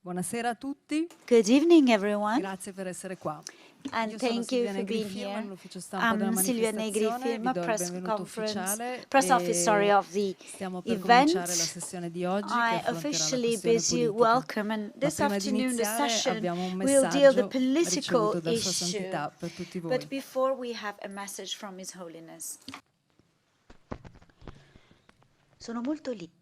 Buonasera a tutti. Good evening, everyone, Grazie per essere qua. and Io sono thank you Silvia for being Negri-Firma, here. nell'ufficio stampa della I'm Silvia manifestazione, vi Negri-Firma, do il press benvenuto conference, ufficiale press office, e of the stiamo per event. cominciare la sessione di oggi che I affronterà la officially questione bid you politica. welcome, and Ma this prima di afternoon the iniziare session abbiamo un will deal the messaggio political ricevuto da Sua issue. Santità per tutti voi. But before we have a message from His Holiness. Sono molto lieta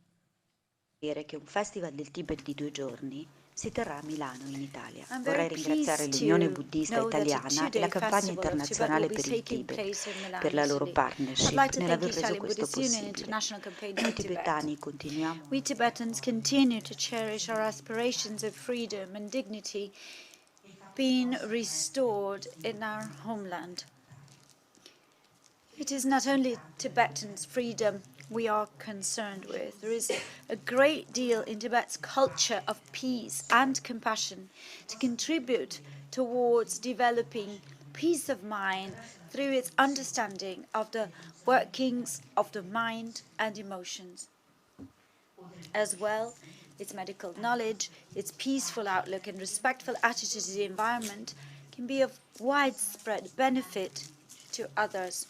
di dire che un festival del Tibet di 2 giorni si terrà a Milano, in Italia. Vorrei ringraziare l'Unione Buddhista Italiana e la campagna internazionale per il Tibet per la loro partnership nell'aver reso questo possibile. Noi tibetani continuiamo. We Tibetans continue to cherish our aspirations of freedom and dignity being restored in our homeland. It is not only Tibetans' freedom we are concerned with. There is a great deal in Tibet's culture of peace and compassion to contribute towards developing peace of mind through its understanding of the workings of the mind and emotions. As well, its medical knowledge, its peaceful outlook and respectful attitude to the environment can be of widespread benefit to others.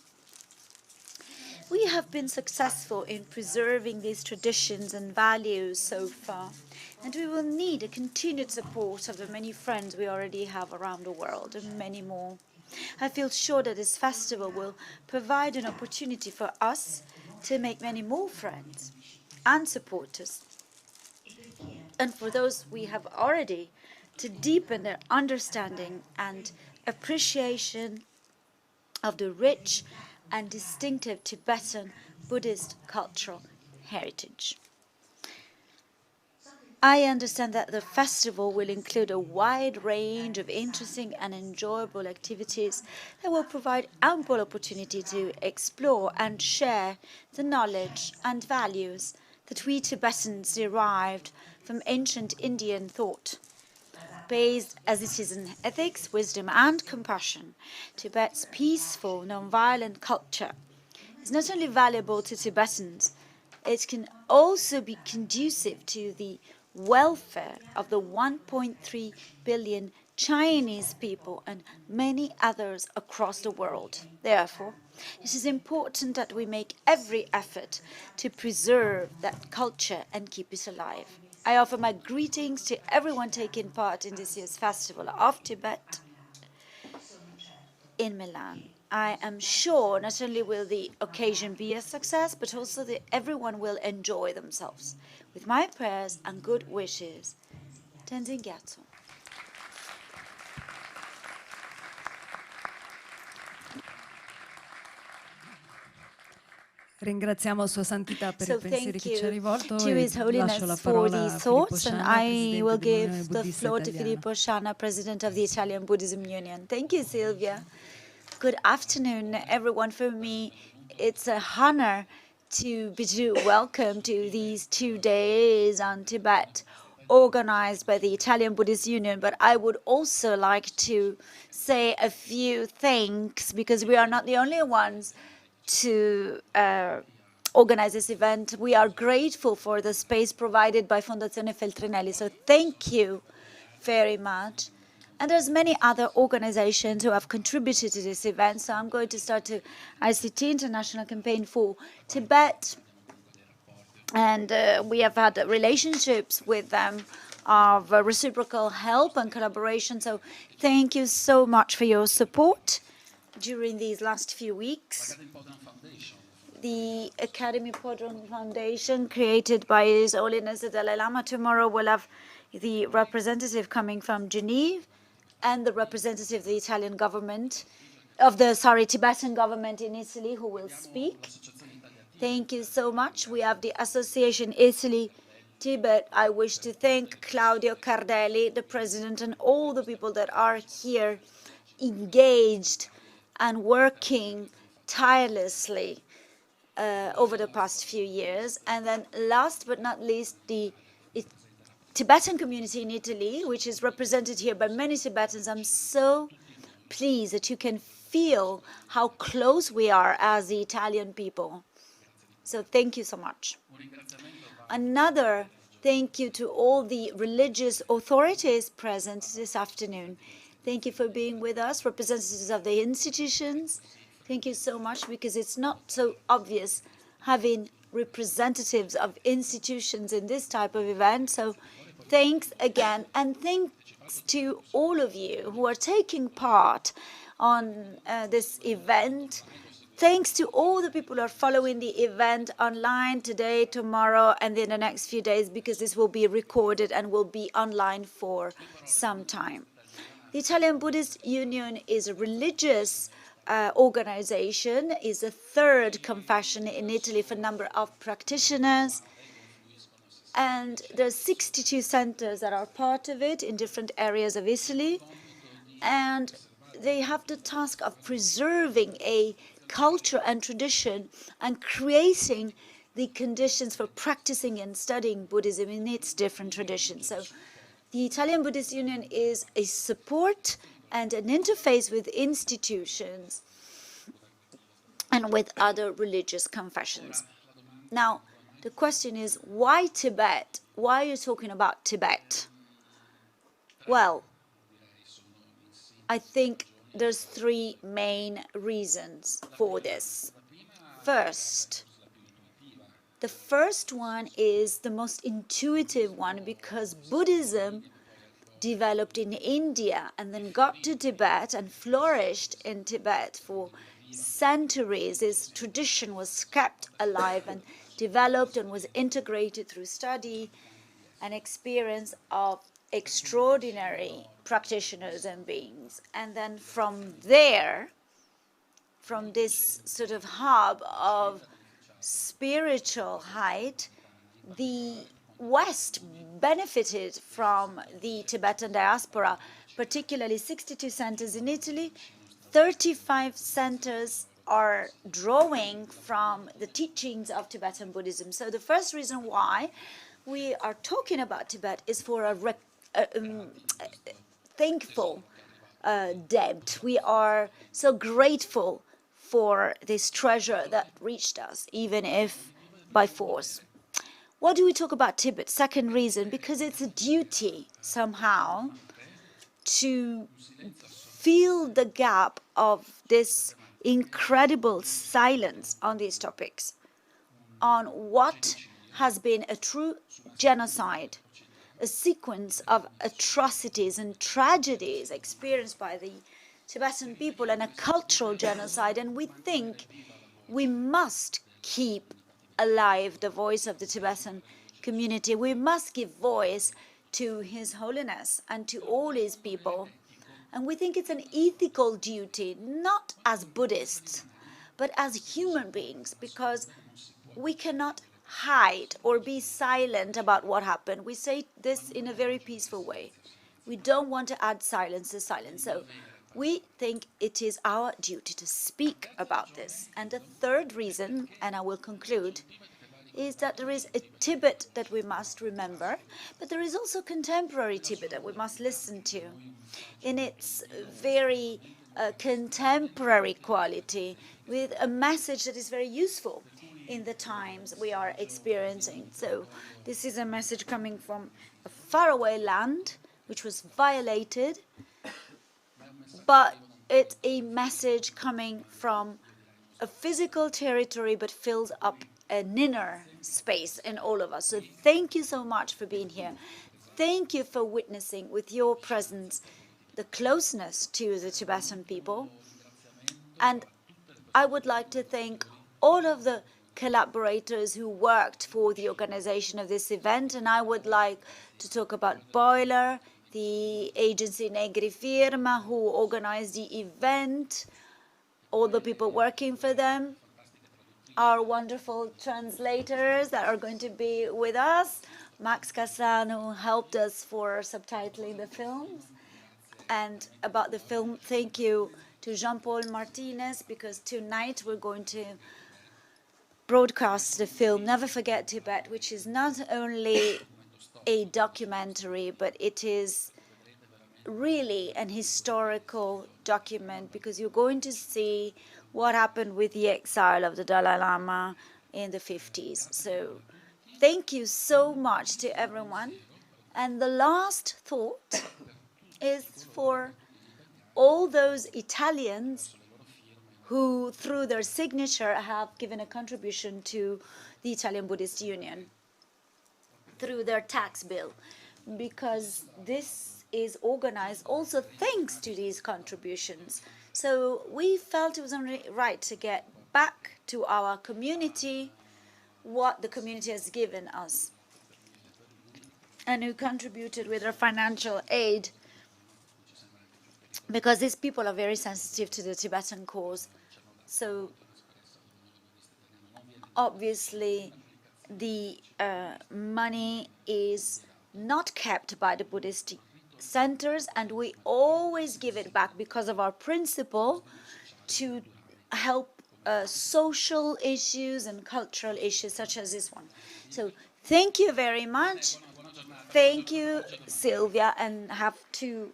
We have been successful in preserving these traditions and values so far, and we will need a continued support of the many friends we already have around the world, and many more. I feel sure that this festival will provide an opportunity for us to make many more friends and supporters, and for those we have already, to deepen their understanding and appreciation of the rich and distinctive Tibetan Buddhist cultural heritage. I understand that the festival will include a wide range of interesting and enjoyable activities that will provide ample opportunity to explore and share the knowledge and values that we Tibetans derived from ancient Indian thought. Based as it is in ethics, wisdom, and compassion, Tibet's peaceful, non-violent culture is not only valuable to Tibetans, it can also be conducive to the welfare of the 1.3 billion Chinese people and many others across the world. Therefore, it is important that we make every effort to preserve that culture and keep it alive. I offer my greetings to everyone taking part in this year's Festival of Tibet in Milan. I am sure not only will the occasion be a success, but also that everyone will enjoy themselves. With my prayers and good wishes, Tenzin Gyaltsen. Ringraziamo Sua Santità per i pensieri che ci ha rivolto to e His lascio la Holiness for parola a these Filippo thoughts, and Scianna, I will Presidente dell'Unione give the Buddhista floor to Italiana. Filippo Scianna, President of the Italian Buddhism Union. Thank you, Silvia. Good afternoon, everyone. For me, it's a honor to be welcome to these 2 days on Tibet organized by the Italian Buddhist Union. But I would also like to say a few thanks, because we are not the only ones to organize this event. We are grateful for the space provided by Fondazione Feltrinelli. So thank you very much. And there's many other organizations who have contributed to this event. So I'm going to start to ICT, International Campaign for Tibet. And we have had relationships with them of reciprocal help and collaboration. So thank you so much for your support during these last few weeks. The Academy Podron Foundation, created by His Holiness the Dalai Lama, tomorrow will have the representative coming from Geneva and the representative of the Italian government, Tibetan government in Italy, who will speak. Thank you so much. We have the Association Italy Tibet. I wish to thank Claudio Cardelli, the president, and all the people that are here engaged and working tirelessly over the past few years. And then last but not least, the Tibetan community in Italy, which is represented here by many Tibetans. I'm so pleased that you can feel how close we are as the Italian people. So thank you so much. Another Thank you to all the religious authorities present this afternoon. Thank you for being with us, representatives of the institutions. Thank you so much, because it's not so obvious having representatives of institutions in this type of event. So thanks again, and thanks to all of you who are taking part on this event. Thanks to all the people who are following the event online today, tomorrow, and in the next few days, because this will be recorded and will be online for some time. The Italian Buddhist Union is a religious organization, is the third confession in Italy for number of practitioners. And there are 62 centers that are part of it in different areas of Italy. And they have the task of preserving a culture and tradition and creating the conditions for practicing and studying Buddhism in its different traditions. So the Italian Buddhist Union is a support and an interface with institutions and with other religious confessions. Now, the question is, why Tibet? Why are you talking about Tibet? Well, I think there's three main reasons for this. First, the first one is the most intuitive one, because Buddhism developed in India and then got to Tibet and flourished in Tibet for centuries. This tradition was kept alive and developed and was integrated through study and experience of extraordinary practitioners and beings. And then from there, from this sort of hub of spiritual height, the West benefited from the Tibetan diaspora, particularly 62 centers in Italy. 35 centers are drawing from the teachings of Tibetan Buddhism. So the first reason why we are talking about Tibet is for a thankful debt. We are so grateful for this treasure that reached us, even if by force. Why do we talk about Tibet? Second reason, because it's a duty somehow to fill the gap of this incredible silence on these topics, on what has been a true genocide, a sequence of atrocities and tragedies experienced by the Tibetan people, and a cultural genocide. And we think we must keep alive the voice of the Tibetan community. We must give voice to His Holiness and to all His people. And we think it's an ethical duty, not as Buddhists, but as human beings, because we cannot hide or be silent about what happened. We say this in a very peaceful way. We don't want to add silence to silence. So we think it is our duty to speak about this. And the third reason, and I will conclude, is that there is a Tibet that we must remember, but there is also contemporary Tibet that we must listen to in its very contemporary quality, with a message that is very useful in the times we are experiencing. So this is a message coming from a faraway land which was violated, but it's a message coming from a physical territory but fills up an inner space in all of us. So thank you so much for being here. Thank you for witnessing with your presence the closeness to the Tibetan people. And I would like to thank all of the collaborators who worked for the organization of this event. And I would like to talk about Boiler, the agency Negri Firma who organized the event, all the people working for them, our wonderful translators that are going to be with us, Max Kassan, who helped us for subtitling the films. And about the film, thank you to Jean-Paul Martinez, because tonight we're going to broadcast the film Never Forget Tibet, which is not only a documentary, but it is really an historical document, because you're going to see what happened with the exile of the Dalai Lama in the 50s. So Thank you so much to everyone. And the last thought is for all those Italians who, through their signature, have given a contribution to the Italian Buddhist Union through their tax bill, because this is organized also thanks to these contributions. So we felt it was only right to get back to our community what the community has given us, and who contributed with their financial aid, because these people are very sensitive to the Tibetan cause. So obviously the money is not kept by the Buddhist centers, and we always give it back because of our principle to help social issues and cultural issues such as this one. So thank you very much. Thank you, Sylvia, and have 2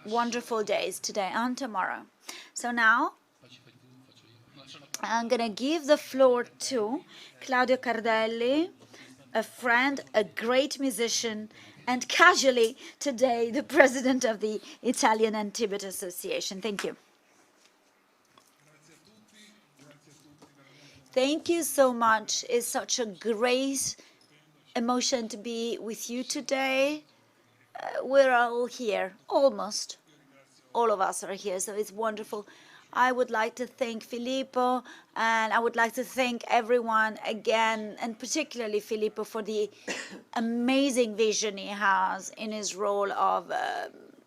wonderful days today and tomorrow. So now I'm going to give the floor to Claudio Cardelli, a friend, a great musician, and casually today the president of the Italian and Tibet Association. Thank you. Thank you so much. It's such a great emotion to be with you today. We're all here, almost. All of us are here, so it's wonderful. I would like to thank Filippo, and I would like to thank everyone again, and particularly Filippo, for the amazing vision he has in his role of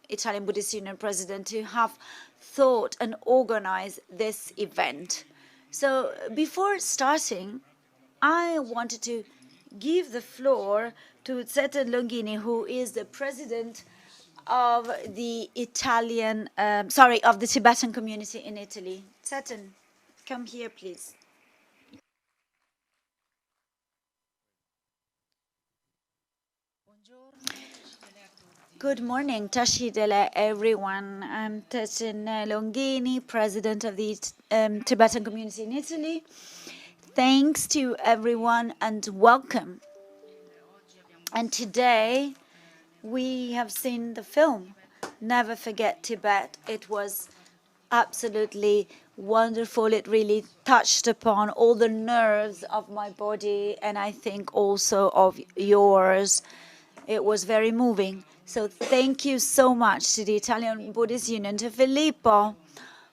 Italian Buddhist Union president to have thought and organized this event. So before starting, I wanted to give the floor to Tsetan Longini, who is the president of the of the Tibetan community in Italy. Tsetan, come here, please. Good morning, Tashidele, everyone. I'm Tsetan Longini, president of the Tibetan community in Italy. Thanks to everyone and welcome. And today we have seen the film, Never Forget Tibet. It was absolutely wonderful. It really touched upon all the nerves of my body, and I think also of yours. It was very moving. So thank you so much to the Italian Buddhist Union, to Filippo,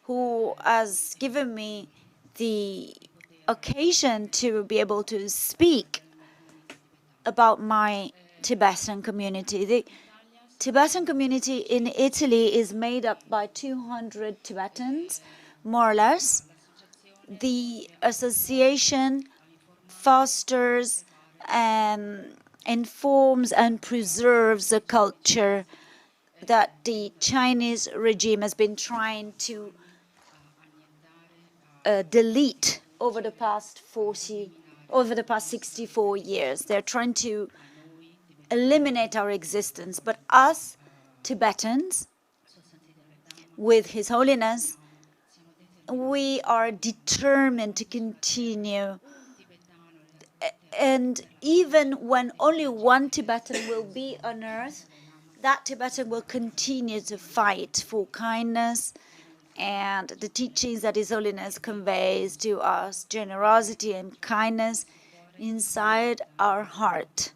who has given me the occasion to be able to speak about my Tibetan community. The Tibetan community in Italy is made up by 200 Tibetans, more or less. The association fosters, informs and preserves the culture that the Chinese regime has been trying to delete over the past 64 years. They're trying to eliminate our existence. But us, Tibetans, with His Holiness, we are determined to continue. And even when only one Tibetan will be on earth, that Tibetan will continue to fight for kindness and the teachings that His Holiness conveys to us, generosity and kindness inside our heart,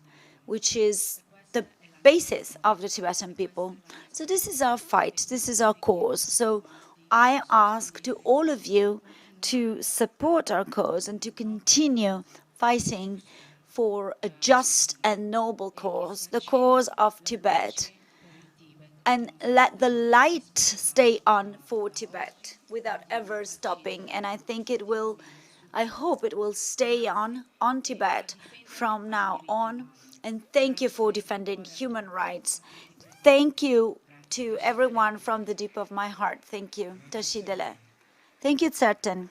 which is the basis of the Tibetan people. So this is our fight, this is our cause. So I ask to all of you to support our cause and to continue fighting for a just and noble cause, the cause of Tibet. And let the light stay on for Tibet without ever stopping. And I think it will, I hope it will stay on Tibet from now on. And thank you for defending human rights. Thank you to everyone from the deep of my heart. Thank you, Tashidele. Thank you, Tsetan.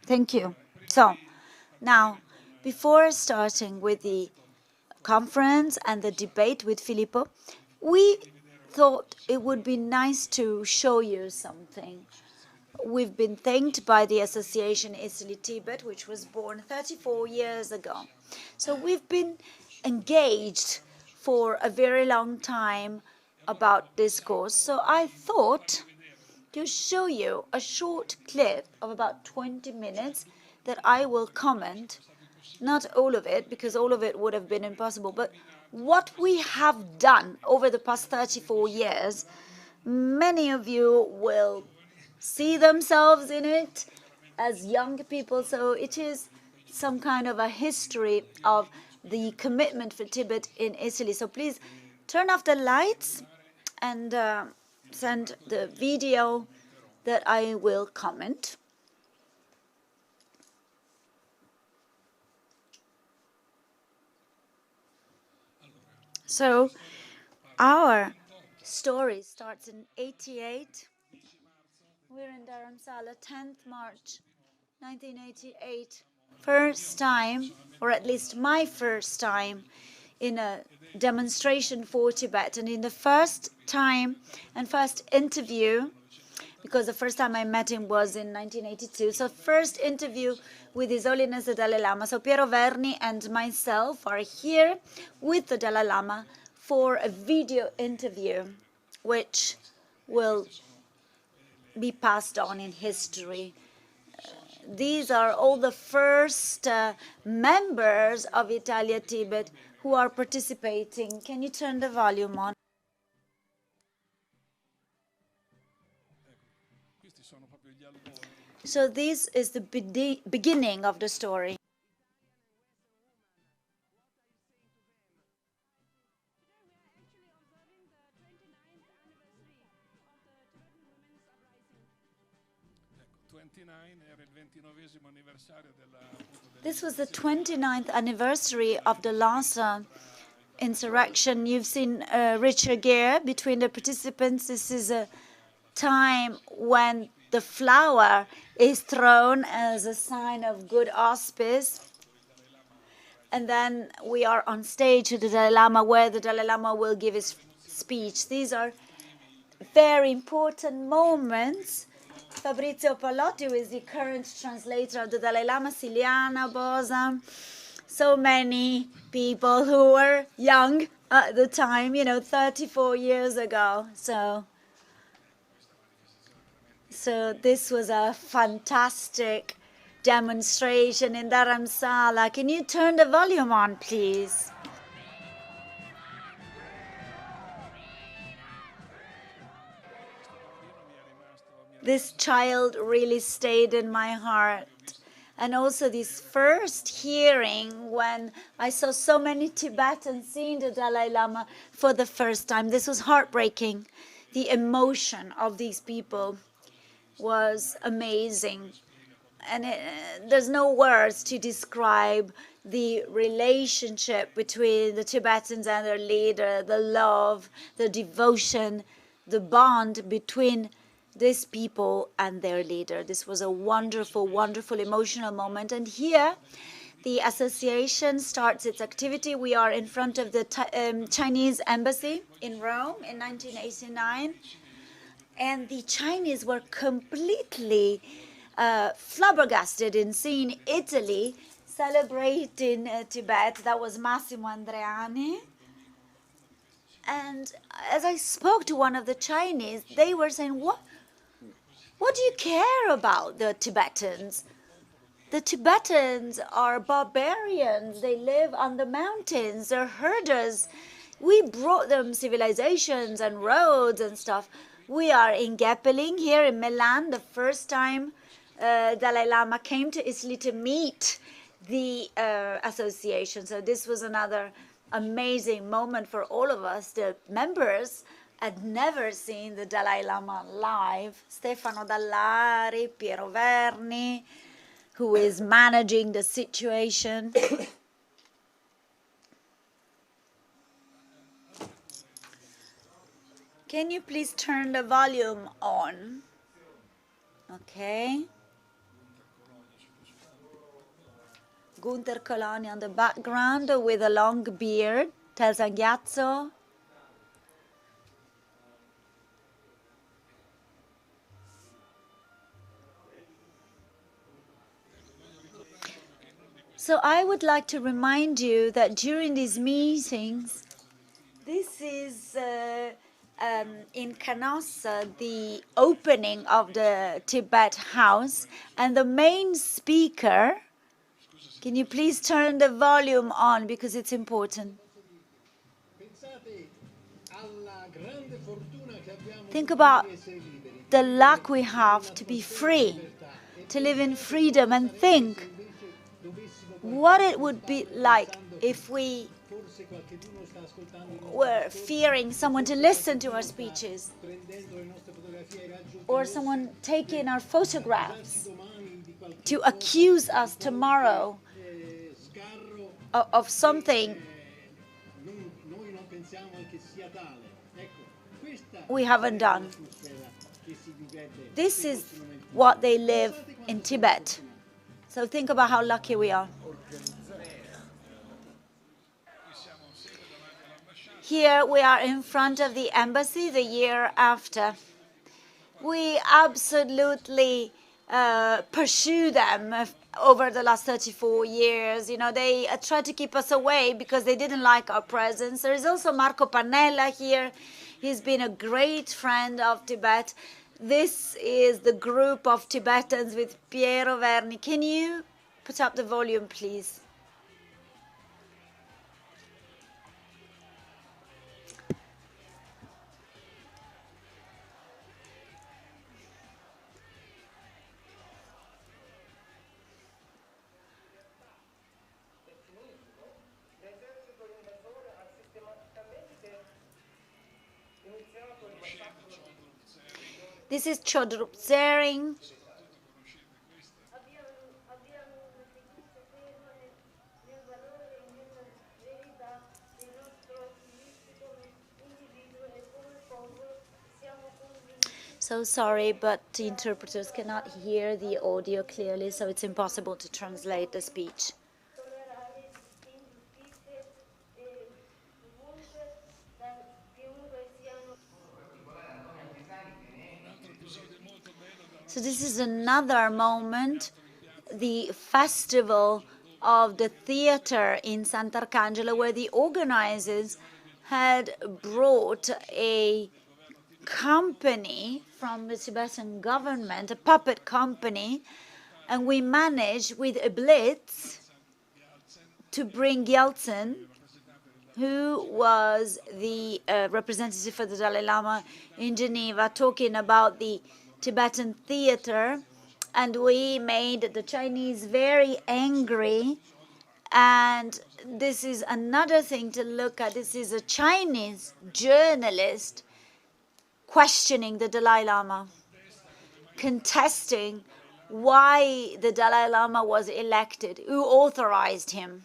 Thank you. So now, before starting with the conference and the debate with Filippo, we thought it would be nice to show you something. we've been thanked by the Association Italy-Tibet, which was born 34 years ago. So we've been engaged for a very long time about this course. So I thought to show you a short clip of about 20 minutes that I will comment, not all of it, because all of it would have been impossible, but what we have done over the past 34 years. Many of you will see themselves in it as young people, so it is some kind of a history of the commitment for Tibet in Italy. So please turn off the lights and send the video that I will comment. So our story starts in 88. We're in Dharamsala, 10th March 1988. First time, or at least my first time, in a demonstration for Tibet. And in the first time and first interview, because the first time I met him was in 1982, so first interview with His Holiness the Dalai Lama. So Piero Verni and myself are here with the Dalai Lama for a video interview, which will be passed on in history. These are all the first members of Italia-Tibet who are participating. Can you turn the volume on? So this is the beginning of the story. This was the 29th anniversary of the Lhasa insurrection. You've seen Richard Gere between the participants. This is a time when the flower is thrown as a sign of good auspice. And then we are on stage with the Dalai Lama, where the Dalai Lama will give his speech. These are very important moments. Fabrizio Pallotti, who is the current translator of the Dalai Lama, Siliana Bosa, so many people who were young at the time, 34 years ago. So this was a fantastic demonstration in Dharamsala. Can you turn the volume on, please? This child really stayed in my heart. And also this first hearing when I saw so many Tibetans seeing the Dalai Lama for the first time. This was heartbreaking. The emotion of these people was amazing. And there's no words to describe the relationship between the Tibetans and their leader, the love, the devotion, the bond between these people and their leader. This was a wonderful, wonderful, emotional moment. And here, the association starts its activity. We are in front of the Chinese embassy in Rome in 1989. And the Chinese were completely flabbergasted in seeing Italy celebrating Tibet. That was Massimo Andreani. And as I spoke to one of the Chinese, they were saying, what do you care about the Tibetans? The Tibetans are barbarians. They live on the mountains. They're herders. We brought them civilizations and roads and stuff. We are in Geppeling here in Milan, the first time Dalai Lama came to Italy to meet the association. So this was another amazing moment for all of us. The members had never seen the Dalai Lama live. Stefano Dallari, Piero Verni, who is managing the situation. Can you please turn the volume on? Okay. Gunther Coloni on the background with a long beard, Telsa Gyatso. So I would like to remind you that during these meetings, this is in Canossa, the opening of the Tibet House, and the main speaker, can you please turn the volume on because it's important. Think about the luck we have to be free, to live in freedom, and think what it would be like if we were fearing someone to listen to our speeches, or someone taking our photographs to accuse us tomorrow of something we haven't done. This is what they live in Tibet. So think about how lucky we are. Here we are in front of the embassy the year after. We absolutely pursue them over the last 34 years. You know, they tried to keep us away because they didn't like our presence. There is also Marco Pannella here. He's been a great friend of Tibet. This is the group of Tibetans with Piero Verni. Can you put up the volume, please? This is Chodrup Zering. So sorry, but the interpreters cannot hear the audio clearly, so it's impossible to translate the speech. So this is another moment, the festival of the theater in Sant'Arcangelo, where the organizers had brought a company from the Tibetan government, a puppet company, and we managed with a blitz to bring Gyaltsen, who was the representative for the Dalai Lama in Geneva, talking about the Tibetan theater, and we made the Chinese very angry. And this is another thing to look at. This is a Chinese journalist questioning the Dalai Lama, contesting why the Dalai Lama was elected, who authorized him.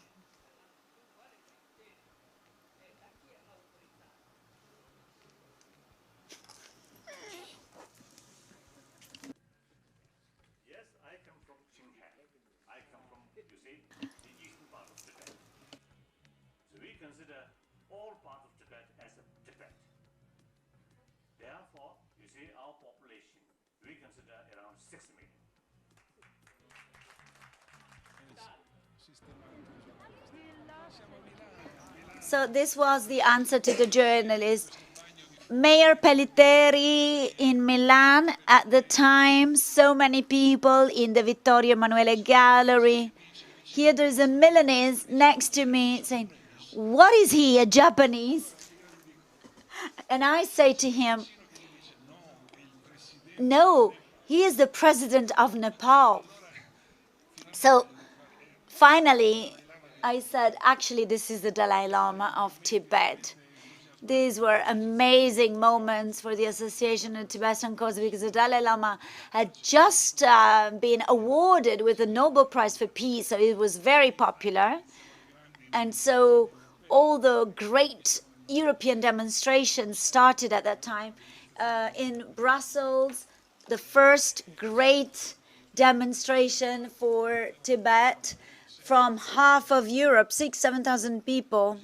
So this was the answer to the journalist. Mayor Pellitteri in Milan at the time, so many people in the Vittorio Emanuele Gallery. Here there's a Milanese next to me saying, "What is he, a Japanese?" And I say to him, "No, he is the president of Nepal." So finally, I said, actually, this is the Dalai Lama of Tibet. These were amazing moments for the Association of Tibetan Cause, because the Dalai Lama had just been awarded with the Nobel Prize for Peace, so it was very popular. And so all the great European demonstrations started at that time. In Brussels, the first great demonstration for Tibet from half of Europe, 6,000–7,000 people.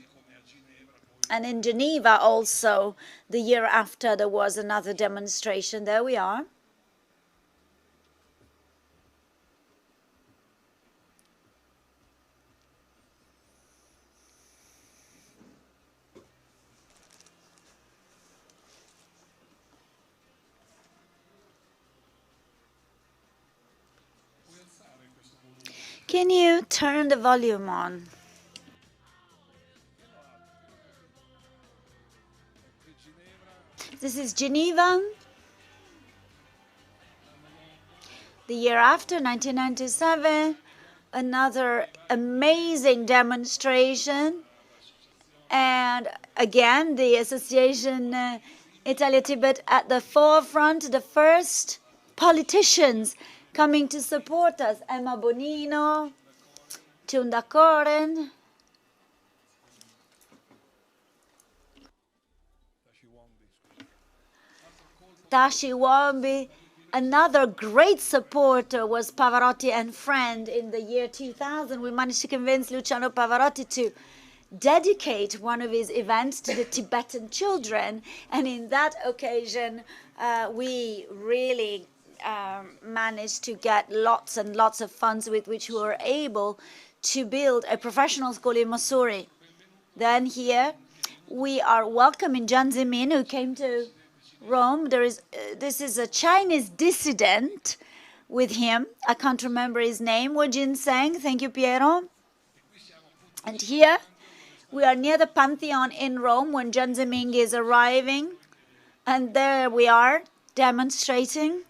And in Geneva also, the year after, there was another demonstration. There we are. Can you turn the volume on? This is Geneva. The year after, 1997, another amazing demonstration. And again, the association Italia-Tibet at the forefront, the first politicians coming to support us. Emma Bonino, Tunda Koren, Tashi Wombi. Another great supporter was Pavarotti and Friend. In the year 2000, we managed to convince Luciano Pavarotti to dedicate one of his events to the Tibetan children. And in that occasion, we really managed to get lots and lots of funds with which we were able to build a professional school in Mussoorie. Then here, we are welcoming Jiang Zemin, who came to Rome. This is a Chinese dissident with him. I can't remember his name. Wojin Seng. Thank you, Piero. And here we are near the Pantheon in Rome when Jiang Zemin is arriving. And there we are demonstrating.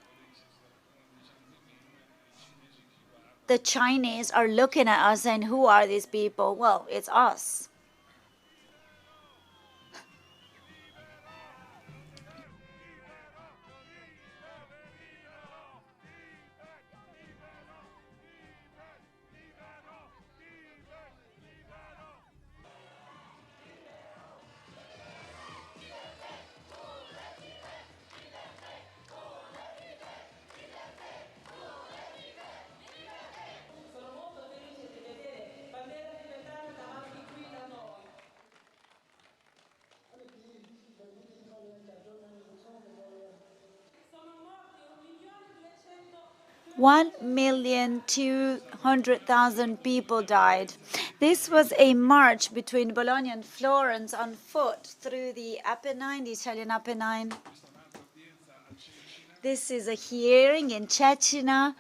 The Chinese are looking at us and who are these people? Well, it's us. One 1,200,000 people died. This was a march between Bologna and Florence on foot through the Apennine, the Italian Apennine. This is a hearing in Cecina,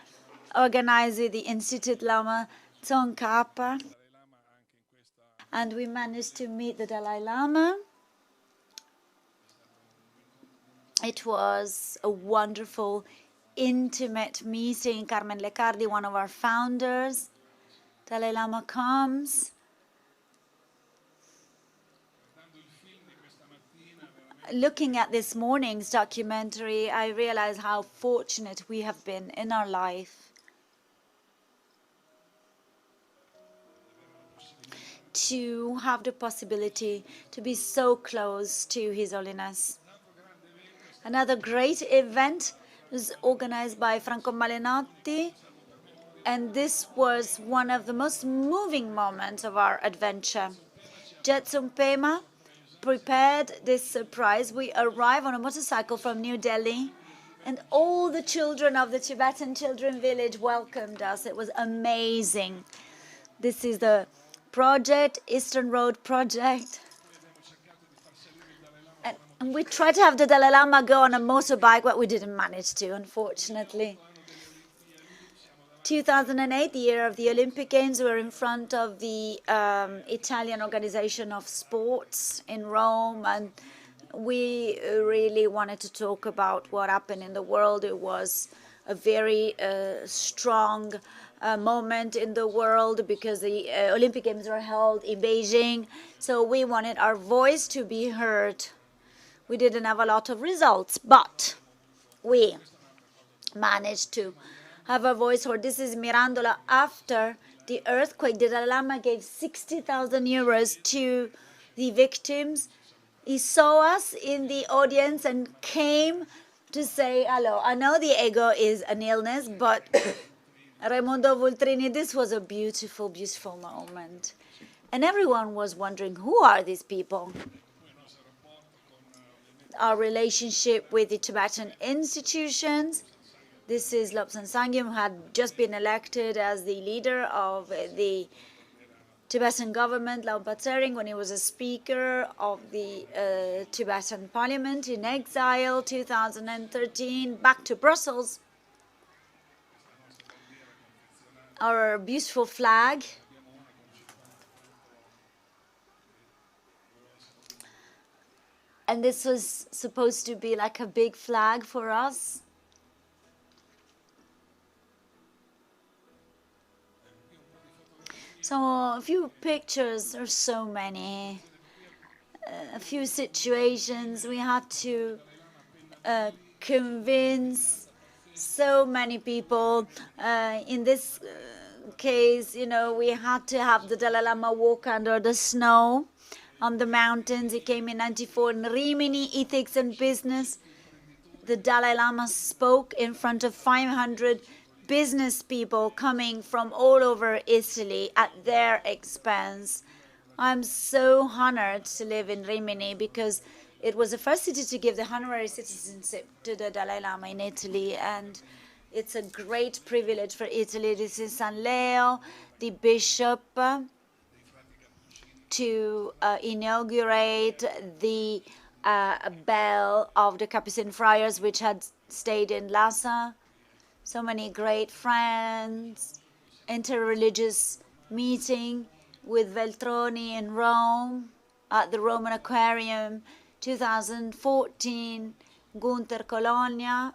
organized with the Institute Lama Tsongkhapa. And we managed to meet the Dalai Lama. It was a wonderful, intimate meeting. Carmen Lecardi, one of our founders. Dalai Lama comes. Looking at this morning's documentary, I realize how fortunate we have been in our life to have the possibility to be so close to His Holiness. Another great event was organized by Franco Malenotti, and this was one of the most moving moments of our adventure. Gyaltsen Pema prepared this surprise. We arrived on a motorcycle from New Delhi, and all the children of the Tibetan Children Village welcomed us. It was amazing. This is the project, Eastern Road Project. And we tried to have the Dalai Lama go on a motorbike, but we didn't manage to, unfortunately. 2008, the year of the Olympic Games, we were in front of the Italian Organization of Sports in Rome, and we really wanted to talk about what happened in the world. It was a very strong moment in the world because the Olympic Games were held in Beijing, so we wanted our voice to be heard. We didn't have a lot of results, but we managed to have a voice heard. This is Mirandola after the earthquake. The Dalai Lama gave 60,000 euros to the victims. He saw us in the audience and came to say hello. I know the ego is an illness, but Raimondo Vultrini, this was a beautiful, beautiful moment. And everyone was wondering, who are these people? Our relationship with the Tibetan institutions. This is Lobsang Sangyum, who had just been elected as the leader of the Tibetan government, Laopa Tsering, when he was a speaker of the Tibetan parliament in exile, 2013, back to Brussels. our beautiful flag. And this was supposed to be like a big flag for us. So a few pictures, there's so many. A few situations we had to convince so many people. In this case, you know, we had to have the Dalai Lama walk under the snow on the mountains. He came in 94 in Rimini, Ethics and Business. The Dalai Lama spoke in front of 500 business people coming from all over Italy at their expense. I'm so honored to live in Rimini because it was the first city to give the honorary citizenship to the Dalai Lama in Italy, and it's a great privilege for Italy. This is San Leo, the bishop, to inaugurate the bell of the Capuchin friars, which had stayed in Lhasa. So many great friends, interreligious meeting with Veltroni in Rome at the Roman Aquarium, 2014, Gunther Colonia.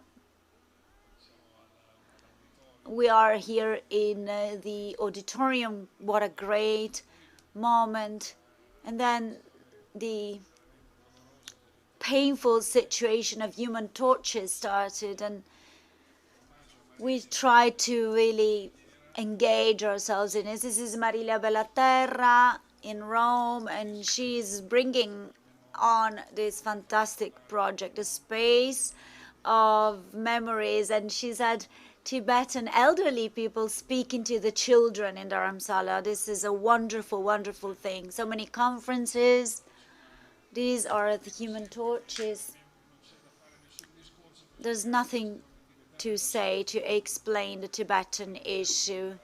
We are here in the auditorium. What a great moment. And then the painful situation of human torture started, and we tried to really engage ourselves in it. This is Marilia Bellaterra in Rome, and she's bringing on this fantastic project, a space of memories, and she's had Tibetan elderly people speaking to the children in Dharamsala. This is a wonderful, wonderful thing. So many conferences. These are the human torches. There's nothing to say to explain the Tibetan issue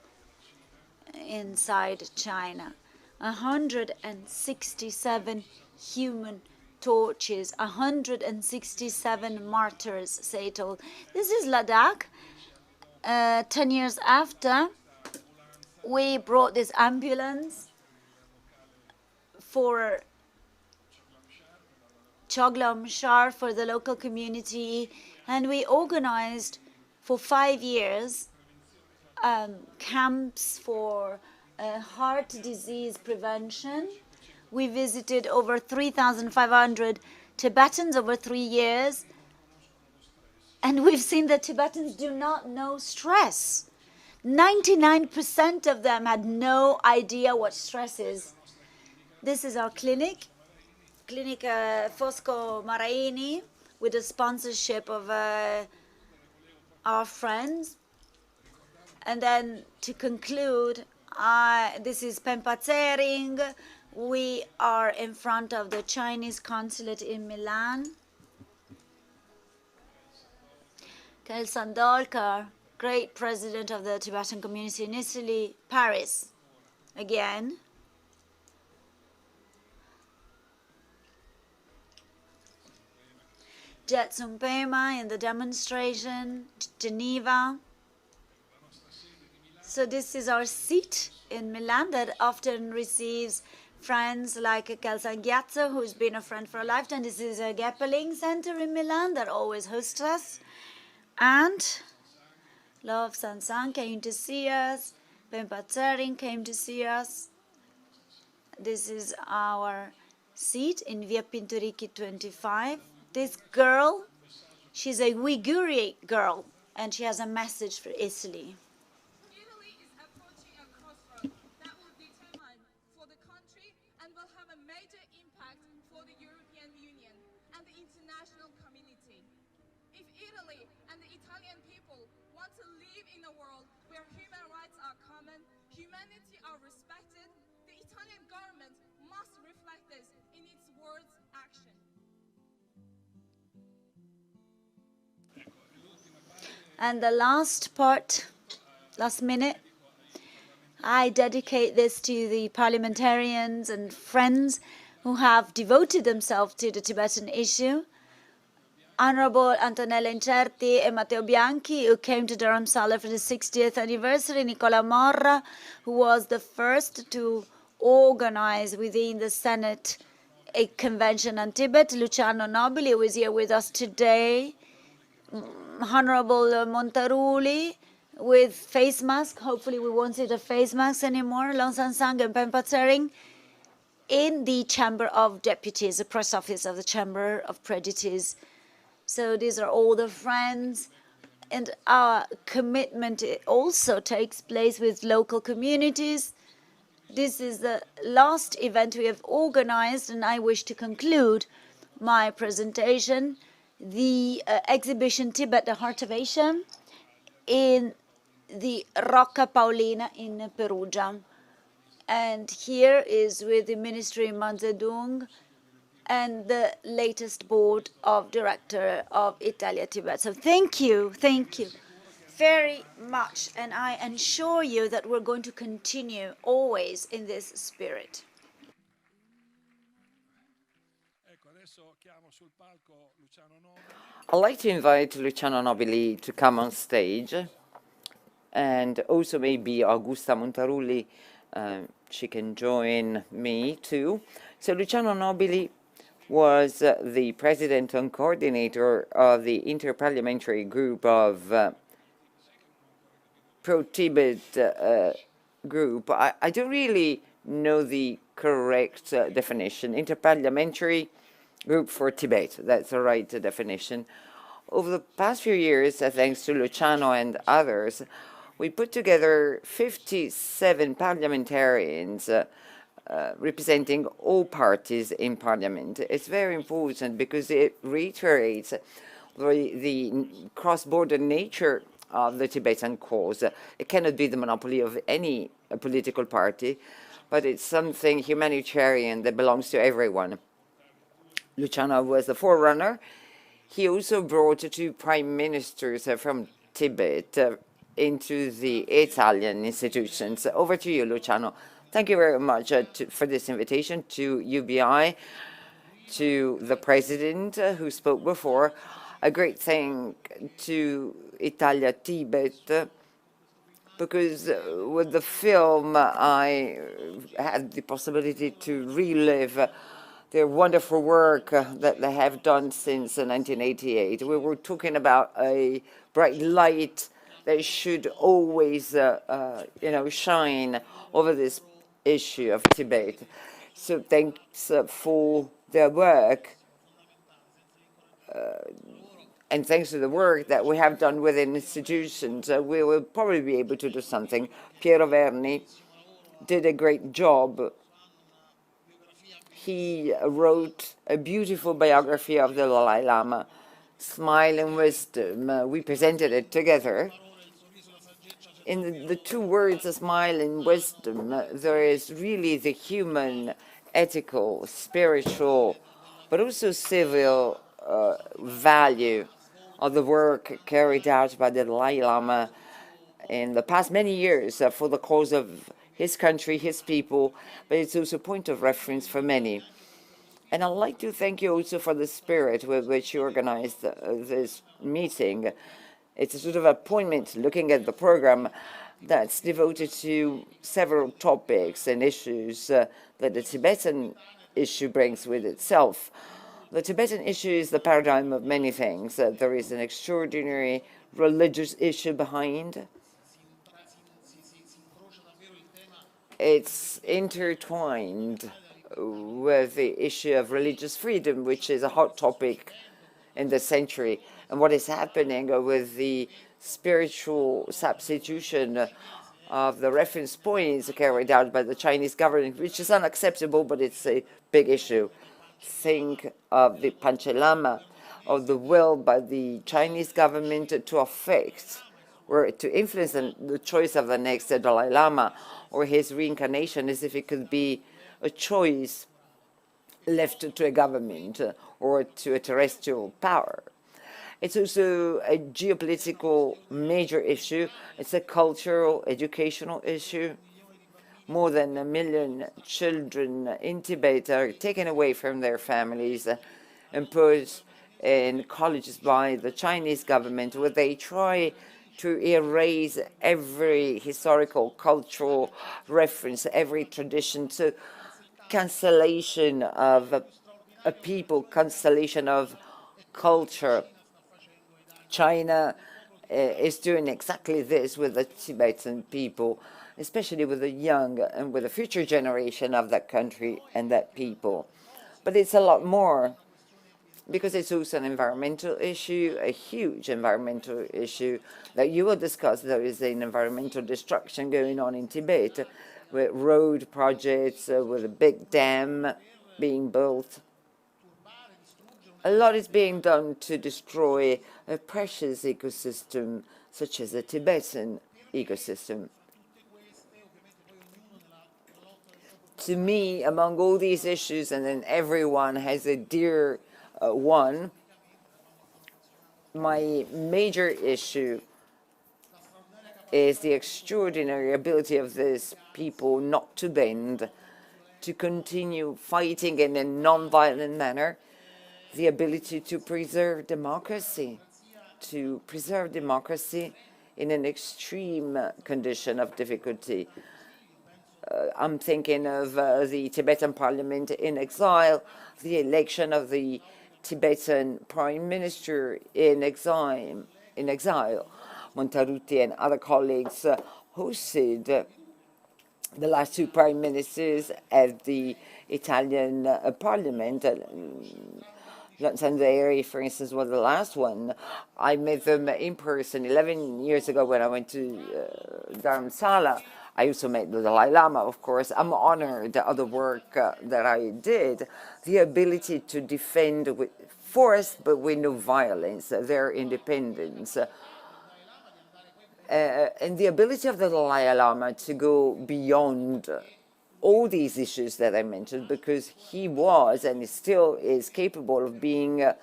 inside China. 167 human torches, 167 martyrs, say told. This is Ladakh. 10 years after, we brought this ambulance for Choglam Shar, for the local community, and we organized for 5 years camps for heart disease prevention. We visited over 3,500 Tibetans over 3 years, and we've seen that Tibetans do not know stress. 99% of them had no idea what stress is. This is our clinic, Clinic Fosco Maraini, with the sponsorship of our friends. And then to conclude, this is Pempatsering. We are in front of the Chinese consulate in Milan. Kelsang, great president of the Tibetan community in Italy. Paris, again. Gyaltsen Pema in the demonstration, Geneva. So this is our seat in Milan that often receives friends like Kelsang Gyatso, who's been a friend for a lifetime. This is a Geppeling Center in Milan that always hosts us. And Love Sansang came to see us. Pempa Tsering came to see us. This is our seat in Via Pinturicchi 25. This girl, she's a Uiguri girl, and she has a message for Italy. Italy is approaching a crossroad that will determine for the country and will have a major impact for the European Union and the international community. If Italy and the Italian people want to live in a world where human rights are common, humanity are respected, the Italian government must reflect this in its words action. And the last part, last minute, I dedicate this to the parliamentarians and friends who have devoted themselves to the Tibetan issue. Honorable Antonella Incerti and Matteo Bianchi, who came to Dharamsala for the 60th anniversary, Nicola Morra, who was the first to organize within the Senate a convention on Tibet, Luciano Nobili, who is here with us today, Honorable Montaruli, with face mask. Hopefully we won't see the face masks anymore. Long San Sang and Pempa Tsering in the Chamber of Deputies, the press office of the Chamber of Prejudices. So these are all the friends, and our commitment also takes place with local communities. This is the last event we have organized, and I wish to conclude my presentation, the exhibition Tibet, the Heart of Asia, in the Rocca Paolina in Perugia. And here is with the Ministry Manzedong and the latest board of director of Italia Tibet. So thank you very much, and I assure you that we're going to continue always in this spirit. I'd like to invite Luciano Nobili to come on stage, and also maybe Augusta Montaruli, she can join me too. So Luciano Nobili was the president and coordinator of the interparliamentary group of pro-Tibet group. I don't really know the correct definition. Interparliamentary group for Tibet, that's the right definition. Over the past few years, thanks to Luciano and others, we put together 57 parliamentarians representing all parties in parliament. It's very important because it reiterates the cross-border nature of the Tibetan cause. It cannot be the monopoly of any political party, but it's something humanitarian that belongs to everyone. Luciano was the forerunner. He also brought two prime ministers from Tibet into the Italian institutions. Over to you, Luciano. Thank you very much for this invitation to UBI, to the president who spoke before. A great thank to Italia Tibet, because with the film I had the possibility to relive their wonderful work that they have done since 1988. We were talking about a bright light that should always, shine over this issue of Tibet. So thanks for their work, and thanks to the work that we have done within institutions, we will probably be able to do something. Piero Verni did a great job. He wrote a beautiful biography of the Dalai Lama, Smile and Wisdom. We presented it together. In the two words, smile and wisdom, there is really the human, ethical, spiritual, but also civil value of the work carried out by the Dalai Lama in the past many years for the cause of his country, his people, but it's also a point of reference for many. And I'd like to thank you also for the spirit with which you organized this meeting. It's a sort of appointment looking at the program that's devoted to several topics and issues that the Tibetan issue brings with itself. The Tibetan issue is the paradigm of many things. There is an extraordinary religious issue behind. It's intertwined with the issue of religious freedom, which is a hot topic in this century, and what is happening with the spiritual substitution of the reference points carried out by the Chinese government, which is unacceptable, but it's a big issue. Think of the Panchalama, of the will by the Chinese government to affect or to influence the choice of the next Dalai Lama or his reincarnation, as if it could be a choice left to a government or to a terrestrial power. It's also a geopolitical major issue. It's a cultural, educational issue. More than 1 million children in Tibet are taken away from their families and put in colleges by the Chinese government, where they try to erase every historical, cultural reference, every tradition, to cancellation of a people, cancellation of culture. China is doing exactly this with the Tibetan people, especially with the young and with the future generation of that country and that people. But it's a lot more, because it's also an environmental issue, a huge environmental issue that you will discuss. There is an environmental destruction going on in Tibet, with road projects, with a big dam being built. A lot is being done to destroy a precious ecosystem, such as the Tibetan ecosystem. To me, among all these issues, and then everyone has a dear one, my major issue is the extraordinary ability of these people not to bend, to continue fighting in a non-violent manner, the ability to preserve democracy in an extreme condition of difficulty. I'm thinking of the Tibetan parliament in exile, the election of the Tibetan prime minister in exile. Montaruli and other colleagues hosted the last two prime ministers at the Italian parliament. Gyaltsen, for instance, was the last one. I met them in person 11 years ago when I went to Dharamsala. I also met the Dalai Lama, of course. I'm honored of the work that I did, the ability to defend with force but with no violence, their independence. And the ability of the Dalai Lama to go beyond all these issues that I mentioned, because he was and he still is capable of being a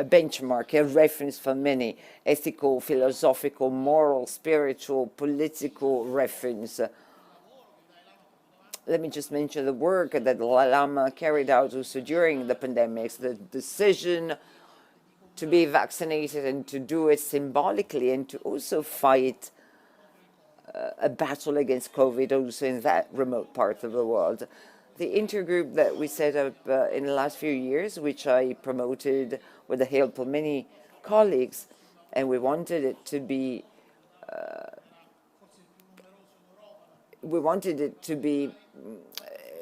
benchmark, a reference for many ethical, philosophical, moral, spiritual, political reference. Let me just mention the work that the Dalai Lama carried out also during the pandemics, the decision to be vaccinated and to do it symbolically, and to also fight a battle against COVID also in that remote part of the world. The intergroup that we set up in the last few years, which I promoted with the help of many colleagues, and we wanted it to be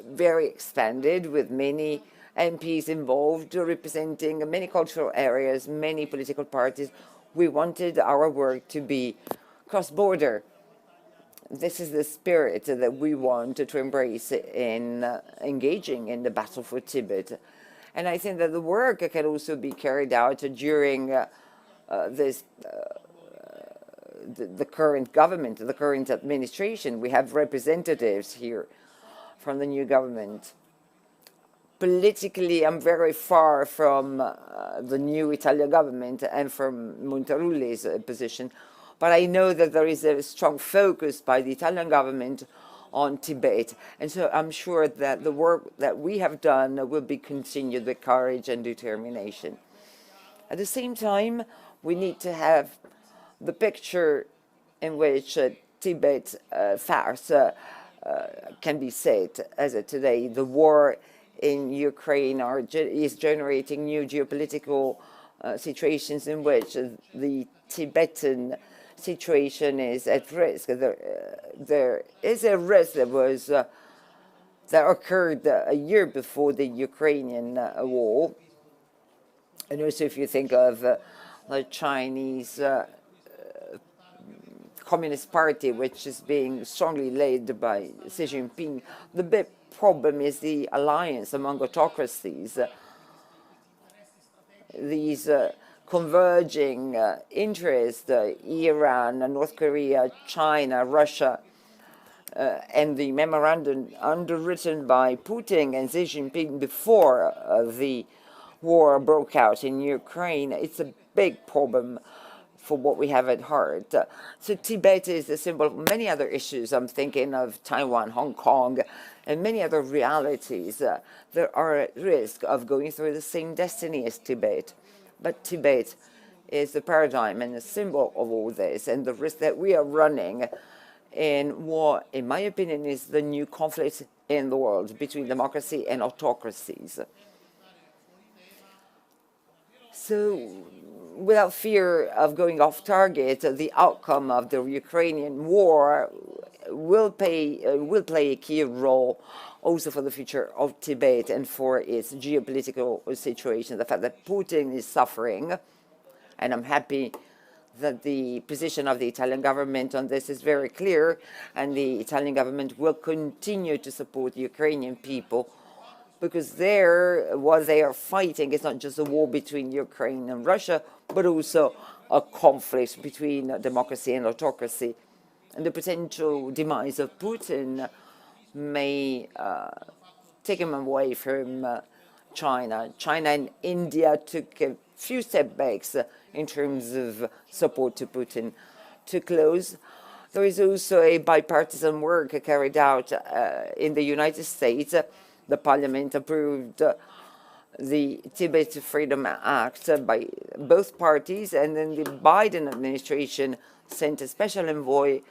very expanded, with many MPs involved, representing many cultural areas, many political parties. We wanted our work to be cross-border. This is the spirit that we want to embrace in engaging in the battle for Tibet. And I think that the work can also be carried out during the current government, the current administration. We have representatives here from the new government. Politically, I'm very far from the new Italian government and from Montaruli's position. But I know that there is a strong focus by the Italian government on Tibet. And so I'm sure that the work that we have done will be continued with courage and determination. At the same time, we need to have the picture in which Tibet farce can be set as of today. The war in Ukraine is generating new geopolitical situations in which the Tibetan situation is at risk. There is a risk that occurred a year before the Ukrainian war. And also, if you think of the Chinese Communist Party, which is being strongly led by Xi Jinping, the big problem is the alliance among autocracies. These converging interests, Iran, North Korea, China, Russia, and the memorandum underwritten by Putin and Xi Jinping before the war broke out in Ukraine. It's a big problem for what we have at heart. So Tibet is the symbol of many other issues. I'm thinking of Taiwan, Hong Kong, and many other realities that are at risk of going through the same destiny as Tibet. But Tibet is the paradigm and the symbol of all this, and the risk that we are running in what, in my opinion, is the new conflict in the world between democracy and autocracies. So, without fear of going off target, the outcome of the Ukrainian war will play a key role also for the future of Tibet and for its geopolitical situation. The fact that Putin is suffering, and I'm happy that the position of the Italian government on this is very clear, and the Italian government will continue to support the Ukrainian people, because what they are fighting is not just a war between Ukraine and Russia, but also a conflict between democracy and autocracy. And the potential demise of Putin may take him away from China. China and India took a few setbacks in terms of support to Putin. To close, there is also a bipartisan work carried out in the United States. The parliament approved the Tibet Freedom Act by both parties, and then the Biden administration sent a special envoy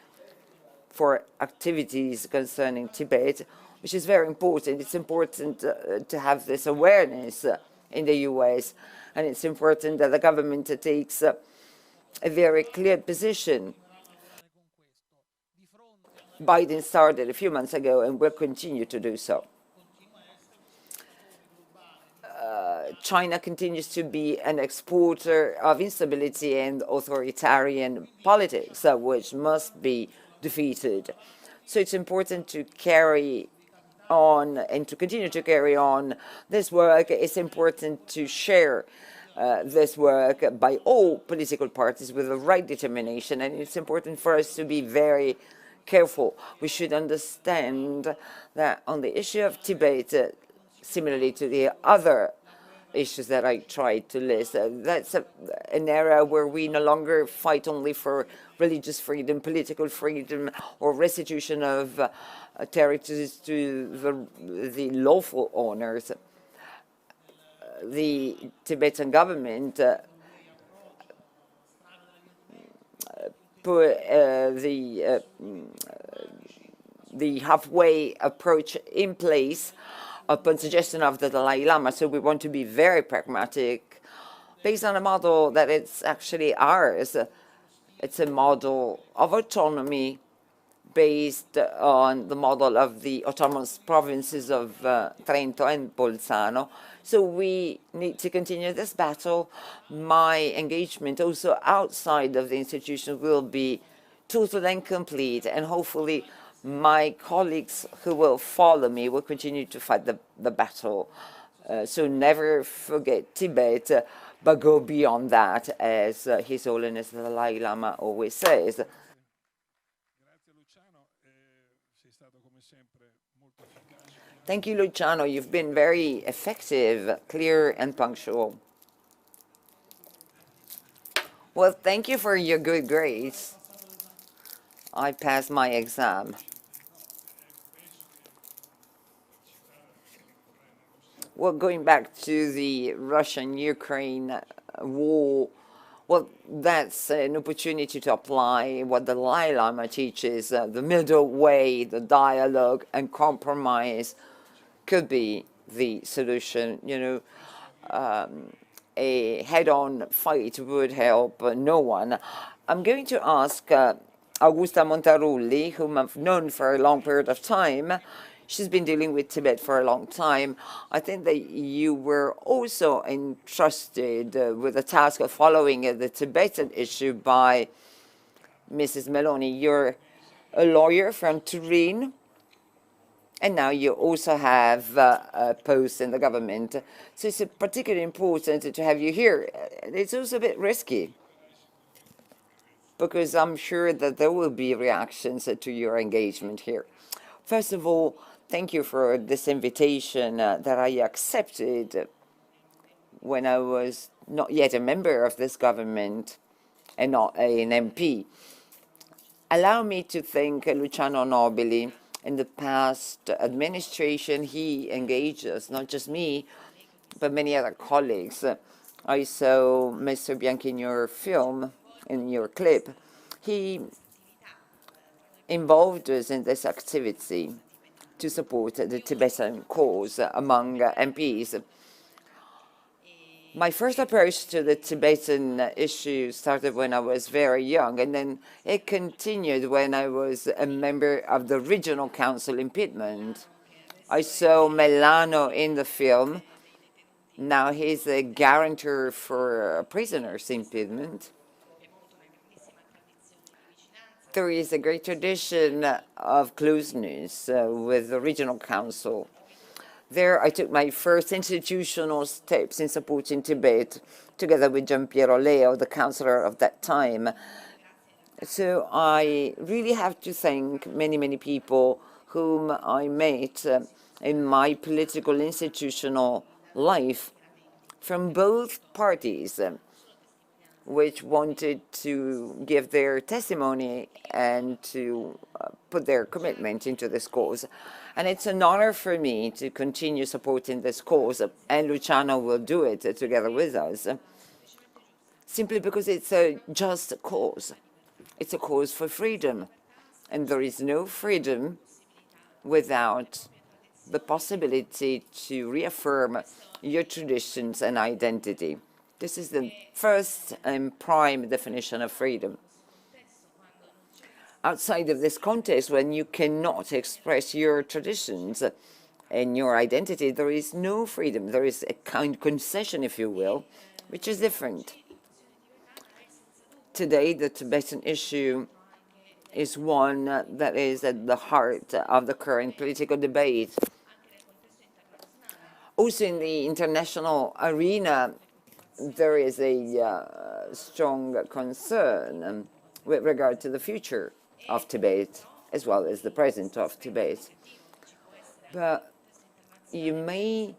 for activities concerning Tibet, which is very important. It's important to have this awareness in the US, and it's important that the government takes a very clear position. Biden started a few months ago and will continue to do so. China continues to be an exporter of instability and authoritarian politics, which must be defeated. So it's important to carry on and to continue to carry on this work. It's important to share this work by all political parties with the right determination, and it's important for us to be very careful. We should understand that on the issue of Tibet, similarly to the other issues that I tried to list, that's an era where we no longer fight only for religious freedom, political freedom, or restitution of territories to the lawful owners. The Tibetan government put the halfway approach in place upon suggestion of the Dalai Lama. So we want to be very pragmatic, based on a model that it's actually ours. It's a model of autonomy based on the model of the autonomous provinces of Trento and Bolzano. So we need to continue this battle. My engagement also outside of the institution will be total and complete, and hopefully my colleagues who will follow me will continue to fight the battle. So never forget Tibet, but go beyond that, as His Holiness the Dalai Lama always says. Thank you, Luciano. You've been very effective, clear, and punctual. Well, thank you for your good grades. I passed my exam. Well, going back to the Russian-Ukraine war, well, that's an opportunity to apply what the Dalai Lama teaches, the middle way, the dialogue and compromise could be the solution. You know, a head-on fight would help no one. I'm going to ask Augusta Montaruli, whom I've known for a long period of time. She's been dealing with Tibet for a long time. I think that you were also entrusted with the task of following the Tibetan issue by Mrs. Meloni. You're a lawyer from Turin, and now you also have a post in the government. So it's particularly important to have you here. It's also a bit risky, because I'm sure that there will be reactions to your engagement here. First of all, thank you for this invitation that I accepted when I was not yet a member of this government. and not an MP. Allow me to thank Luciano Nobili. In the past administration, he engaged us, not just me, but many other colleagues. I saw Mr. Bianchi in your film, in your clip. He involved us in this activity to support the Tibetan cause among MPs. My first approach to the Tibetan issue started when I was very young, and then it continued when I was a member of the Regional Council in Piedmont. I saw Milano in the film. Now he's a guarantor for prisoners in Piedmont. There is a great tradition of closeness with the Regional Council. There, I took my first institutional steps in supporting Tibet, together with Giampiero Leo, the councillor of that time. So I really have to thank many, many people whom I met in my political institutional life from both parties, which wanted to give their testimony and to put their commitment into this cause. And it's an honor for me to continue supporting this cause, and Luciano will do it together with us, simply because it's a just cause. It's a cause for freedom, and there is no freedom without the possibility to reaffirm your traditions and identity. This is the first and prime definition of freedom. Outside of this context, when you cannot express your traditions and your identity, there is no freedom. There is a kind of concession, if you will, which is different. Today, the Tibetan issue is one that is at the heart of the current political debate. Also, in the international arena, there is a strong concern with regard to the future of Tibet, as well as the present of Tibet. But you may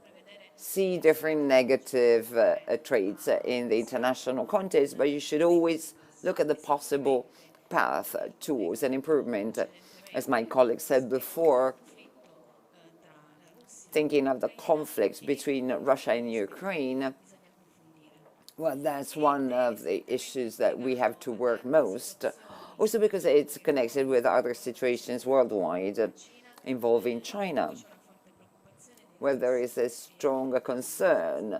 see different negative traits in the international context, but you should always look at the possible path towards an improvement. As my colleague said before, thinking of the conflict between Russia and Ukraine, well, that's one of the issues that we have to work most. Also because it's connected with other situations worldwide involving China, where there is a strong concern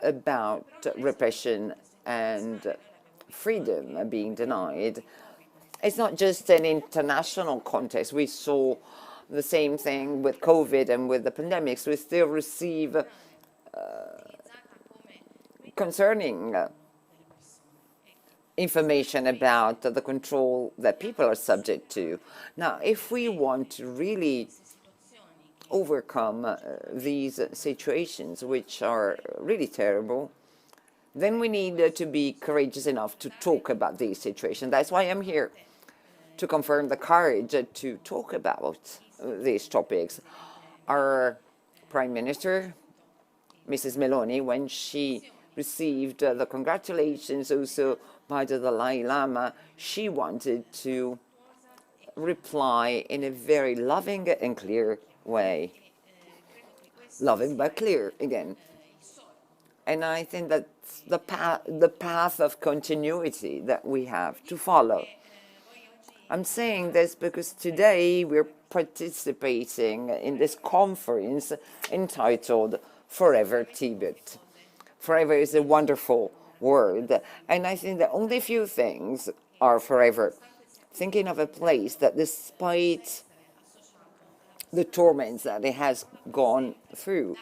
about repression and freedom being denied. It's not just an international context. We saw the same thing with COVID and with the pandemics. We still receive concerning information about the control that people are subject to. Now, if we want to really overcome these situations, which are really terrible, then we need to be courageous enough to talk about these situations. That's why I'm here, to confirm the courage to talk about these topics. Our Prime Minister, Mrs. Meloni, when she received the congratulations also by the Dalai Lama, she wanted to reply in a very loving and clear way. Loving but clear, again. And I think that's the path of continuity that we have to follow. I'm saying this because today we're participating in this conference entitled Forever Tibet. Forever is a wonderful word, and I think that only few things are forever. Thinking of a place that, despite the torments that it has gone through,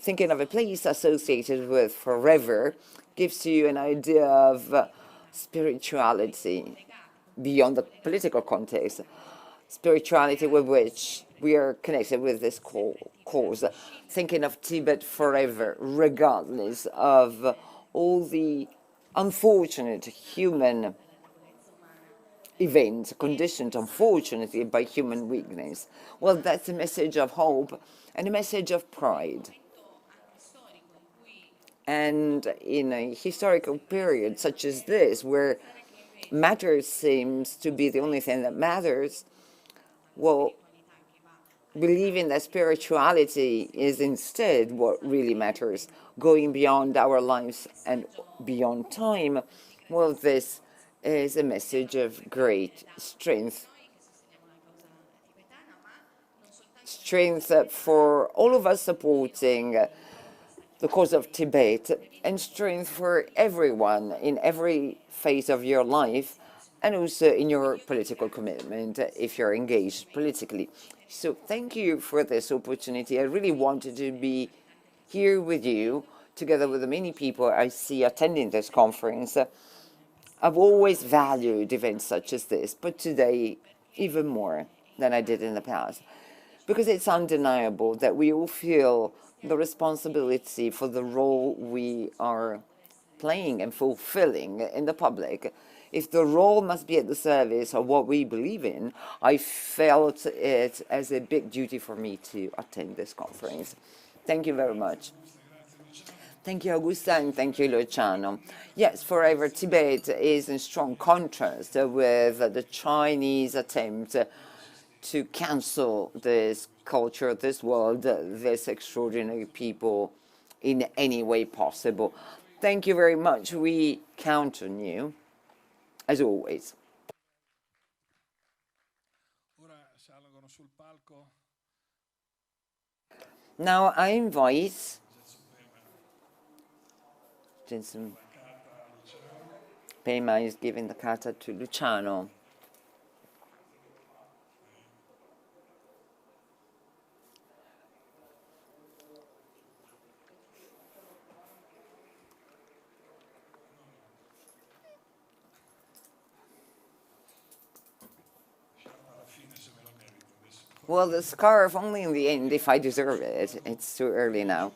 thinking of a place associated with forever gives you an idea of spirituality beyond the political context, spirituality with which we are connected with this cause, thinking of Tibet forever, regardless of all the unfortunate human events conditioned, unfortunately, by human weakness. Well, that's a message of hope and a message of pride. And in a historical period such as this, where matter seems to be the only thing that matters, well, believing that spirituality is instead what really matters, going beyond our lives and beyond time, well, this is a message of great strength. Strength for all of us supporting the cause of Tibet, and strength for everyone in every phase of your life, and also in your political commitment if you're engaged politically. So thank you for this opportunity. I really wanted to be here with you, together with the many people I see attending this conference. I've always valued events such as this, but today even more than I did in the past, because it's undeniable that we all feel the responsibility for the role we are playing and fulfilling in the public. If the role must be at the service of what we believe in, I felt it as a big duty for me to attend this conference. Thank you very much. Thank you, Augusta, and thank you, Luciano. Yes, Forever Tibet is in strong contrast with the Chinese attempt to cancel this culture, this world, this extraordinary people in any way possible. Thank you very much. We count on you, as always. Now I invite Gyaltsen. Pema is giving the kata to Luciano. Well, the scarf only in the end if I deserve it. It's too early now.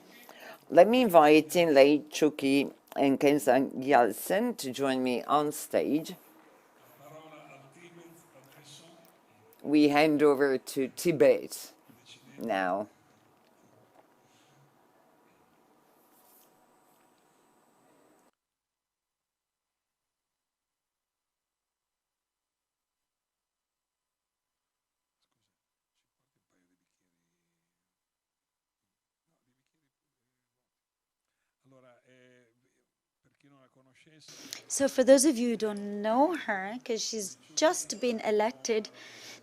Let me invite Thinlay, Chukki, and Kelsang Gyaltsen to join me on stage. We hand over to Tibet now. So for those of you who don't know her, because she's just been elected,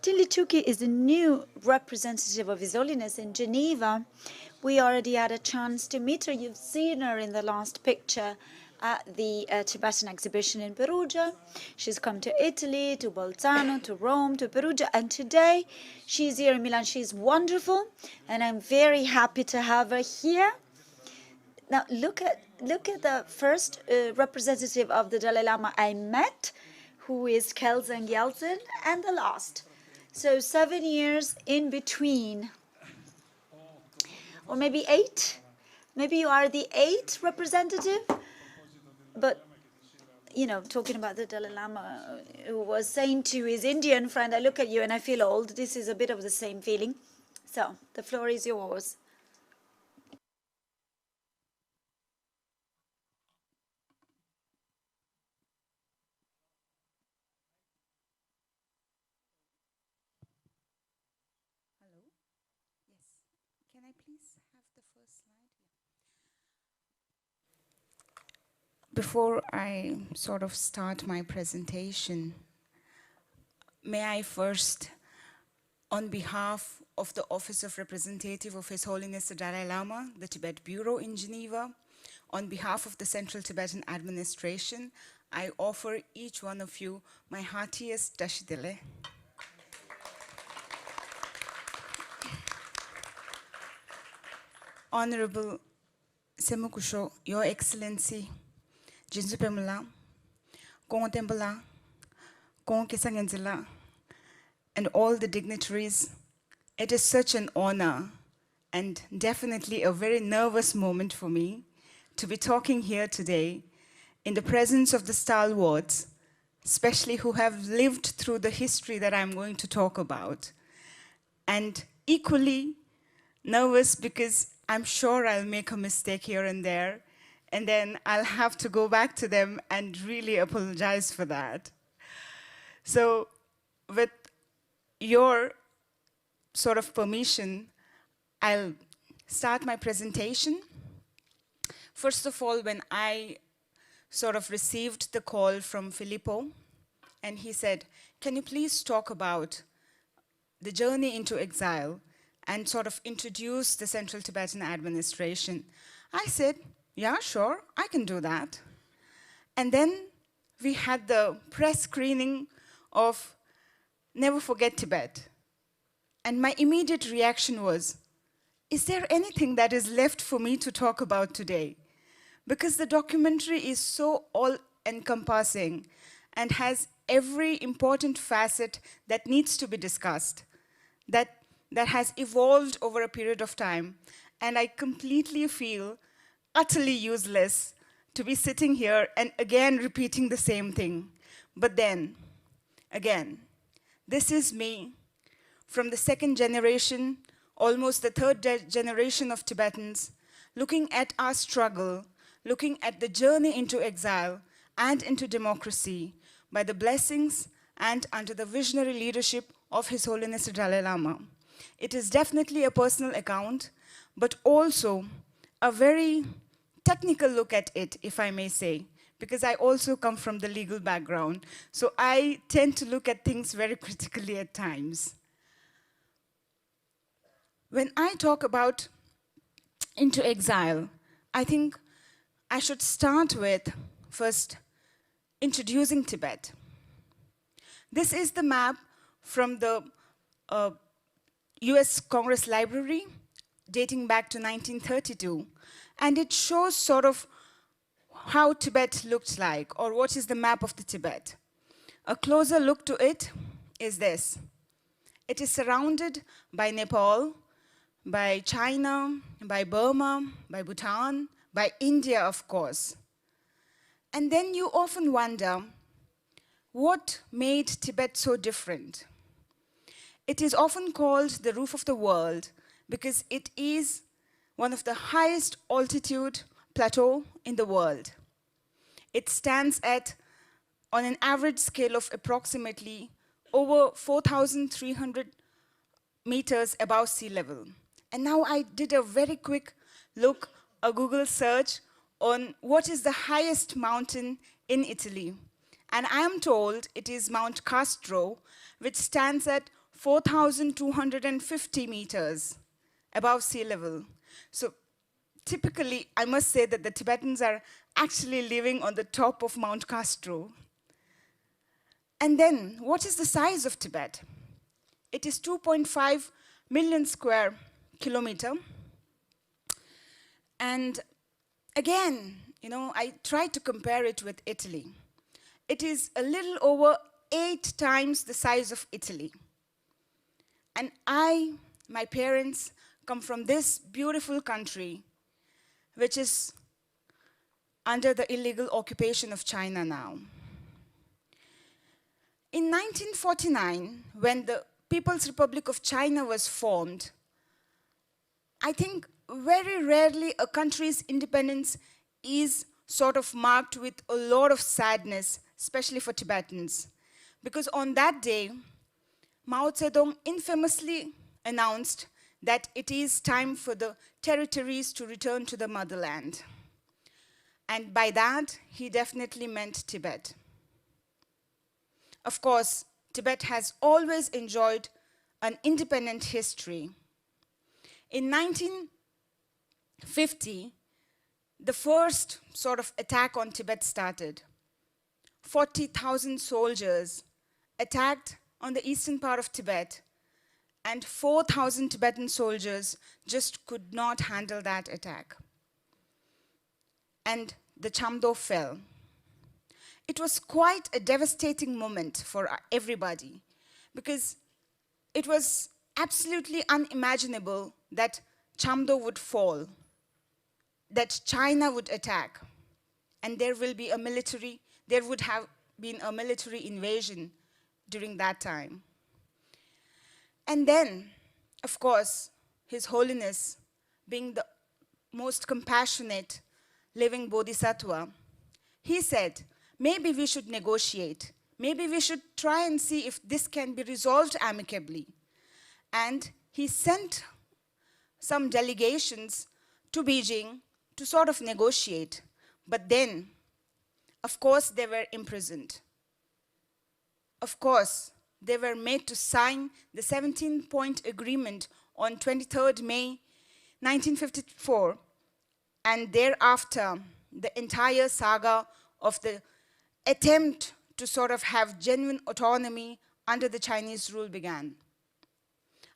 Thinlay Chukki is the new representative of His Holiness in Geneva. We already had a chance to meet her. You've seen her in the last picture at the Tibetan exhibition in Perugia. She's come to Italy, to Bolzano, to Rome, to Perugia, and today she's here in Milan. She's wonderful, and I'm very happy to have her here. Now look at the first representative of the Dalai Lama I met, who is Kelsang Gyaltsen, and the last. So 7 years in between, or maybe 8. Maybe you are the 8th representative. But you know, talking about the Dalai Lama, who was saying to his Indian friend, "I look at you and I feel old." This is a bit of the same feeling. So the floor is yours. Before I sort of start my presentation, may I first, on behalf of the Office of Representative of His Holiness the Dalai Lama, the Tibet Bureau in Geneva, on behalf of the Central Tibetan Administration, I offer each one of you my heartiest Dashidele. Honorable Semukusho, Your Excellency, Jinsupemula, Kong Tempela, Kong Kisangenzela, and all the dignitaries, it is such an honor and definitely a very nervous moment for me to be talking here today in the presence of the stalwarts, especially who have lived through the history that I'm going to talk about, and equally nervous because I'm sure I'll make a mistake here and there, and then I'll have to go back to them and really apologize for that. So with your sort of permission, I'll start my presentation. First of all, when I sort of received the call from Filippo, and he said, can you please talk about the journey into exile and sort of introduce the Central Tibetan administration? I said, yeah, sure, I can do that. And then we had the press screening of Never Forget Tibet. And my immediate reaction was, is there anything that is left for me to talk about today? Because the documentary is so all-encompassing and has every important facet that needs to be discussed, that has evolved over a period of time. And I completely feel utterly useless to be sitting here and again repeating the same thing. But then, again, this is me from the second generation, almost the third generation of Tibetans, looking at our struggle, looking at the journey into exile and into democracy by the blessings and under the visionary leadership of His Holiness the Dalai Lama. It is definitely a personal account, but also a very technical look at it, if I may say, because I also come from the legal background. So I tend to look at things very critically at times. When I talk about into exile, I think I should start with first introducing Tibet. This is the map from the US Congress Library dating back to 1932. And it shows sort of how Tibet looked like, or what is the map of the Tibet. A closer look to it is this. It is surrounded by Nepal, by China, by Burma, by Bhutan, by India, of course. And then you often wonder, what made Tibet so different? It is often called the roof of the world because it is one of the highest altitude plateau in the world. It stands at, on an average scale of approximately over 4,300 meters above sea level. And now I did a very quick look, a Google search on what is the highest mountain in Italy. And I am told it is Mount Castro, which stands at 4,250 meters above sea level. So typically, I must say that the Tibetans are actually living on the top of Mount Castro. And then, what is the size of Tibet? It is 2.5 million square kilometer. And again, I tried to compare it with Italy. It is a little over 8 times the size of Italy. And my parents, come from this beautiful country, which is under the illegal occupation of China now. In 1949, when the People's Republic of China was formed, I think very rarely a country's independence is sort of marked with a lot of sadness, especially for Tibetans. Because on that day, Mao Zedong infamously announced that it is time for the territories to return to the motherland. And by that, he definitely meant Tibet. Of course, Tibet has always enjoyed an independent history. In 1950, the first sort of attack on Tibet started. 40,000 soldiers attacked on the eastern part of Tibet, and 4,000 Tibetan soldiers just could not handle that attack. And the Chamdo fell. It was quite a devastating moment for everybody, because it was absolutely unimaginable that Chamdo would fall, that China would attack, and there would have been a military invasion during that time. And then, of course, His Holiness, being the most compassionate living bodhisattva, he said, maybe we should negotiate. maybe we should try and see if this can be resolved amicably. And he sent some delegations to Beijing to sort of negotiate. But then, of course, they were imprisoned. Of course, they were made to sign the 17-point agreement on 23rd May 1954, and thereafter, the entire saga of the attempt to sort of have genuine autonomy under the Chinese rule began.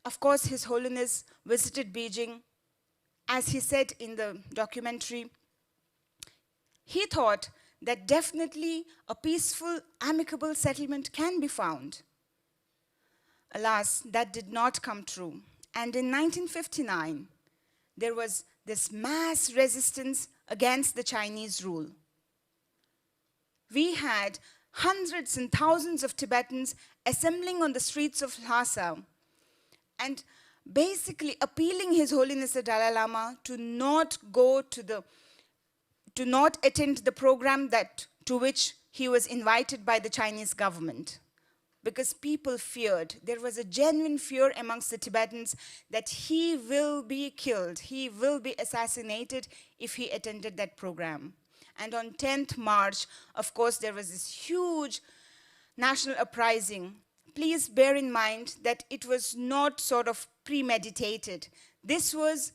Of course, His Holiness visited Beijing. As he said in the documentary, he thought that definitely a peaceful, amicable settlement can be found. Alas, that did not come true. And in 1959, there was this mass resistance against the Chinese rule. We had hundreds and thousands of Tibetans assembling on the streets of Lhasa and basically appealing His Holiness the Dalai Lama to not attend the program to which he was invited by the Chinese government. Because people feared, there was a genuine fear amongst the Tibetans that he will be killed, he will be assassinated if he attended that program. And on 10th March, of course, there was this huge national uprising. Please bear in mind that it was not sort of premeditated. This was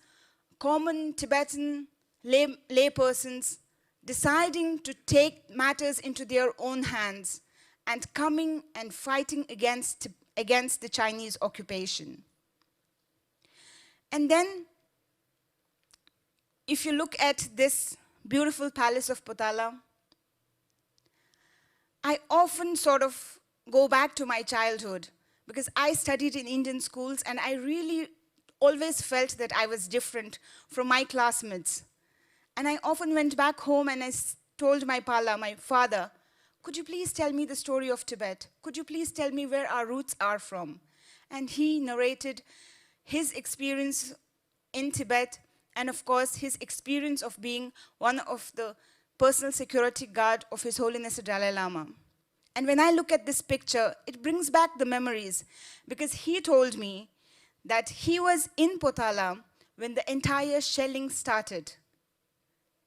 common Tibetan laypersons deciding to take matters into their own hands and coming and fighting against the Chinese occupation. And then, if you look at this beautiful palace of Potala, I often sort of go back to my childhood because I studied in Indian schools and I really always felt that I was different from my classmates. And I often went back home and I told my Pala, my father, could you please tell me the story of Tibet? Could you please tell me where our roots are from? And he narrated his experience in Tibet and of course his experience of being one of the personal security guard of His Holiness the Dalai Lama. And when I look at this picture, it brings back the memories because he told me that he was in Potala when the entire shelling started.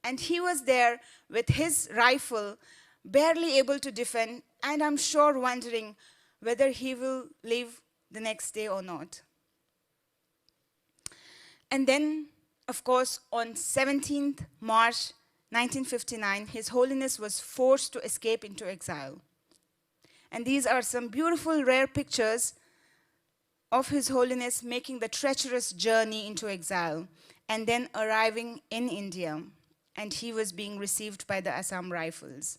And he was there with his rifle, barely able to defend, and I'm sure wondering whether he will live the next day or not. And then, of course, on 17th March 1959, His Holiness was forced to escape into exile. And these are some beautiful, rare pictures of His Holiness making the treacherous journey into exile and then arriving in India. And he was being received by the Assam Rifles.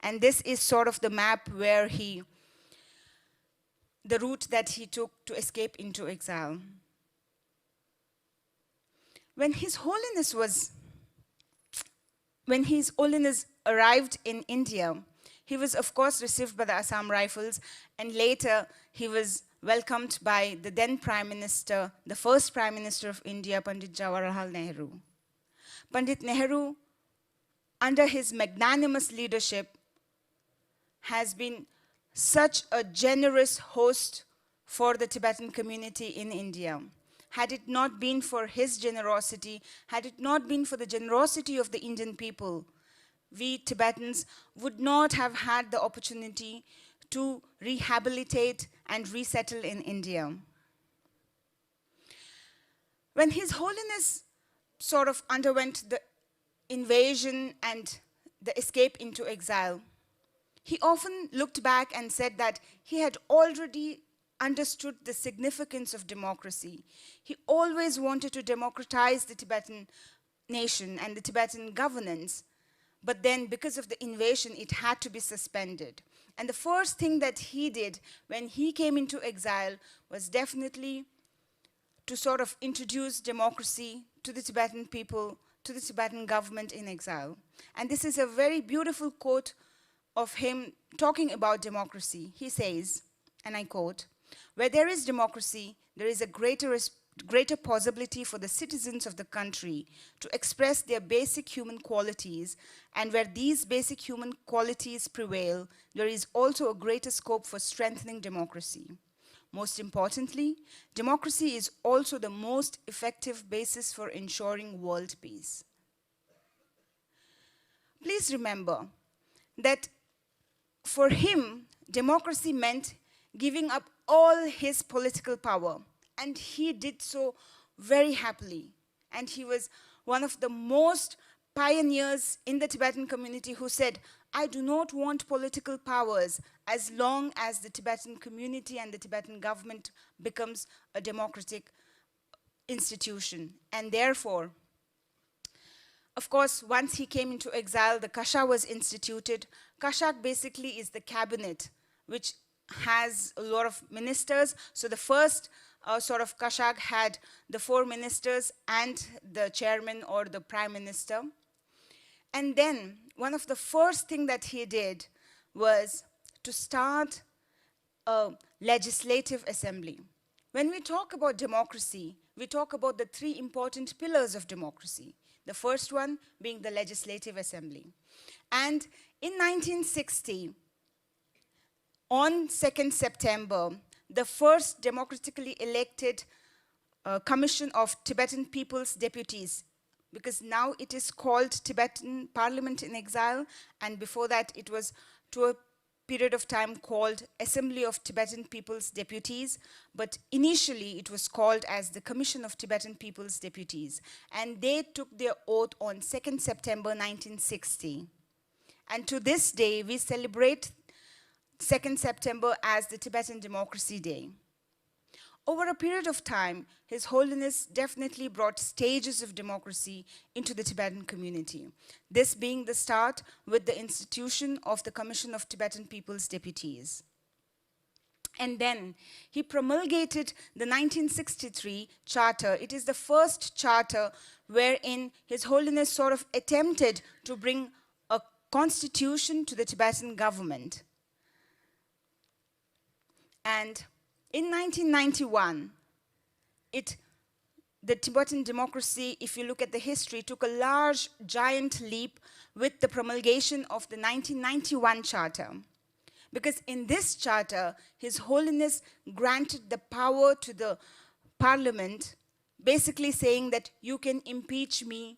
And this is sort of the map where the route that he took to escape into exile. When His Holiness arrived in India, he was of course received by the Assam Rifles, and later he was welcomed by the then Prime Minister, the first Prime Minister of India, Pandit Jawaharlal Nehru. Pandit Nehru, under his magnanimous leadership, has been such a generous host for the Tibetan community in India. Had it not been for his generosity, had it not been for the generosity of the Indian people, we Tibetans would not have had the opportunity to rehabilitate and resettle in India. When His Holiness sort of underwent the invasion and the escape into exile, he often looked back and said that he had already understood the significance of democracy. He always wanted to democratize the Tibetan nation and the Tibetan governance, but then because of the invasion, it had to be suspended. And the first thing that he did when he came into exile was definitely to sort of introduce democracy to the Tibetan people, to the Tibetan government in exile. And this is a very beautiful quote of him talking about democracy. He says, and I quote, "Where there is democracy, there is a greater greater possibility for the citizens of the country to express their basic human qualities, and where these basic human qualities prevail, there is also a greater scope for strengthening democracy. Most importantly, democracy is also the most effective basis for ensuring world peace. Please remember that for him, democracy meant giving up all his political power, and he did so very happily. And he was one of the most pioneers in the Tibetan community who said, I do not want political powers as long as the Tibetan community and the Tibetan government becomes a democratic institution. And therefore, of course, once he came into exile, the Kasha was instituted. Kashak basically is the cabinet, which has a lot of ministers. So the first sort of Kashak had the 4 ministers and the chairman or the prime minister. And then one of the first thing that he did was to start a legislative assembly. When we talk about democracy, we talk about the 3 important pillars of democracy. The first one being the legislative assembly. And in 1960, on 2nd September, the first democratically elected Commission of Tibetan People's Deputies, because now it is called Tibetan Parliament in Exile, and before that it was to a period of time called Assembly of Tibetan People's Deputies, but initially it was called as the Commission of Tibetan People's Deputies, and they took their oath on 2nd September 1960. And to this day, we celebrate 2nd September as the Tibetan Democracy Day. Over a period of time, His Holiness definitely brought stages of democracy into the Tibetan community. This being the start with the institution of the Commission of Tibetan People's Deputies. And then he promulgated the 1963 charter. It is the first charter wherein His Holiness sort of attempted to bring a constitution to the Tibetan government. And in 1991, the Tibetan democracy, if you look at the history, took a large, giant leap with the promulgation of the 1991 charter. Because in this charter, His Holiness granted the power to the parliament, basically saying that you can impeach me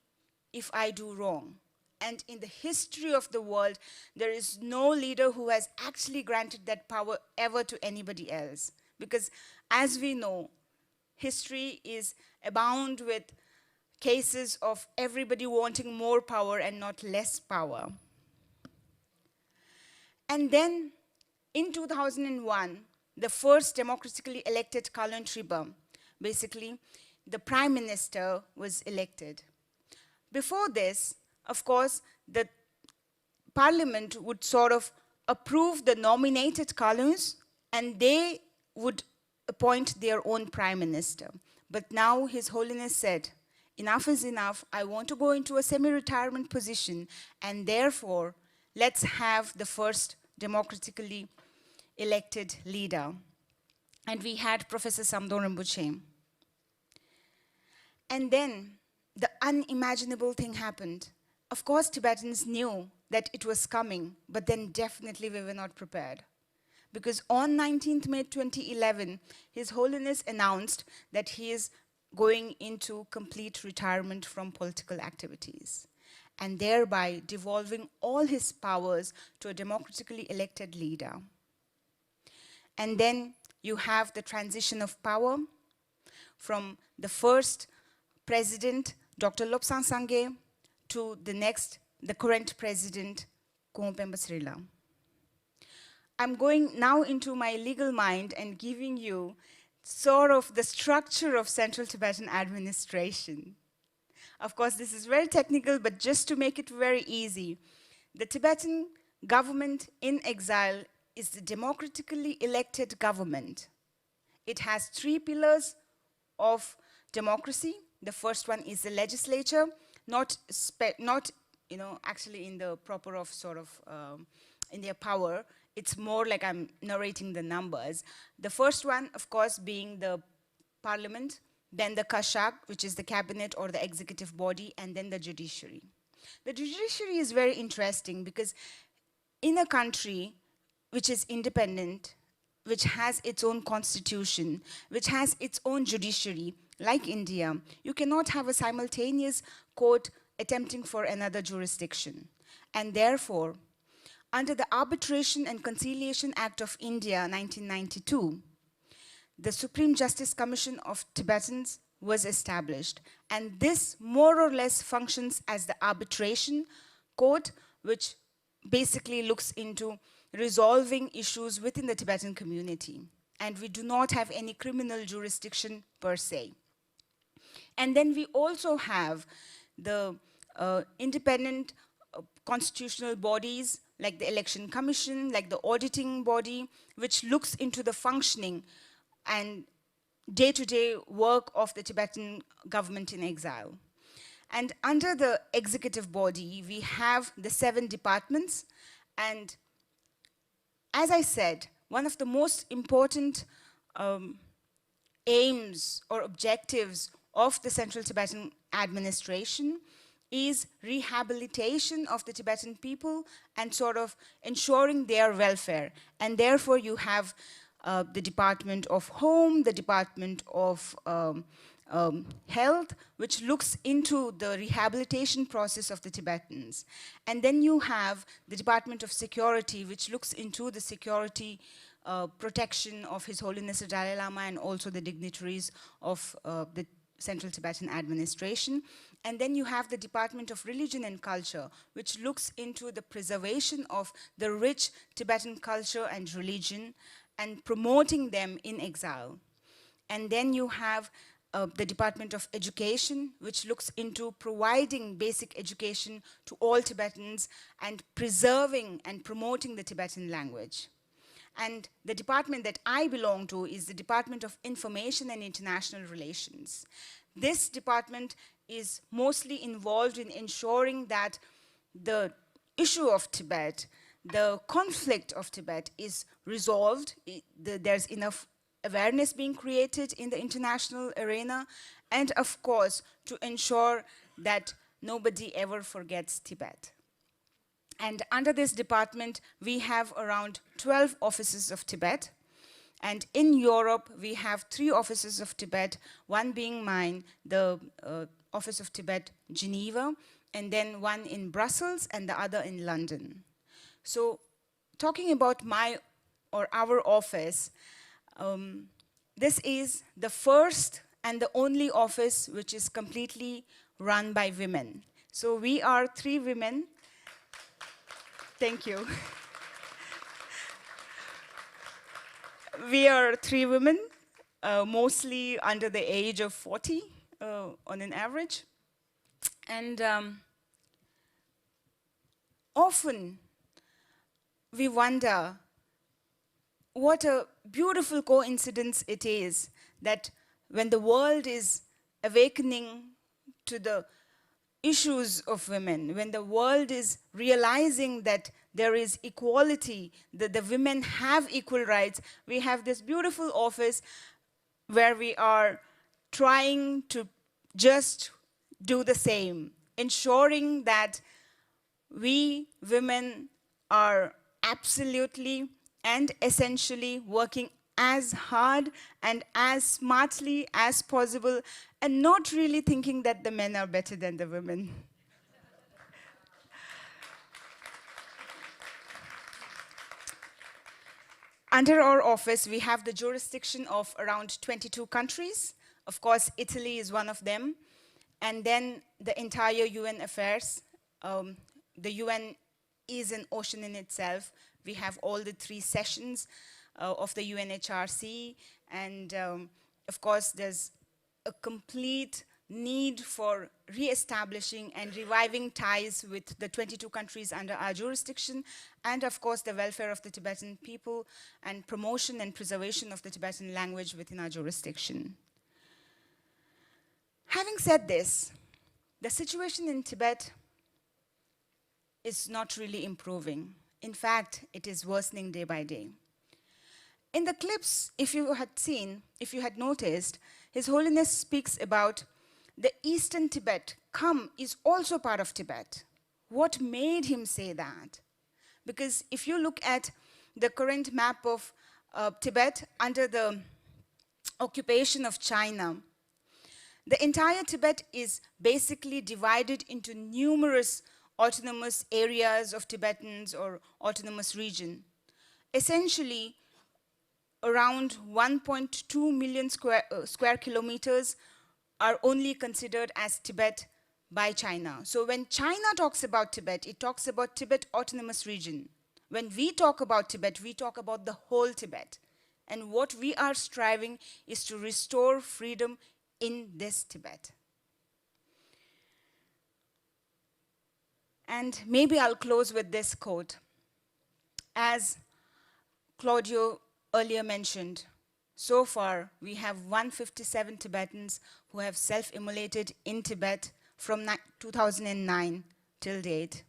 if I do wrong. And in the history of the world, there is no leader who has actually granted that power ever to anybody else. Because as we know, history is abound with cases of everybody wanting more power and not less power. And then in 2001, the first democratically elected Kalon Triba, basically the prime minister was elected. Before this, of course, the parliament would sort of approve the nominated Kaluns, and they would appoint their own prime minister. But now His Holiness said, enough is enough, I want to go into a semi-retirement position, and therefore, let's have the first democratically elected leader. And we had Professor Samdon Rinpoche. And then the unimaginable thing happened. Of course, Tibetans knew that it was coming, but then definitely we were not prepared. Because on 19th May 2011, His Holiness announced that he is going into complete retirement from political activities, and thereby devolving all his powers to a democratically elected leader. And then you have the transition of power from the first president, Dr. Lobsang Sangye, to the current president, Kumpemba Srila. I'm going now into my legal mind and giving you sort of the structure of Central Tibetan administration. Of course, this is very technical, but just to make it very easy, the Tibetan government in exile is the democratically elected government. It has 3 pillars of democracy. The first one is the legislature, not actually in the proper of sort of in their power. It's more like I'm narrating the numbers. The first one, of course, being the parliament, then the Kashak, which is the cabinet or the executive body, and then the judiciary. The judiciary is very interesting because in a country which is independent, which has its own constitution, which has its own judiciary, like India, you cannot have a simultaneous court attempting for another jurisdiction. And therefore, under the Arbitration and Conciliation Act of India, 1992, the Supreme Justice Commission of Tibetans was established. And this more or less functions as the arbitration court, which basically looks into resolving issues within the Tibetan community. And we do not have any criminal jurisdiction per se. And then we also have the independent constitutional bodies like the Election Commission, like the auditing body, which looks into the functioning and day-to-day work of the Tibetan government in exile. And under the executive body, we have the 7 departments. And as I said, one of the most important aims or objectives of the Central Tibetan administration is rehabilitation of the Tibetan people and sort of ensuring their welfare. And therefore you have the Department of Home, the Department of Health, which looks into the rehabilitation process of the Tibetans. And then you have the Department of Security, which looks into the security protection of His Holiness the Dalai Lama and also the dignitaries of the Central Tibetan administration. And then you have the Department of Religion and Culture, which looks into the preservation of the rich Tibetan culture and religion and promoting them in exile. And then you have the Department of Education, which looks into providing basic education to all Tibetans and preserving and promoting the Tibetan language. And the department that I belong to is the Department of Information and International Relations. This department is mostly involved in ensuring that the issue of Tibet, the conflict of Tibet is resolved. There's enough awareness being created in the international arena, and of course, to ensure that nobody ever forgets Tibet. And under this department, we have around 12 offices of Tibet. And in Europe, we have 3 offices of Tibet, one being mine, the Office of Tibet, Geneva, and then one in Brussels and the other in London. So talking about my or our office, this is the first and the only office which is completely run by women. So we are 3 women. Thank you. We are 3 women, mostly under the age of 40 on an average. And often we wonder what a beautiful coincidence it is that when the world is awakening to the issues of women, when the world is realizing that there is equality, that the women have equal rights, we have this beautiful office where we are trying to just do the same, ensuring that we women are absolutely and essentially working as hard and as smartly as possible and not really thinking that the men are better than the women. Under our office, we have the jurisdiction of around 22 countries. Of course, Italy is one of them. And then the entire UN affairs. The UN is an ocean in itself. We have all the 3 sessions of the UNHRC. And of course, there's a complete need for re-establishing and reviving ties with the 22 countries under our jurisdiction, and of course the welfare of the Tibetan people and promotion and preservation of the Tibetan language within our jurisdiction. Having said this, the situation in Tibet is not really improving. In fact, it is worsening day by day. In the clips, if you had noticed, His Holiness speaks about the Eastern Tibet. Kham is also part of Tibet. What made him say that? Because if you look at the current map of Tibet under the occupation of China, the entire Tibet is basically divided into numerous autonomous areas of Tibetans or autonomous region. Essentially, around 1.2 million square kilometers are only considered as Tibet by China. So when China talks about Tibet, it talks about Tibet Autonomous Region. When we talk about Tibet, we talk about the whole Tibet. And what we are striving is to restore freedom in this Tibet. And maybe I'll close with this quote. As Claudio earlier mentioned, so far we have 157 Tibetans who have self-immolated in Tibet from 2009 till date.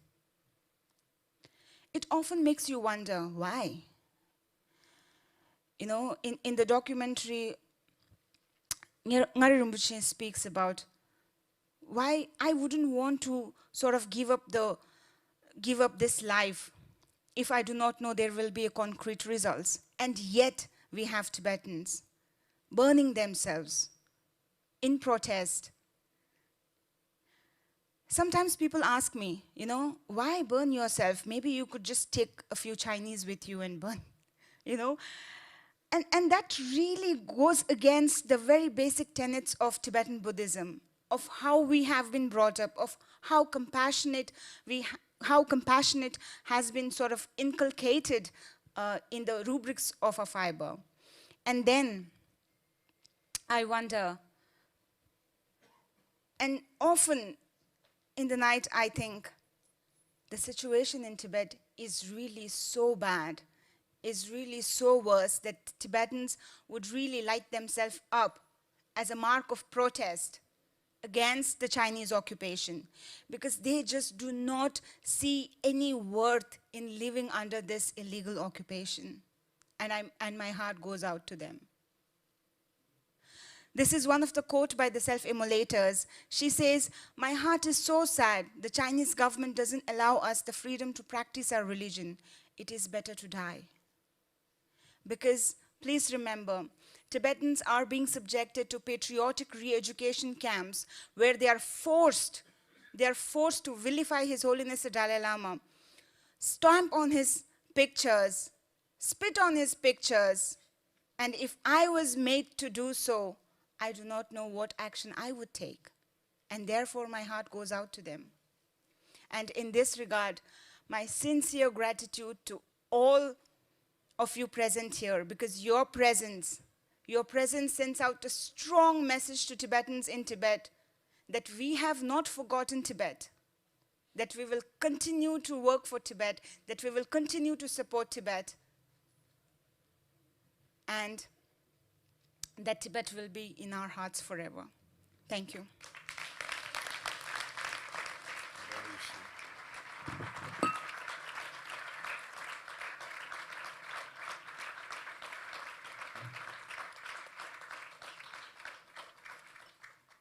It often makes you wonder why. You know, in the documentary, Ngari Rinpoche speaks about why I wouldn't want to sort of give up this life if I do not know there will be a concrete results. And yet we have Tibetans burning themselves in protest. Sometimes people ask me, you know, why burn yourself? Maybe you could just take a few Chinese with you and burn, you know? And that really goes against the very basic tenets of Tibetan Buddhism, of how we have been brought up, of how compassionate has been sort of inculcated in the rubrics of our fiber. And then I wonder, and often in the night I think, the situation in Tibet is really so bad, is really so worse that Tibetans would really light themselves up as a mark of protest against the Chinese occupation, because they just do not see any worth in living under this illegal occupation. And my heart goes out to them. This is one of the quotes by the self-immolators. She says, "My heart is so sad. The Chinese government doesn't allow us the freedom to practice our religion. It is better to die." Because, please remember, Tibetans are being subjected to patriotic re-education camps where they are forced to vilify His Holiness the Dalai Lama, stamp on his pictures, spit on his pictures, and if I was made to do so, I do not know what action I would take. And therefore my heart goes out to them. And in this regard, my sincere gratitude to all of you present here, because your presence sends out a strong message to Tibetans in Tibet that we have not forgotten Tibet, that we will continue to work for Tibet, that we will continue to support Tibet, and that Tibet will be in our hearts forever. Thank you.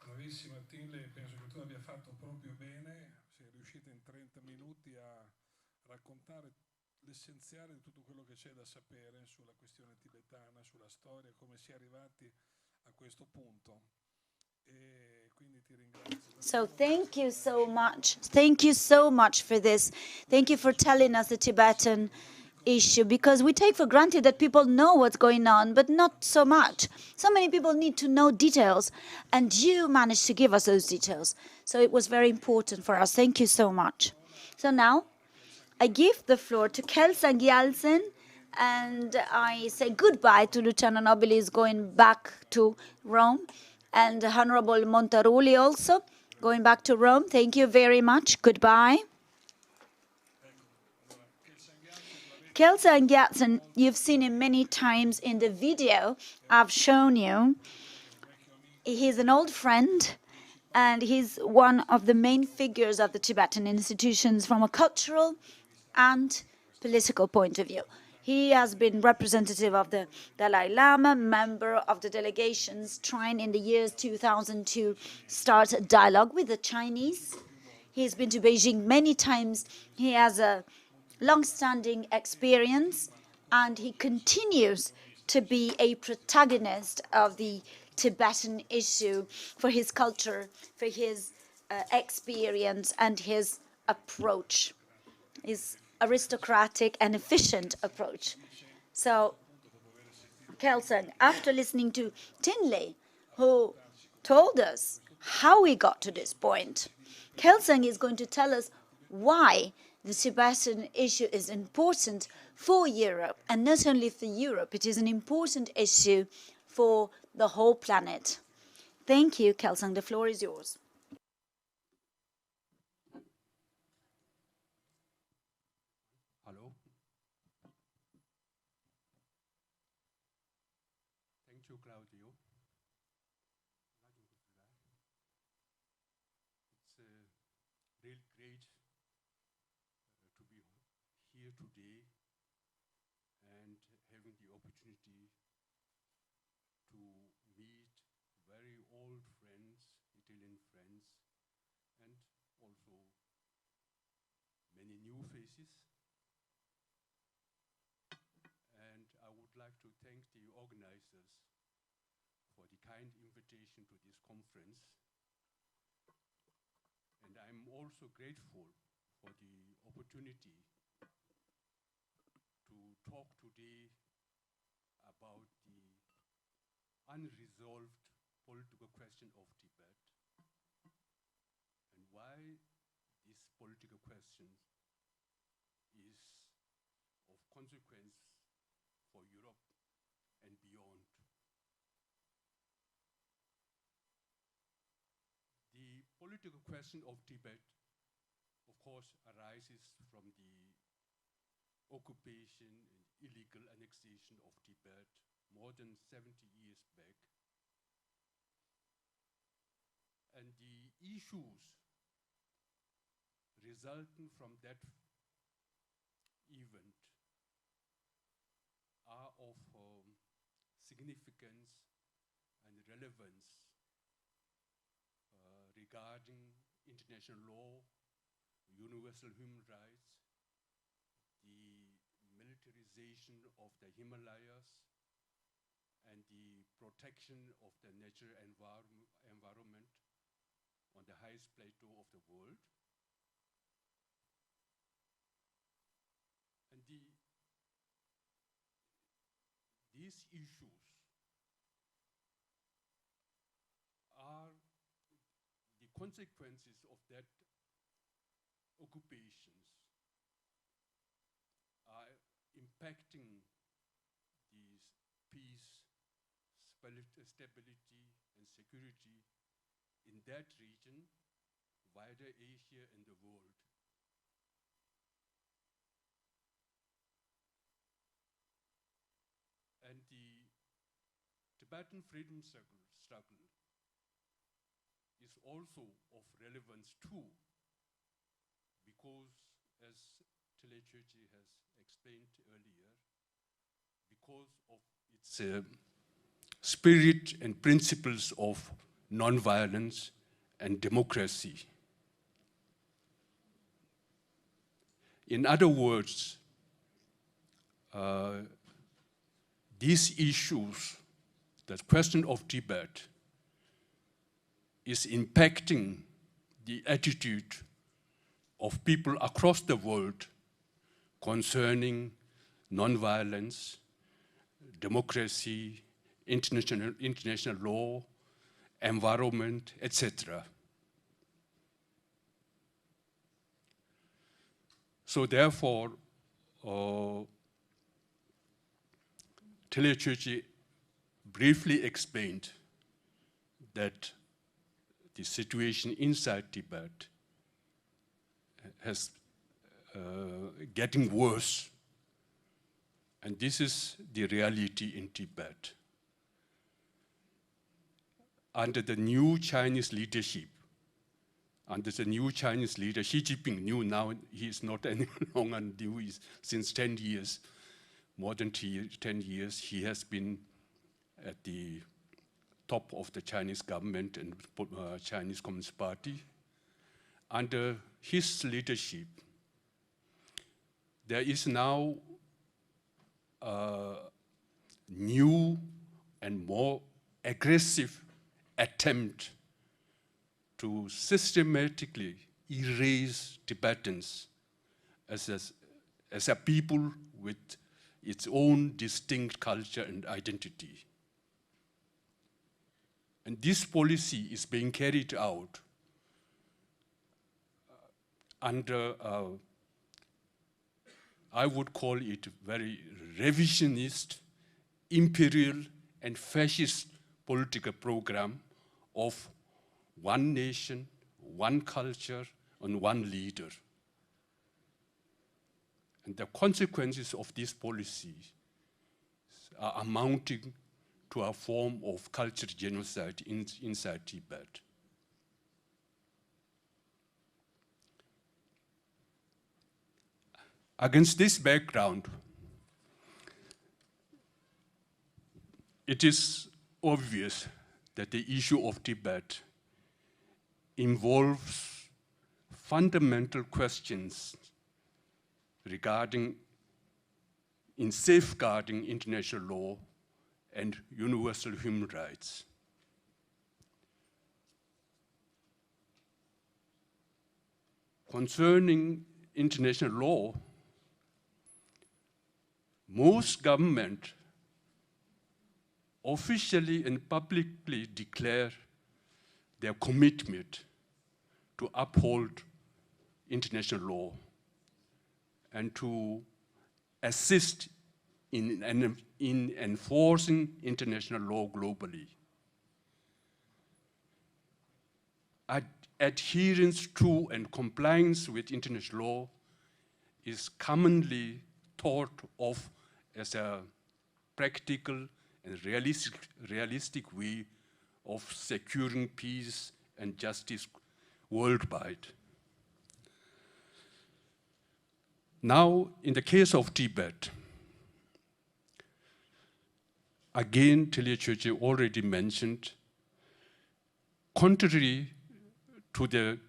Bravissima Thinlay, penso che tu abbia fatto proprio bene, sei riuscita in 30 minuti a raccontare l'essenziale di tutto quello che c'è da sapere sulla questione tibetana, sulla storia, come si è arrivati a questo punto. E quindi ti ringrazio. So thank you so much. Thank you so much for this. Thank you for telling us the Tibetan issue, because we take for granted that people know what's going on, but not so much. So many people need to know details, and you managed to give us those details. So it was very important for us. Thank you so much. So now I give the floor to Kelsang Gyaltsen, and I say goodbye to Luciano Nobili, is going back to Rome, and Honorable Montaruli also going back to Rome. Thank you very much. Goodbye. Kelsang Gyaltsen, you've seen him many times in the video I've shown you. He's an old friend, and he's one of the main figures of the Tibetan institutions from a cultural and political point of view. He has been representative of the Dalai Lama, member of the delegations trying in the years 2000 to start a dialogue with the Chinese. He's been to Beijing many times. He has a long-standing experience, and he continues to be a protagonist of the Tibetan issue for his culture, for his experience and his approach, his aristocratic and efficient approach. So, Kelsang, after listening to Thinlay, who told us how we got to this point, Kelsang is going to tell us why the Tibetan issue is important for Europe, and not only for Europe, it is an important issue for the whole planet. Thank you, Kelsang. The floor is yours. Hello. Thank you, Claudio. It's real great to be here today and having the opportunity to meet very old friends, Italian friends, and also many new faces. And I would like to thank the organizers for the kind invitation to this conference. And I'm also grateful for the opportunity to talk today about the unresolved political question of Tibet and why this political question is of consequence for Europe and beyond. The political question of Tibet, of course, arises from the occupation and illegal annexation of Tibet more than 70 years back. And the issues resulting from that event are of significance and relevance regarding international law, universal human rights, the militarization of the Himalayas, and the protection of the natural environment on the highest plateau of the world. And these issues are the consequences of that occupations are impacting the peace, stability, and security in that region, wider Asia, and the world. And the Tibetan freedom struggle is also of relevance too, because, as Chukki has explained earlier, because of its spirit and principles of non-violence and democracy. In other words, these issues, the question of Tibet, is impacting the attitude of people across the world concerning non-violence, democracy, international law, environment, etc. So therefore, Chukki briefly explained that the situation inside Tibet has getting worse, and this is the reality in Tibet. Under the new Chinese leadership, Xi Jinping, new now, he is not any longer new, since 10 years, more than 10 years, he has been at the top of the Chinese government and Chinese Communist Party. Under his leadership, there is now a new and more aggressive attempt to systematically erase Tibetans as a people with its own distinct culture and identity. And this policy is being carried out under, I would call it very revisionist, imperial and fascist political program of one nation, one culture, and one leader. And the consequences of this policy are amounting to a form of cultural genocide inside Tibet. Against this background, it is obvious that the issue of Tibet involves fundamental questions regarding in safeguarding international law and universal human rights. Concerning international law, most governments officially and publicly declare their commitment to uphold international law and to assist in enforcing international law globally. Adherence to and compliance with international law is commonly thought of as a practical and realistic way of securing peace and justice worldwide. Now, in the case of Tibet, again, Thinlay already mentioned, contrary to the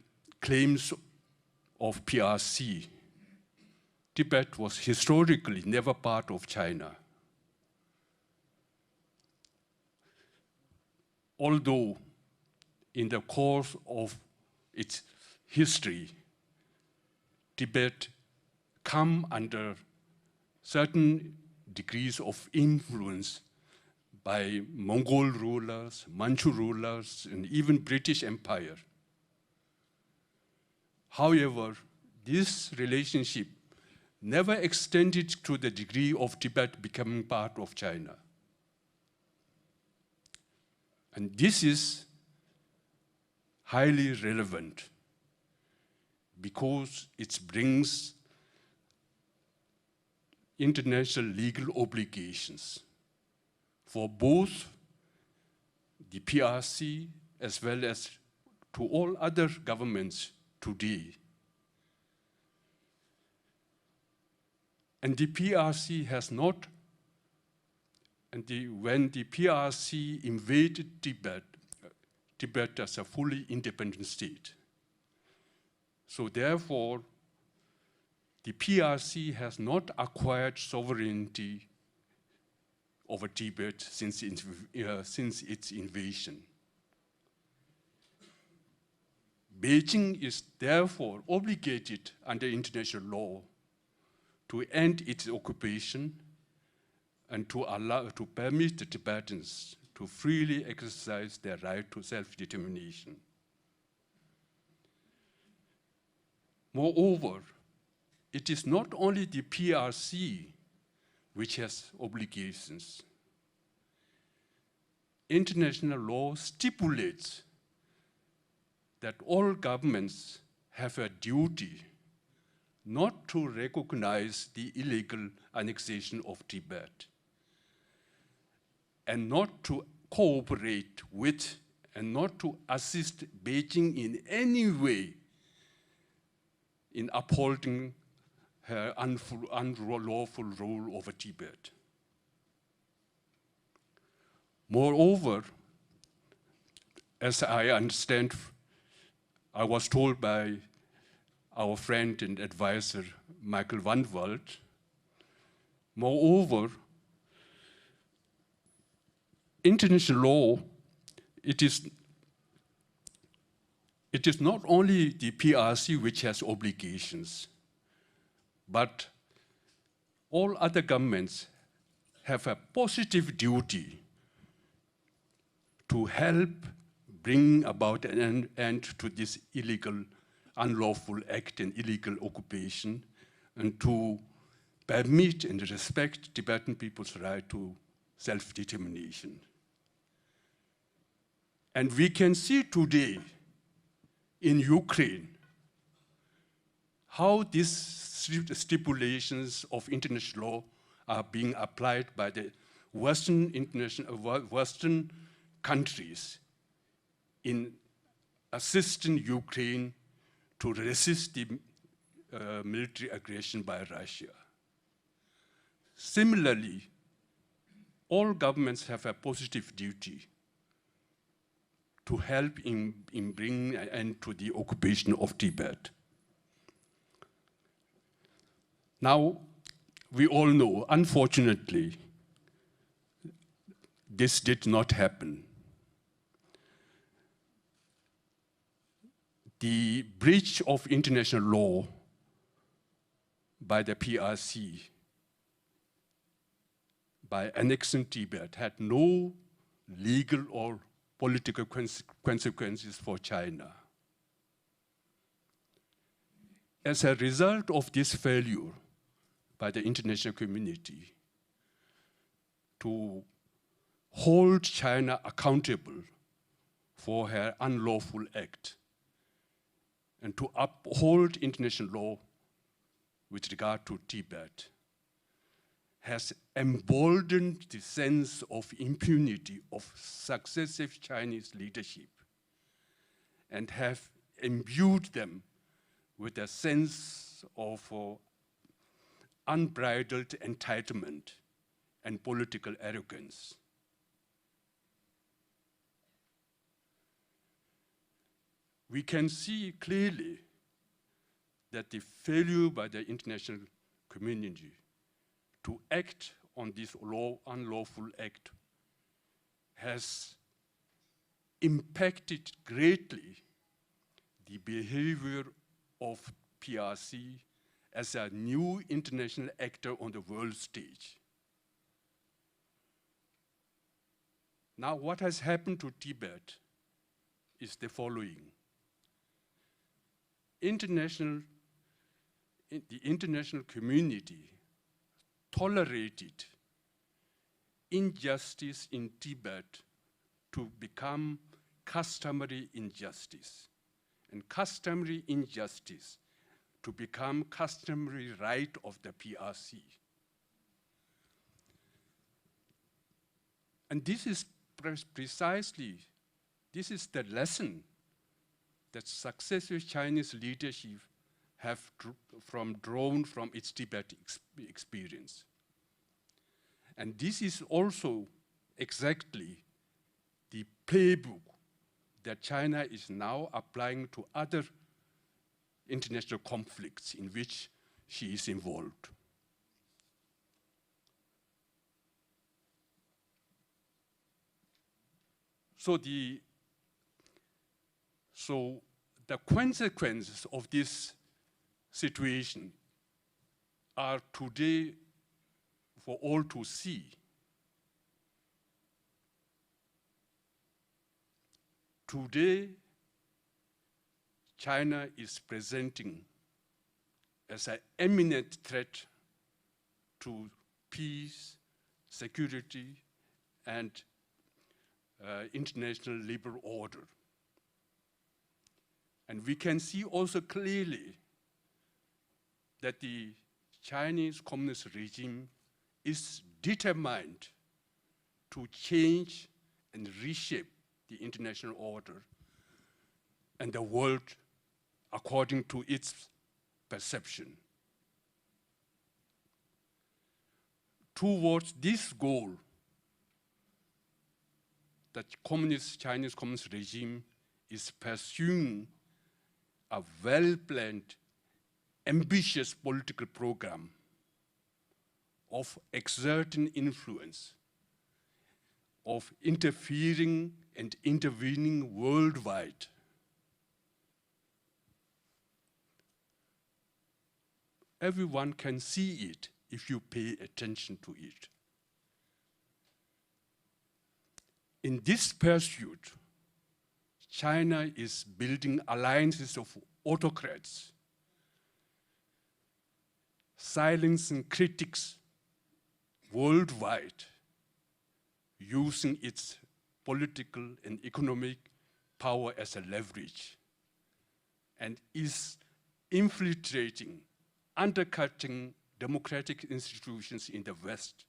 claims of PRC, Tibet was historically never part of China. Although in the course of its history, Tibet come under certain degrees of influence by Mongol rulers, Manchu rulers, and even British Empire. However, this relationship never extended to the degree of Tibet becoming part of China. And this is highly relevant because it brings international legal obligations for both the PRC as well as to all other governments today. And the PRC has not, when the PRC invaded Tibet, Tibet as a fully independent state. So therefore, the PRC has not acquired sovereignty over Tibet since its invasion. Beijing is therefore obligated under international law to end its occupation and to permit the Tibetans to freely exercise their right to self-determination. Moreover, it is not only the PRC which has obligations. International law stipulates that all governments have a duty not to recognize the illegal annexation of Tibet and not to cooperate with and not to assist Beijing in any way in upholding her unlawful rule over Tibet. Moreover, as I understand, I was told by our friend and advisor, Michael van Walt, moreover, international law, it is not only the PRC which has obligations, but all other governments have a positive duty to help bring about an end to this illegal, unlawful act and illegal occupation, and to permit and respect Tibetan people's right to self-determination. And we can see today in Ukraine how these stipulations of international law are being applied by the Western countries in assisting Ukraine to resist the military aggression by Russia. Similarly, all governments have a positive duty to help in bringing an end to the occupation of Tibet. Now, we all know, unfortunately, this did not happen. The breach of international law by the PRC by annexing Tibet had no legal or political consequences for China. As a result of this failure by the international community to hold China accountable for her unlawful act and to uphold international law with regard to Tibet, has emboldened the sense of impunity of successive Chinese leadership and have imbued them with a sense of unbridled entitlement and political arrogance. We can see clearly that the failure by the international community to act on this unlawful act has impacted greatly the behavior of PRC as a new international actor on the world stage. Now, what has happened to Tibet is the following. The international community tolerated injustice in Tibet to become customary injustice, and customary injustice to become customary right of the PRC. And this is precisely, this is the lesson that successive Chinese leadership have drawn from its Tibet experience. And this is also exactly the playbook that China is now applying to other international conflicts in which she is involved. So the consequences of this situation are today for all to see. Today, China is presenting as an imminent threat to peace, security, and international liberal order. And we can see also clearly that the Chinese Communist regime is determined to change and reshape the international order and the world according to its perception. towards this goal, the Chinese Communist regime is pursuing a well-planned, ambitious political program of exerting influence, of interfering and intervening worldwide. Everyone can see it if you pay attention to it. In this pursuit, China is building alliances of autocrats, silencing critics worldwide, using its political and economic power as a leverage, and is infiltrating, undercutting democratic institutions in the West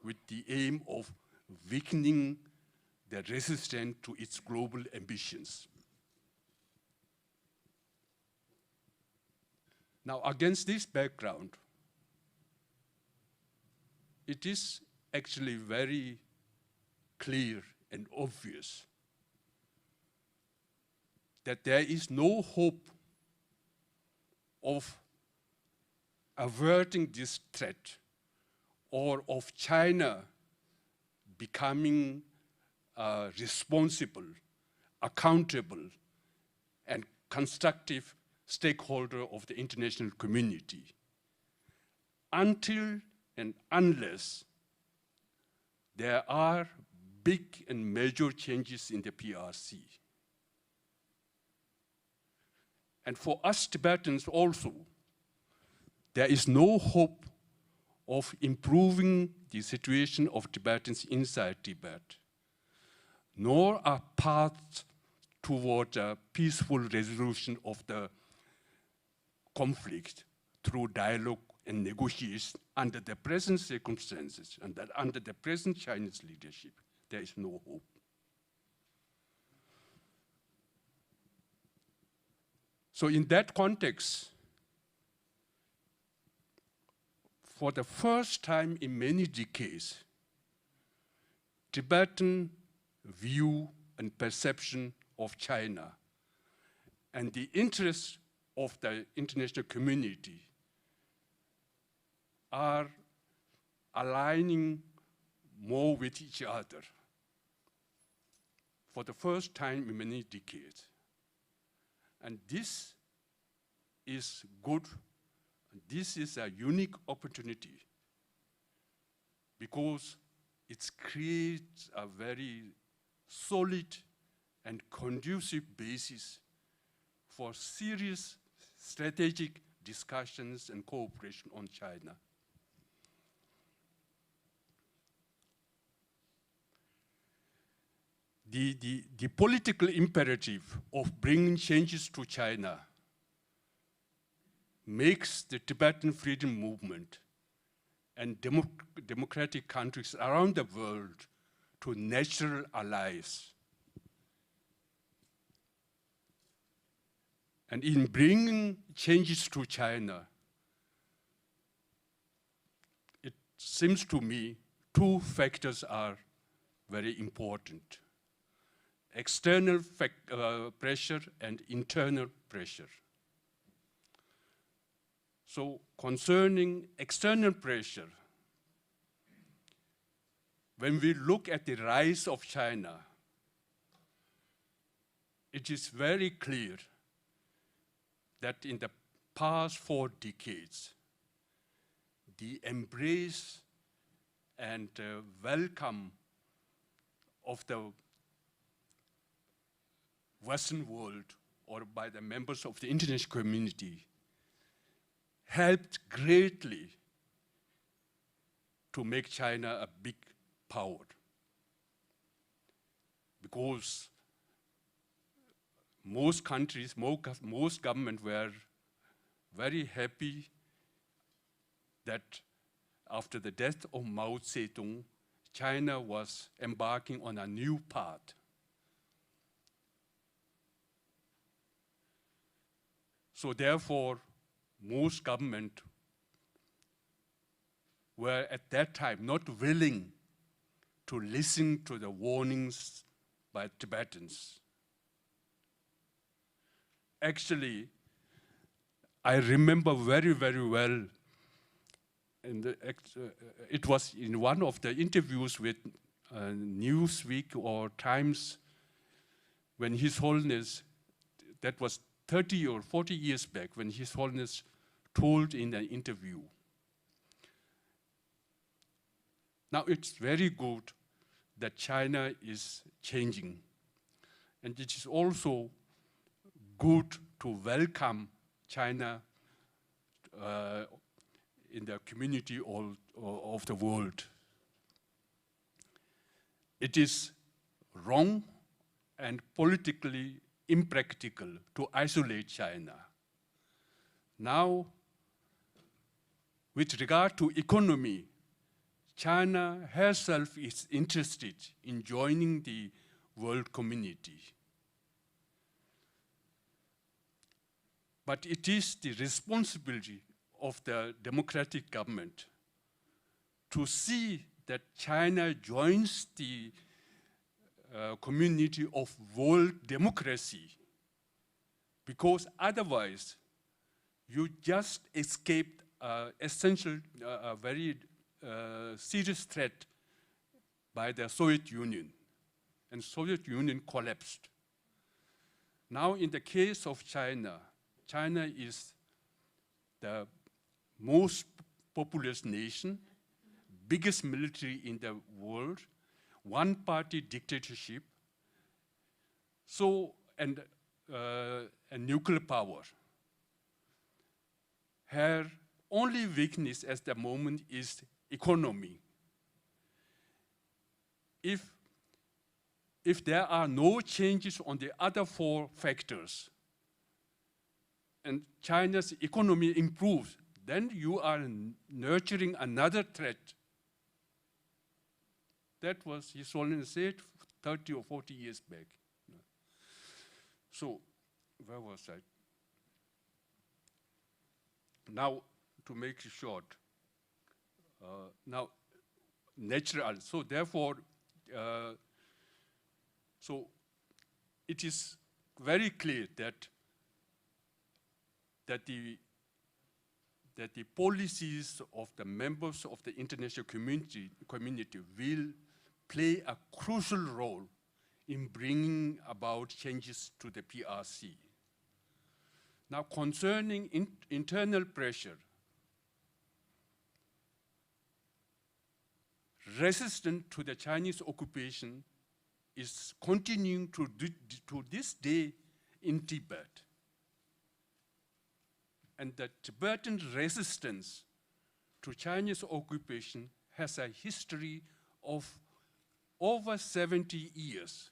with the aim of weakening the resistance to its global ambitions. Now, against this background, it is actually very clear and obvious that there is no hope of averting this threat or of China becoming responsible, accountable, and constructive stakeholder of the international community until and unless there are big and major changes in the PRC. And for us Tibetans also, there is no hope of improving the situation of Tibetans inside Tibet, nor a path toward a peaceful resolution of the conflict through dialogue and negotiation under the present circumstances and that under the present Chinese leadership. There is no hope. So in that context, for the first time in many decades, Tibetan view and perception of China and the interests of the international community are aligning more with each other for the first time in many decades. And this is good. This is a unique opportunity because it creates a very solid and conducive basis for serious strategic discussions and cooperation on China. The political imperative of bringing changes to China makes the Tibetan freedom movement and democratic countries around the world to natural allies. And in bringing changes to China, it seems to me two factors are very important: external pressure and internal pressure. So concerning external pressure, when we look at the rise of China, it is very clear that in the past 4 decades, the embrace and welcome of the Western world or by the members of the international community helped greatly to make China a big power. Because most countries, most governments were very happy that after the death of Mao Zedong, China was embarking on a new path. So therefore, most governments were at that time not willing to listen to the warnings by Tibetans. Actually, I remember very, very well, it was in one of the interviews with Newsweek or Times, when His Holiness, that was 30 or 40 years back, when His Holiness told in an interview. Now it's very good that China is changing, and it is also good to welcome China in the community of the world. It is wrong and politically impractical to isolate China. Now, with regard to economy, China herself is interested in joining the world community. But it is the responsibility of the democratic government to see that China joins the community of world democracy, because otherwise you just escaped essential, very serious threat by the Soviet Union, and Soviet Union collapsed. Now in the case of China, China is the most populous nation, biggest military in the world, one-party dictatorship, and a nuclear power. Her only weakness at the moment is economy. If there are no changes on the other four factors, and China's economy improves, then you are nurturing another threat. That was, His Holiness said, 30 or 40 years back. So, where was I? Now, to make it short, now, natural, so therefore, so it is very clear that the policies of the members of the international community will play a crucial role in bringing about changes to the PRC. Now, concerning internal pressure, resistance to the Chinese occupation is continuing to this day in Tibet. And the Tibetan resistance to Chinese occupation has a history of over 70 years.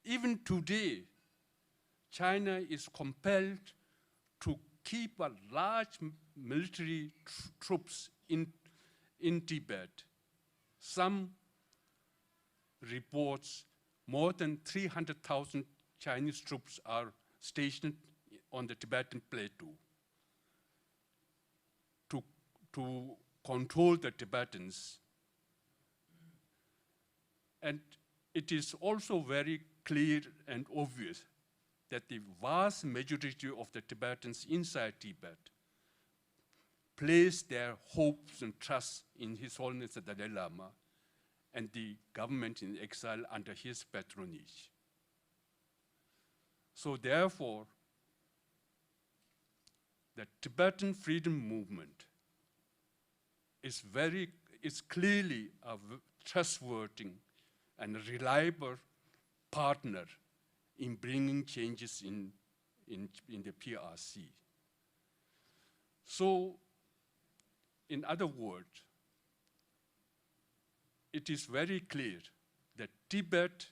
Even today, China is compelled to keep a large military troops in Tibet. Some reports more than 300,000 Chinese troops are stationed on the Tibetan plateau to control the Tibetans. And it is also very clear and obvious that the vast majority of the Tibetans inside Tibet place their hopes and trust in His Holiness the Dalai Lama and the government in exile under his patronage. So therefore, the Tibetan freedom movement is clearly a trustworthy and reliable partner in bringing changes in the PRC. So, in other words, it is very clear that Tibet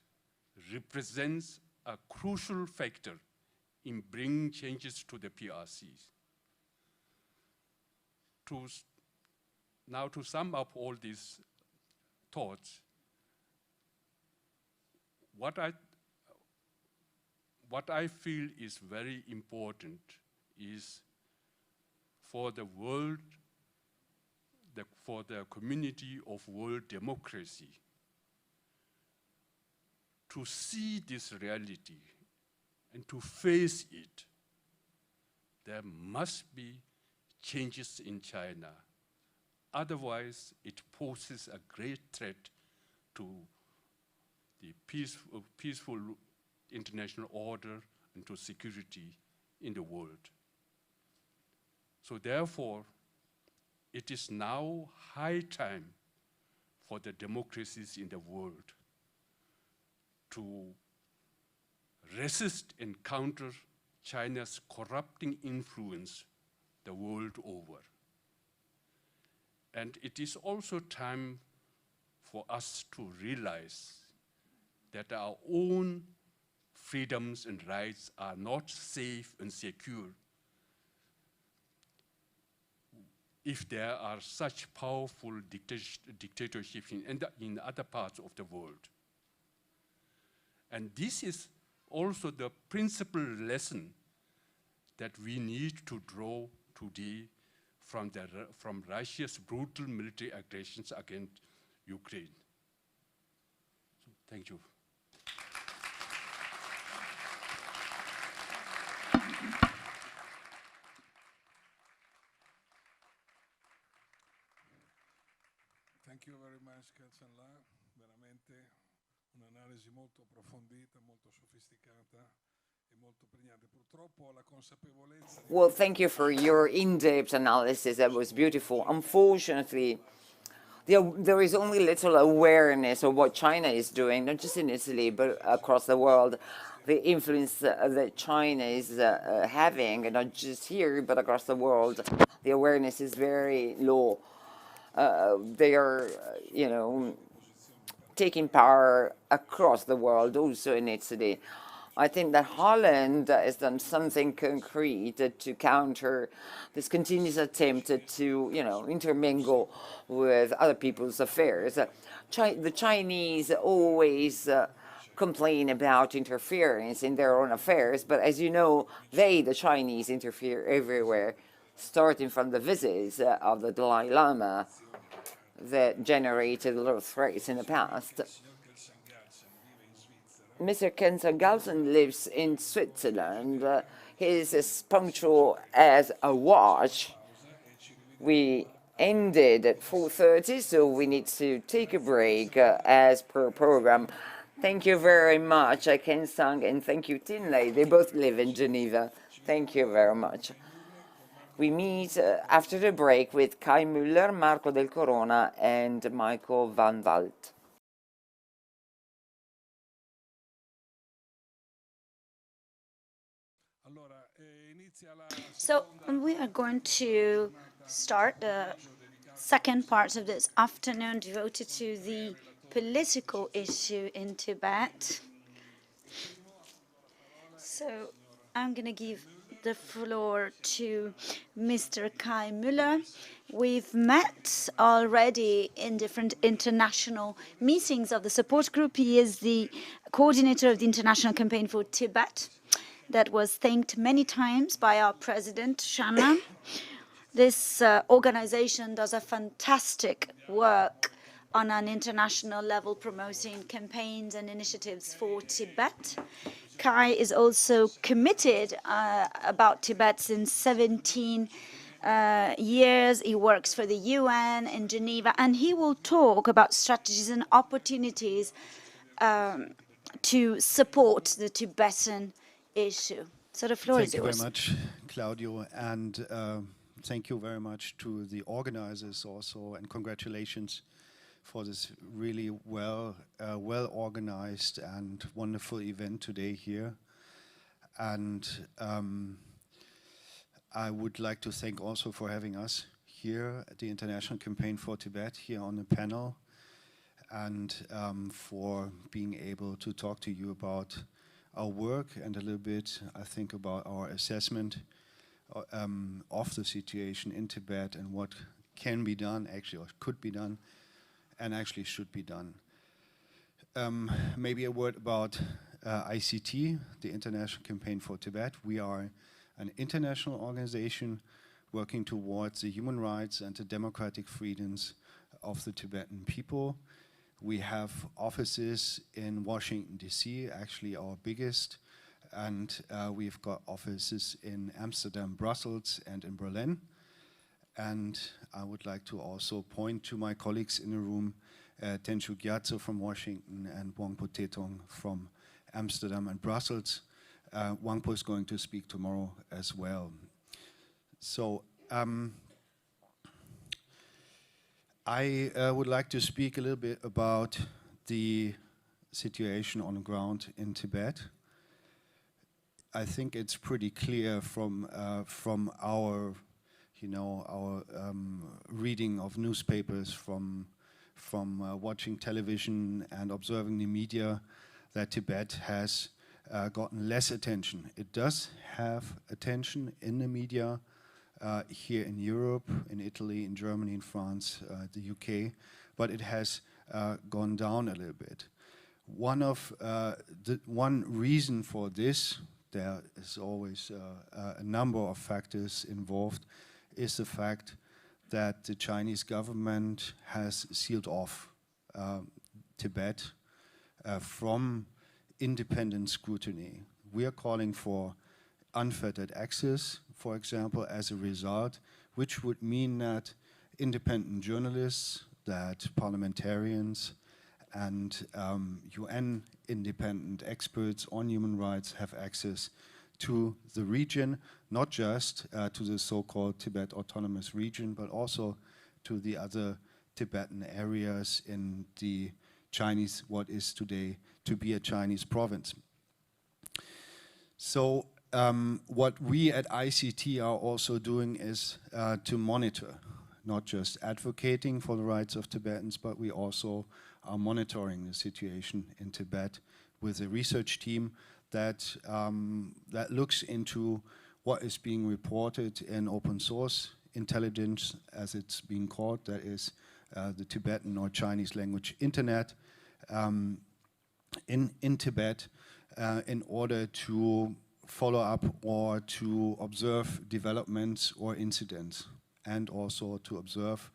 represents a crucial factor in bringing changes to the PRCs. Now to sum up all these thoughts, what I feel is very important is for the world for the community of world democracy to see this reality and to face it. There must be changes in China. Otherwise, it poses a great threat to the peaceful international order and to security in the world. So therefore, it is now high time for the democracies in the world to resist and counter China's corrupting influence the world over. And it is also time for us to realize that our own freedoms and rights are not safe and secure if there are such powerful dictatorships in other parts of the world. And this is also the principal lesson that we need to draw today from Russia's brutal military aggressions against Ukraine. So, thank you. Thank you very much, Kelsang. Veramente un'analisi molto approfondita, molto sofisticata e molto pregnante. Purtroppo la consapevolezza. Well, thank you for your in-depth analysis. That was beautiful. Unfortunately, there is only little awareness of what China is doing, not just in Italy, but across the world. The influence that China is having, and not just here, but across the world. The awareness is very low. They are, taking power across the world, also in Italy. I think that Holland has done something concrete to counter this continuous attempt to, intermingle with other people's affairs. The Chinese always complain about interference in their own affairs, but as you know, the Chinese, interfere everywhere, starting from the visits of the Dalai Lama that generated a lot of threats in the past. Mr. Gyaltsen lives in Switzerland. He is as punctual as a watch. We ended at 4:30, so we need to take a break as per program. Thank you very much, Kelsang, and thank you, Thinlay. They both live in Geneva. Thank you very much. We meet after the break with Kai Mueller, Marco Del Corona, and Michael van Walt. So we are going to start the second part of this afternoon devoted to the political issue in Tibet. So I'm going to give the floor to Mr. Kai Mueller. We've met already in different international meetings of the support group. He is the coordinator of the International Campaign for Tibet that was thanked many times by our president, Shanna. This organization does a fantastic work on an international level, promoting campaigns and initiatives for Tibet. Kai is also committed about Tibet since 17 years. He works for the UN in Geneva, and he will talk about strategies and opportunities to support the Tibetan issue. So the floor is yours. Thank you very much, Claudio, and thank you very much to the organizers also, and congratulations for this really well organized and wonderful event today here. And I would like to thank also for having us here at the International Campaign for Tibet here on the panel, and for being able to talk to you about our work and a little bit, I think, about our assessment of the situation in Tibet and what can be done, actually, or could be done, and actually should be done. Maybe a word about ICT, the International Campaign for Tibet. We are an international organization working towards the human rights and the democratic freedoms of the Tibetan people. We have offices in Washington, D.C., actually our biggest, and we've got offices in Amsterdam, Brussels, and in Berlin. And I would like to also point to my colleagues in the room, Tenshu Gyaltsen from Washington and Wangpo Tetong from Amsterdam and Brussels. Wangpo is going to speak tomorrow as well. So I would like to speak a little bit about the situation on the ground in Tibet. I think it's pretty clear from our, our reading of newspapers, from watching television and observing the media, that Tibet has gotten less attention. It does have attention in the media here in Europe, in Italy, in Germany, in France, the UK, but it has gone down a little bit. One reason for this, there is always a number of factors involved, is the fact that the Chinese government has sealed off Tibet from independent scrutiny. We are calling for unfettered access, for example, as a result, which would mean that independent journalists, that parliamentarians, and UN independent experts on human rights have access to the region, not just to the so-called Tibet Autonomous Region, but also to the other Tibetan areas in the Chinese, what is today to be a Chinese province. So what we at ICT are also doing is to monitor, not just advocating for the rights of Tibetans, but we also are monitoring the situation in Tibet with a research team that looks into what is being reported in open source intelligence, as it's being called, that is the Tibetan or Chinese language internet in Tibet, in order to follow up or to observe developments or incidents, and also to observe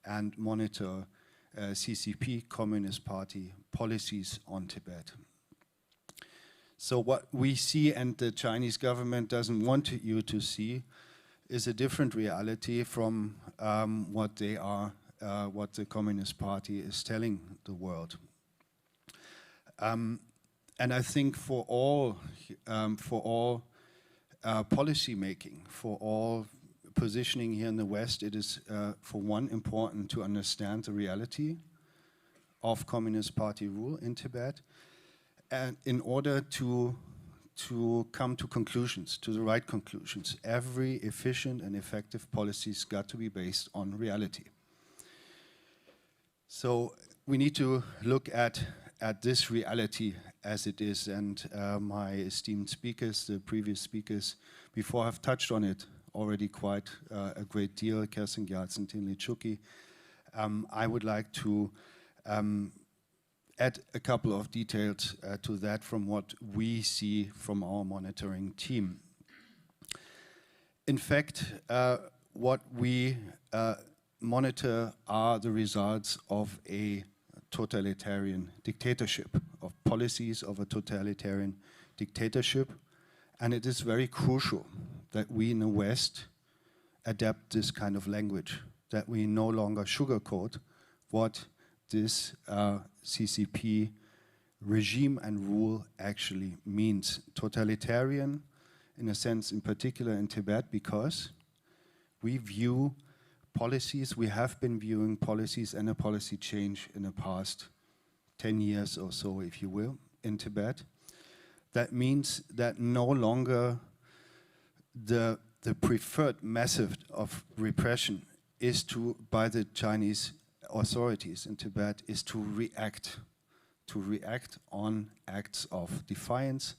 and monitor CCP, Communist Party, policies on Tibet. So what we see, and the Chinese government doesn't want you to see, is a different reality from what the Communist Party is telling the world. And I think for all policy making, for all positioning here in the West, it is for one important to understand the reality of Communist Party rule in Tibet, and in order to come to conclusions, to the right conclusions. Every efficient and effective policy's got to be based on reality. So we need to look at this reality as it is, and my esteemed speakers, the previous speakers before, have touched on it already quite a great deal. Kelsang, Gyaltsen, Thinlay, Chukki. I would like to add a couple of details to that from what we see from our monitoring team. In fact, what we monitor are the results of a totalitarian dictatorship, of policies of a totalitarian dictatorship, and it is very crucial that we in the West adapt this kind of language, that we no longer sugarcoat what this CCP regime and rule actually means. Totalitarian, in a sense, in particular in Tibet, because we view policies, we have been viewing policies and a policy change in the past 10 years or so, if you will, in Tibet. That means that no longer the preferred method of repression is to, by the Chinese authorities in Tibet, is to react on acts of defiance,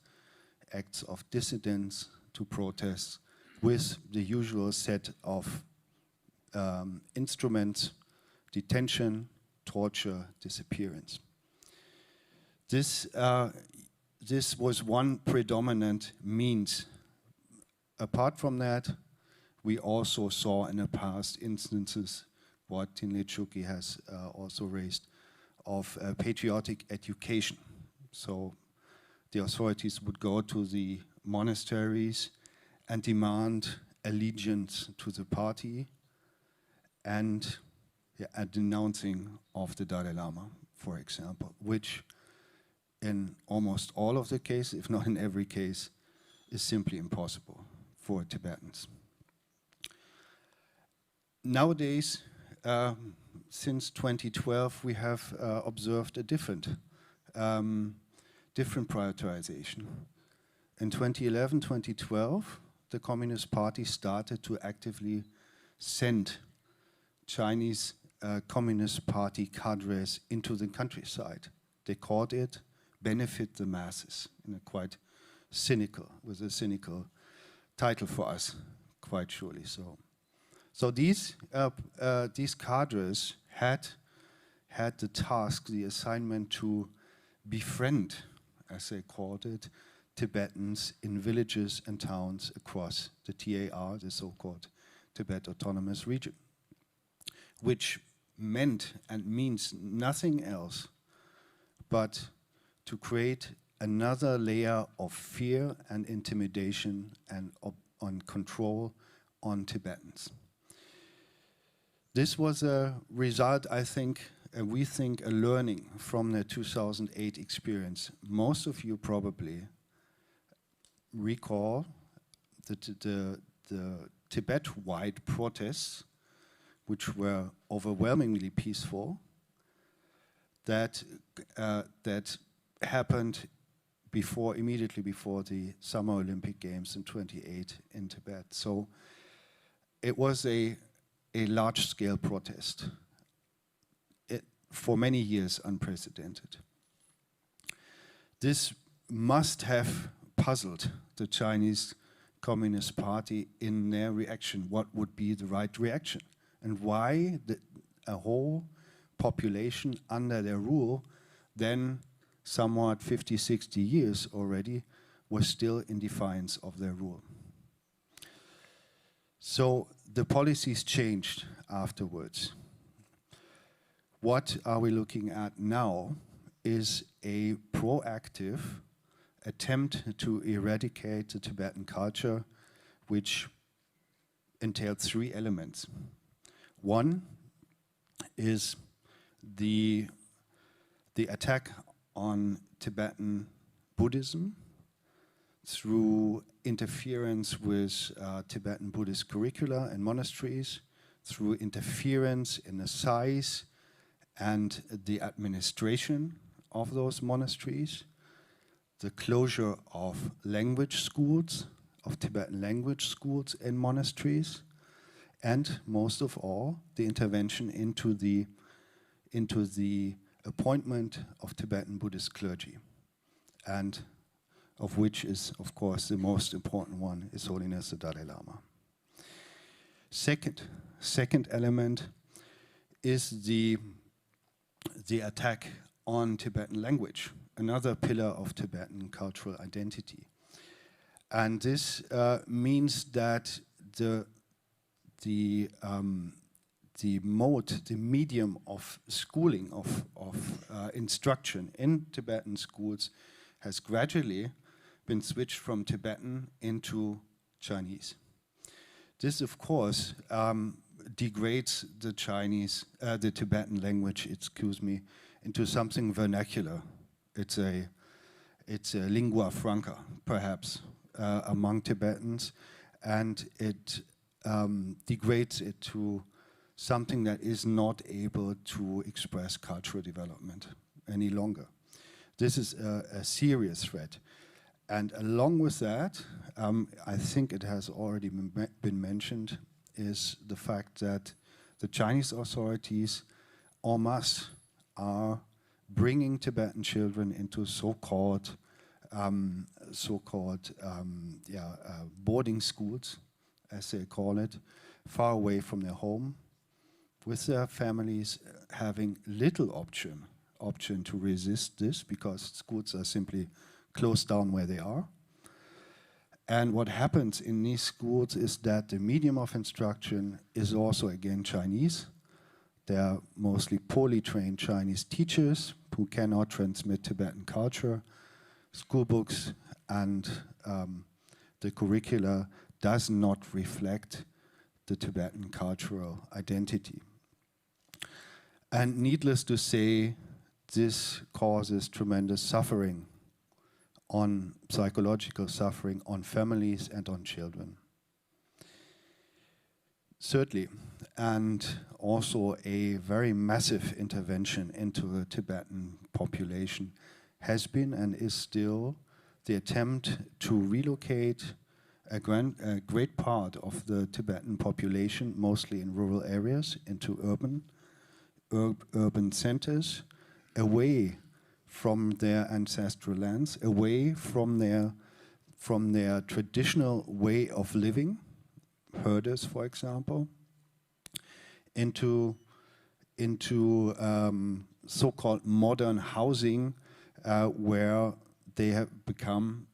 acts of dissidence, to protests with the usual set of instruments: detention, torture, disappearance. This was one predominant means. Apart from that, we also saw in the past instances, what Thinlay Chukki has also raised, of patriotic education. So the authorities would go to the monasteries and demand allegiance to the party and a denouncing of the Dalai Lama, for example, which in almost all of the cases, if not in every case, is simply impossible for Tibetans. Nowadays, since 2012, we have observed a different prioritization. In 2011, 2012, the Communist Party started to actively send Chinese Communist Party cadres into the countryside. They called it benefit the masses in a quite cynical, with a cynical title for us, quite surely so. So these cadres had the task, the assignment to befriend, as they called it, Tibetans in villages and towns across the TAR, the so-called Tibet Autonomous Region, which meant and means nothing else but to create another layer of fear and intimidation and on control on Tibetans. This was a result, I think, we think a learning from the 2008 experience. Most of you probably recall the Tibet-wide protests, which were overwhelmingly peaceful, that happened immediately before the Summer Olympic Games in 1928 in Tibet. So it was a large-scale protest, for many years unprecedented. This must have puzzled the Chinese Communist Party in their reaction. What would be the right reaction? And why a whole population under their rule, then somewhat 50, 60 years already, was still in defiance of their rule. So the policies changed afterwards. What are we looking at now is a proactive attempt to eradicate the Tibetan culture, which entailed three elements. One is the attack on Tibetan Buddhism through interference with Tibetan Buddhist curricula and monasteries, through interference in the size and the administration of those monasteries, the closure of language schools, of Tibetan language schools and monasteries, and most of all, the intervention into the appointment of Tibetan Buddhist clergy, and of which is, of course, the most important one, His Holiness the Dalai Lama. Second element is the attack on Tibetan language, another pillar of Tibetan cultural identity. And this means that the medium of schooling, of instruction in Tibetan schools has gradually been switched from Tibetan into Chinese. This, of course, degrades the Tibetan language, into something vernacular. It's a lingua franca, perhaps, among Tibetans, and it degrades it to something that is not able to express cultural development any longer. This is a serious threat. And along with that, I think it has already been mentioned, is the fact that the Chinese authorities en masse are bringing Tibetan children into so-called boarding schools, as they call it, far away from their home, with their families having little option to resist this, because schools are simply closed down where they are. And what happens in these schools is that the medium of instruction is also, again, Chinese. They are mostly poorly trained Chinese teachers who cannot transmit Tibetan culture. School books and the curricula does not reflect the Tibetan cultural identity. And needless to say, this causes tremendous suffering, on psychological suffering on families and on children. Thirdly, and also a very massive intervention into the Tibetan population has been and is still the attempt to relocate a great part of the Tibetan population, mostly in rural areas, into urban centers, away from their ancestral lands, away from their traditional way of living, herders, for example, into so-called modern housing, where they have become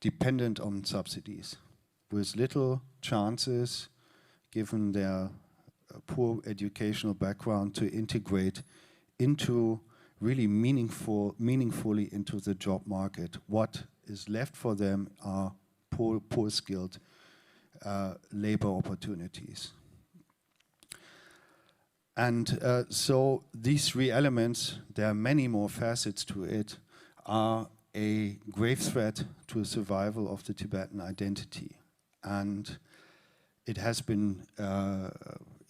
dependent on subsidies, with little chances, given their poor educational background, to integrate into really meaningfully into the job market. What is left for them are poor skilled labor opportunities. And so these three elements, there are many more facets to it, are a grave threat to the survival of the Tibetan identity. And it has been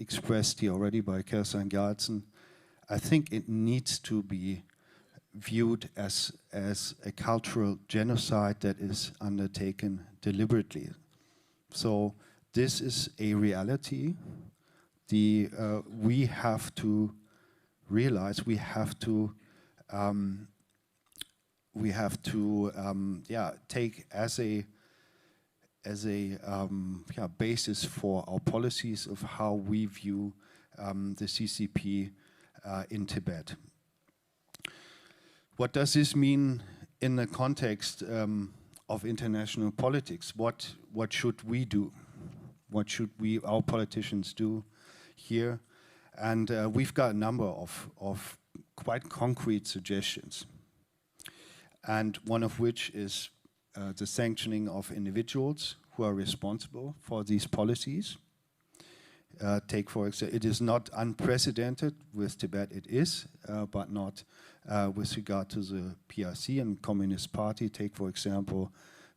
expressed here already by Kelsang and Gyaltsen. I think it needs to be viewed as a cultural genocide that is undertaken deliberately. So this is a reality. We have to realize, we have to take as a basis for our policies of how we view the CCP in Tibet. What does this mean in the context of international politics? What should we do? What should our politicians do here? And we've got a number of quite concrete suggestions. And one of which is the sanctioning of individuals who are responsible for these policies. Take, for example, it is not unprecedented with Tibet, it is, but not with regard to the PRC and Communist Party. Take, for example,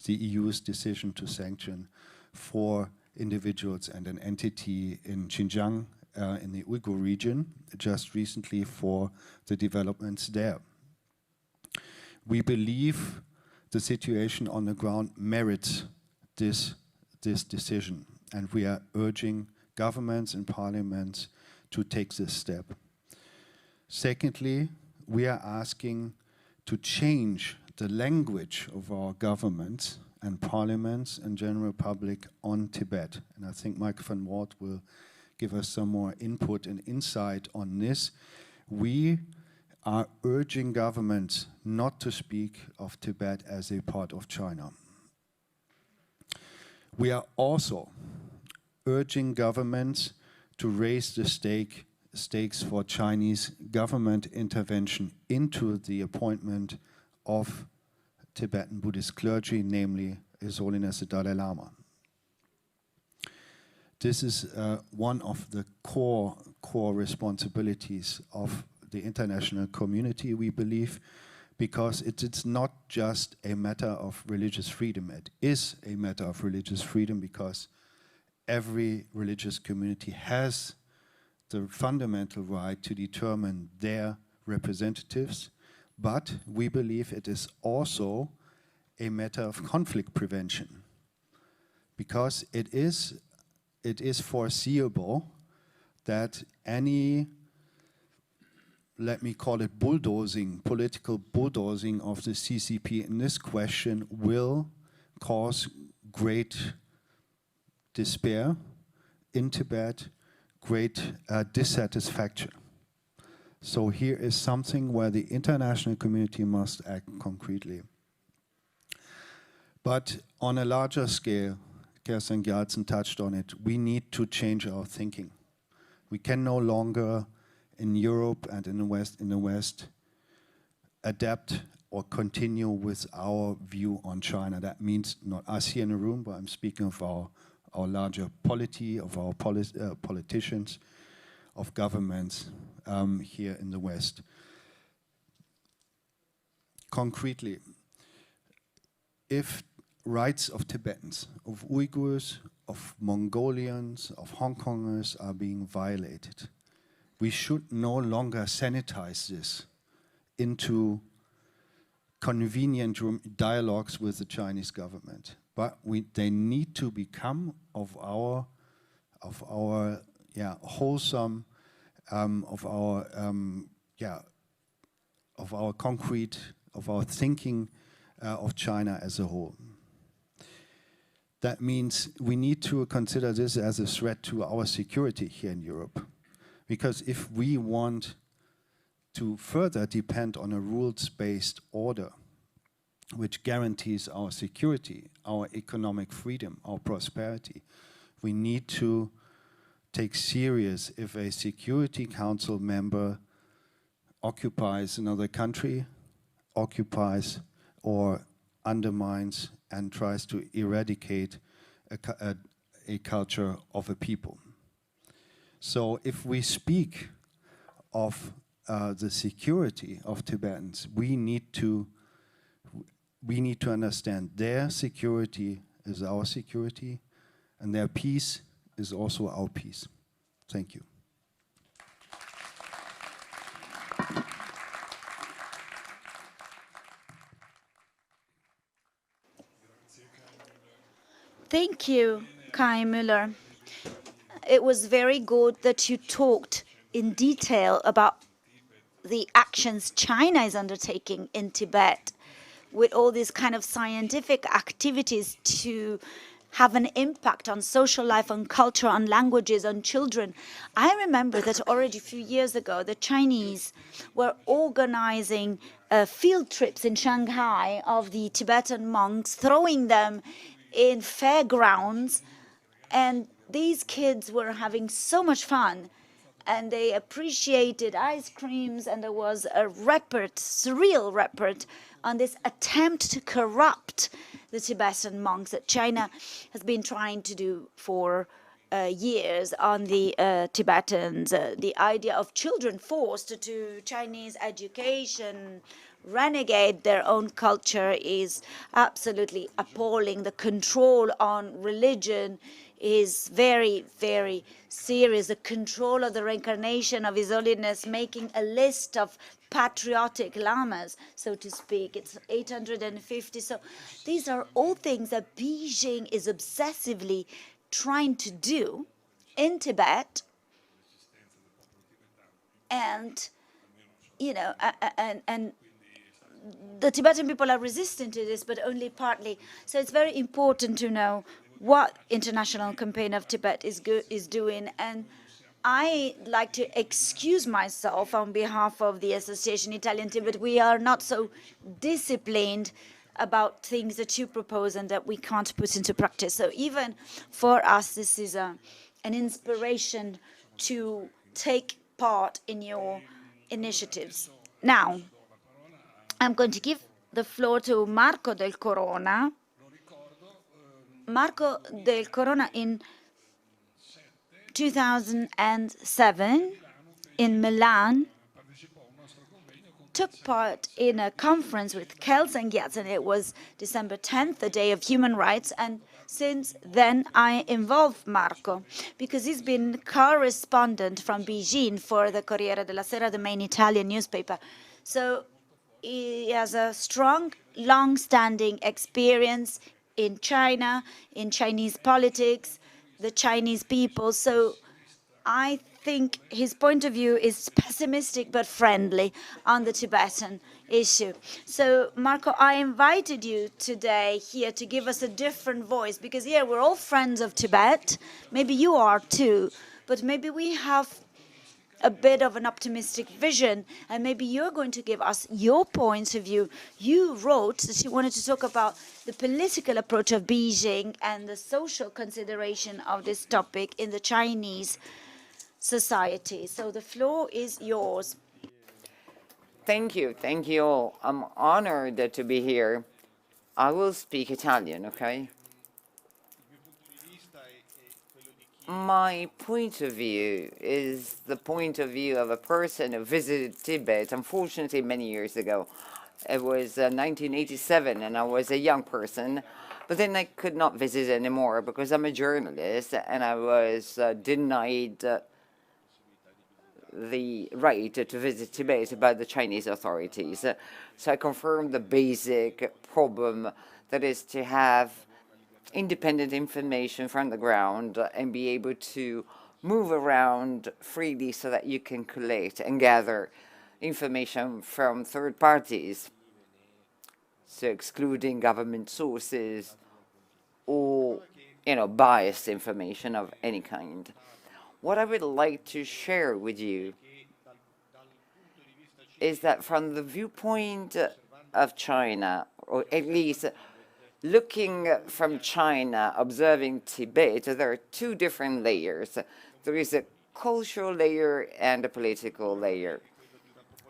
the EU's decision to sanction 4 individuals and an entity in Xinjiang, in the Uyghur region, just recently for the developments there. We believe the situation on the ground merits this decision, and we are urging governments and parliaments to take this step. Secondly, we are asking to change the language of our governments and parliaments and general public on Tibet. And I think Mike van Walt will give us some more input and insight on this. We are urging governments not to speak of Tibet as a part of China. We are also urging governments to raise the stakes for Chinese government intervention into the appointment of Tibetan Buddhist clergy, namely His Holiness the Dalai Lama. This is one of the core responsibilities of the international community, we believe, because it's not just a matter of religious freedom. It is a matter of religious freedom because every religious community has the fundamental right to determine their representatives, but we believe it is also a matter of conflict prevention, because it is foreseeable that any, let me call it bulldozing, political bulldozing of the CCP in this question will cause great despair in Tibet, great dissatisfaction. So here is something where the international community must act concretely. But on a larger scale, Kelsang Gyaltsen touched on it, we need to change our thinking. We can no longer, in Europe and in the West, adapt or continue with our view on China. That means not us here in the room, but I'm speaking of our larger polity, of our politicians, of governments here in the West. Concretely, if rights of Tibetans, of Uyghurs, of Mongolians, of Hong Kongers are being violated, we should no longer sanitize this into convenient dialogues with the Chinese government, but they need to become of our wholesome, of our concrete, of our thinking of China as a whole. That means we need to consider this as a threat to our security here in Europe, because if we want to further depend on a rules-based order which guarantees our security, our economic freedom, our prosperity, we need to take serious if a Security Council member occupies another country, occupies or undermines and tries to eradicate a culture of a people. So if we speak of the security of Tibetans, we need to understand their security is our security, and their peace is also our peace. Thank you. Thank you, Kai Mueller. It was very good that you talked in detail about the actions China is undertaking in Tibet with all these kind of scientific activities to have an impact on social life, on culture, on languages, on children. I remember that already a few years ago, the Chinese were organizing field trips in Shanghai of the Tibetan monks, throwing them in fairgrounds, and these kids were having so much fun, and they appreciated ice creams, and there was a report, surreal report, on this attempt to corrupt the Tibetan monks that China has been trying to do for years on the Tibetans. The idea of children forced to Chinese education, renegade their own culture is absolutely appalling. The control on religion is very, very serious. The control of the reincarnation of His Holiness, making a list of patriotic lamas, so to speak. It's 850. So these are all things that Beijing is obsessively trying to do in Tibet. And, you know, and the Tibetan people are resistant to this, but only partly. So it's very important to know what International Campaign of Tibet is doing. And I like to excuse myself on behalf of the Association Italian Tibet. We are not so disciplined about things that you propose and that we can't put into practice. So even for us, this is an inspiration to take part in your initiatives. Now, I'm going to give the floor to Marco del Corona. Marco del Corona in 2007 in Milan took part in a conference with Kelsang Gyaltsen. It was December 10th, the Day of Human Rights, and since then I involved Marco because he's been correspondent from Beijing for the Corriere della Sera, the main Italian newspaper. So he has a strong, long-standing experience in China, in Chinese politics, the Chinese people. So I think his point of view is pessimistic but friendly on the Tibetan issue. So, Marco, I invited you today here to give us a different voice, because here we're all friends of Tibet. Maybe you are too, but maybe we have a bit of an optimistic vision, and maybe you're going to give us your points of view. You wrote that you wanted to talk about the political approach of Beijing and the social consideration of this topic in the Chinese society. So the floor is yours. Thank you all. I'm honored to be here. I will speak Italian, okay? My point of view is the point of view of a person who visited Tibet, unfortunately, many years ago. It was 1987, and I was a young person, but then I could not visit anymore because I'm a journalist, and I was denied the right to visit Tibet by the Chinese authorities. So I confirmed the basic problem, that is to have independent information from the ground and be able to move around freely so that you can collect and gather information from third parties, so excluding government sources or, biased information of any kind. What I would like to share with you is that from the viewpoint of China, or at least looking from China, observing Tibet, there are two different layers. There is a cultural layer and a political layer.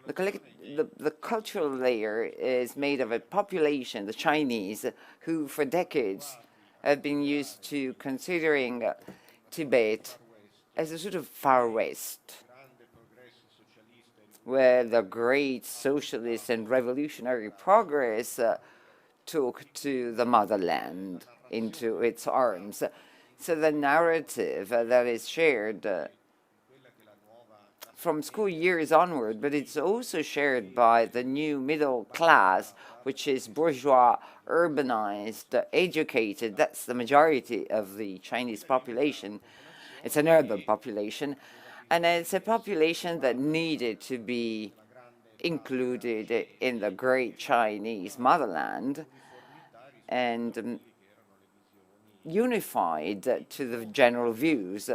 The cultural layer is made of a population, the Chinese, who for decades have been used to considering Tibet as a sort of far west, where the great socialist and revolutionary progress took to the motherland into its arms. So the narrative that is shared from school years onward, but it's also shared by the new middle class, which is bourgeois, urbanized, educated. That's the majority of the Chinese population. It's an urban population, and it's a population that needed to be included in the great Chinese motherland and unified to the general views.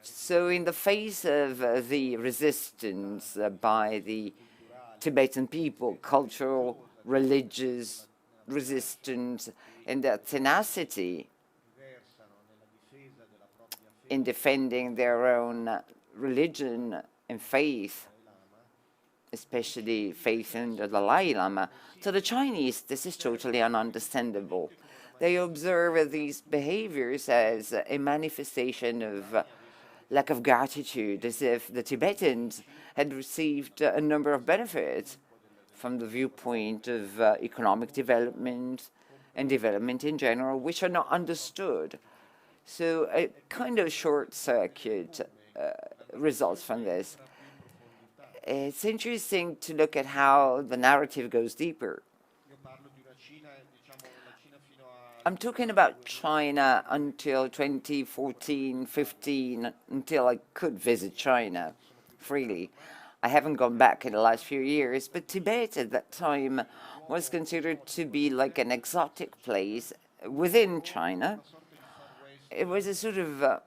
So in the face of the resistance by the Tibetan people, cultural, religious resistance, and the tenacity in defending their own religion and faith, especially faith in the Dalai Lama. To the Chinese, this is totally ununderstandable. They observe these behaviors as a manifestation of lack of gratitude, as if the Tibetans had received a number of benefits from the viewpoint of economic development and development in general, which are not understood. So a kind of short circuit results from this. It's interesting to look at how the narrative goes deeper. I'm talking about China until 2014, 15, until I could visit China freely. I haven't gone back in the last few years, but Tibet at that time was considered to be like an exotic place within China. It was a sort of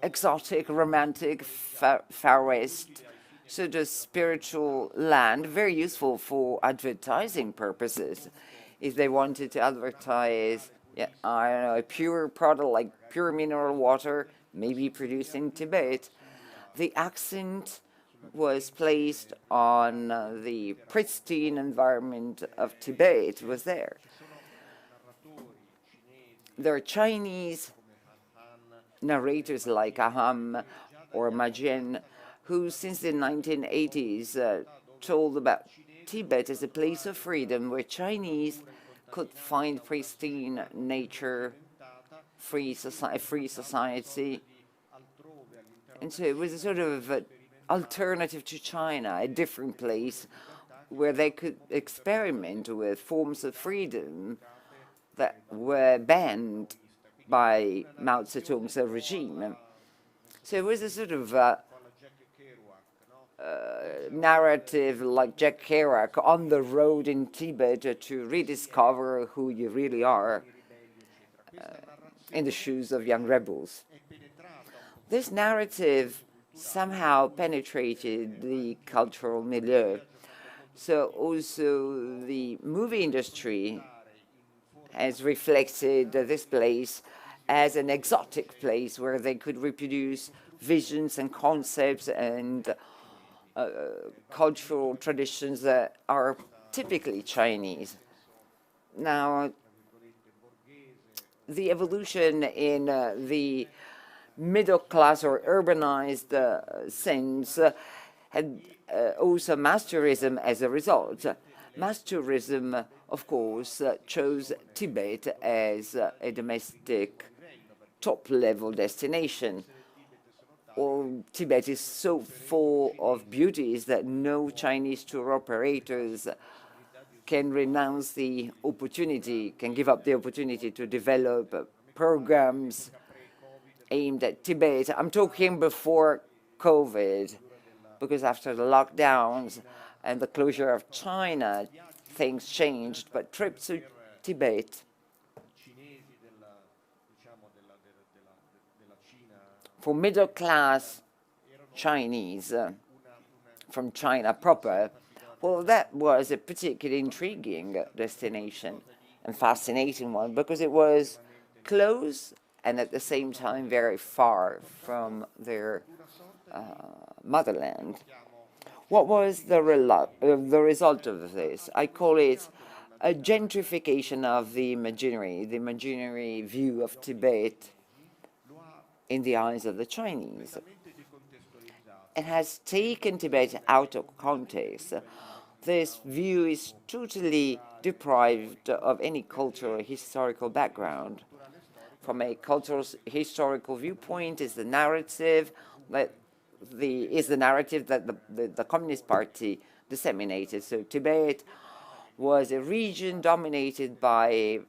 exotic, romantic, far west, sort of spiritual land, very useful for advertising purposes. If they wanted to advertise, I don't know, a pure product like pure mineral water, maybe produced in Tibet, the accent was placed on the pristine environment of Tibet was there. There are Chinese narrators like Aham or Majen, who since the 1980s told about Tibet as a place of freedom where Chinese could find pristine nature, free society. And so it was a sort of alternative to China, a different place where they could experiment with forms of freedom that were banned by Mao Zedong's regime. So it was a sort of narrative like Jack Kerouac on the road in Tibet to rediscover who you really are in the shoes of young rebels. This narrative somehow penetrated the cultural milieu. So also the movie industry has reflected this place as an exotic place where they could reproduce visions and concepts and cultural traditions that are typically Chinese. Now, the evolution in the middle class or urbanized sense had also mass tourism as a result. Mass tourism, of course, chose Tibet as a domestic top-level destination. Well, Tibet is so full of beauties that no Chinese tour operators can renounce the opportunity, can give up the opportunity to develop programs aimed at Tibet. I'm talking before COVID, because after the lockdowns and the closure of China, things changed. But trips to Tibet for middle-class Chinese from China proper, well, that was a particularly intriguing destination and fascinating one because it was close and at the same time very far from their motherland. What was the result of this? I call it a gentrification of the imaginary view of Tibet in the eyes of the Chinese. It has taken Tibet out of context. This view is totally deprived of any cultural historical background. From a cultural historical viewpoint, is the narrative that the Communist Party disseminated. So Tibet was a region dominated by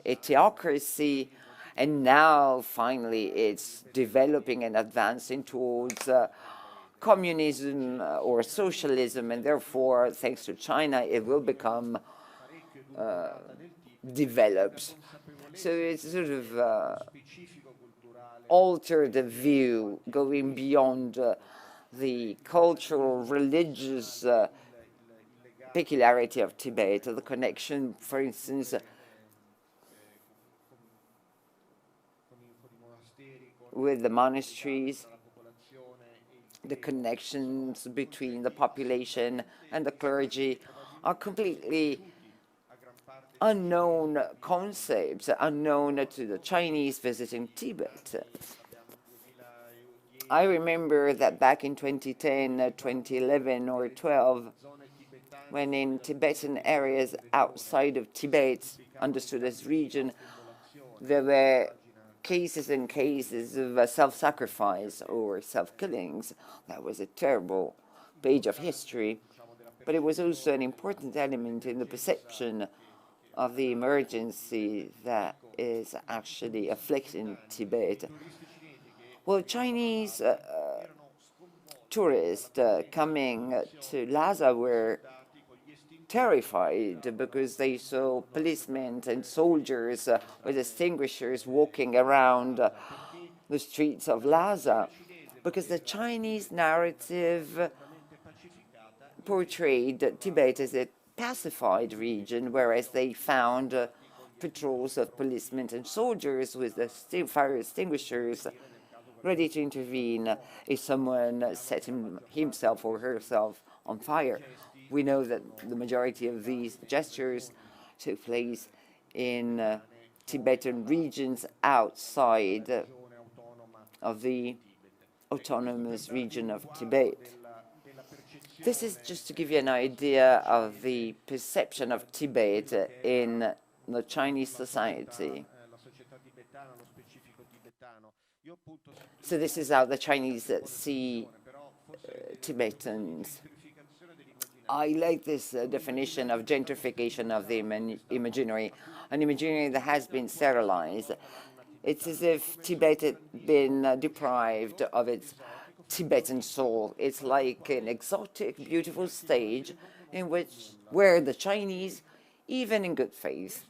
a theocracy, and now finally it's developing and advancing towards communism or socialism, and therefore, thanks to China, it will become developed. So it's sort of altered the view, going beyond the cultural, religious peculiarity of Tibet, the connection, for instance, with the monasteries, the connections between the population and the clergy are completely unknown concepts, unknown to the Chinese visiting Tibet. I remember that back in 2010, 2011, or 12, when in Tibetan areas outside of Tibet, understood as region, there were cases and cases of self-sacrifice or self-killings. That was a terrible page of history, but it was also an important element in the perception of the emergency that is actually afflicting Tibet. Well, Chinese tourists coming to Lhasa were terrified because they saw policemen and soldiers with extinguishers walking around the streets of Lhasa, because the Chinese narrative portrayed Tibet as a pacified region, whereas they found patrols of policemen and soldiers with the fire extinguishers ready to intervene if someone set himself or herself on fire. We know that the majority of these gestures took place in Tibetan regions outside of the autonomous region of Tibet. This is just to give you an idea of the perception of Tibet in the Chinese society. So this is how the Chinese see Tibetans. I like this definition of gentrification of the imaginary, an imaginary that has been sterilized. It's as if Tibet had been deprived of its Tibetan soul. It's like an exotic, beautiful stage where the Chinese, even in good faith,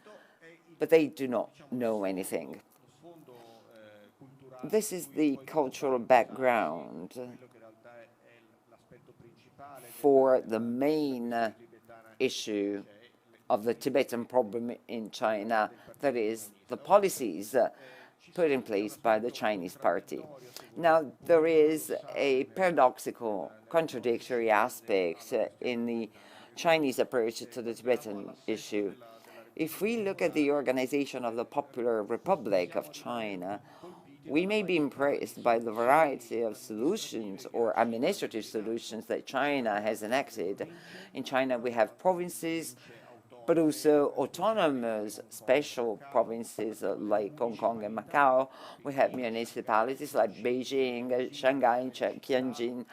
but they do not know anything. This is the cultural background for the main issue of the Tibetan problem in China, that is, the policies put in place by the Chinese party. Now, there is a paradoxical, contradictory aspect in the Chinese approach to the Tibetan issue. If we look at the organization of the Popular Republic of China, we may be impressed by the variety of solutions or administrative solutions that China has enacted. In China, we have provinces, but also autonomous special provinces like Hong Kong and Macau. We have municipalities like Beijing, Shanghai, Tianjin,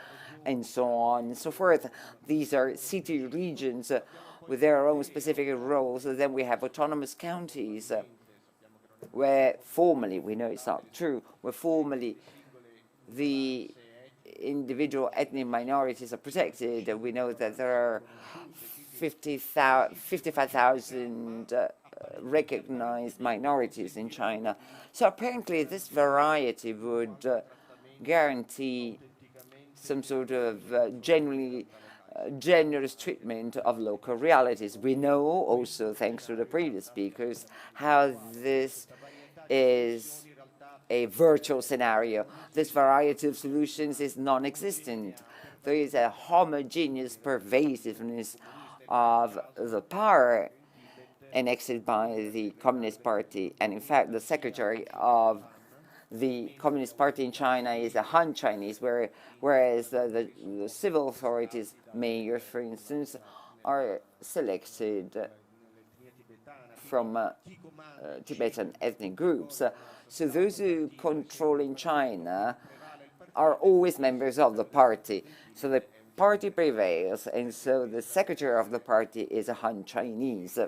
and so on and so forth. These are city regions with their own specific roles. And then we have autonomous counties where formerly, we know it's not true, where formerly the individual ethnic minorities are protected. We know that there are 55,000 recognized minorities in China. So apparently this variety would guarantee some sort of genuinely generous treatment of local realities. We know also, thanks to the previous speakers, how this is a virtual scenario. This variety of solutions is non-existent. There is a homogeneous pervasiveness of the power annexed by the Communist Party. And in fact, the secretary of the Communist Party in China is a Han Chinese, whereas the civil authorities, mayors, for instance, are selected from Tibetan ethnic groups. So those who control in China are always members of the party. So the party prevails, and so the secretary of the party is a Han Chinese,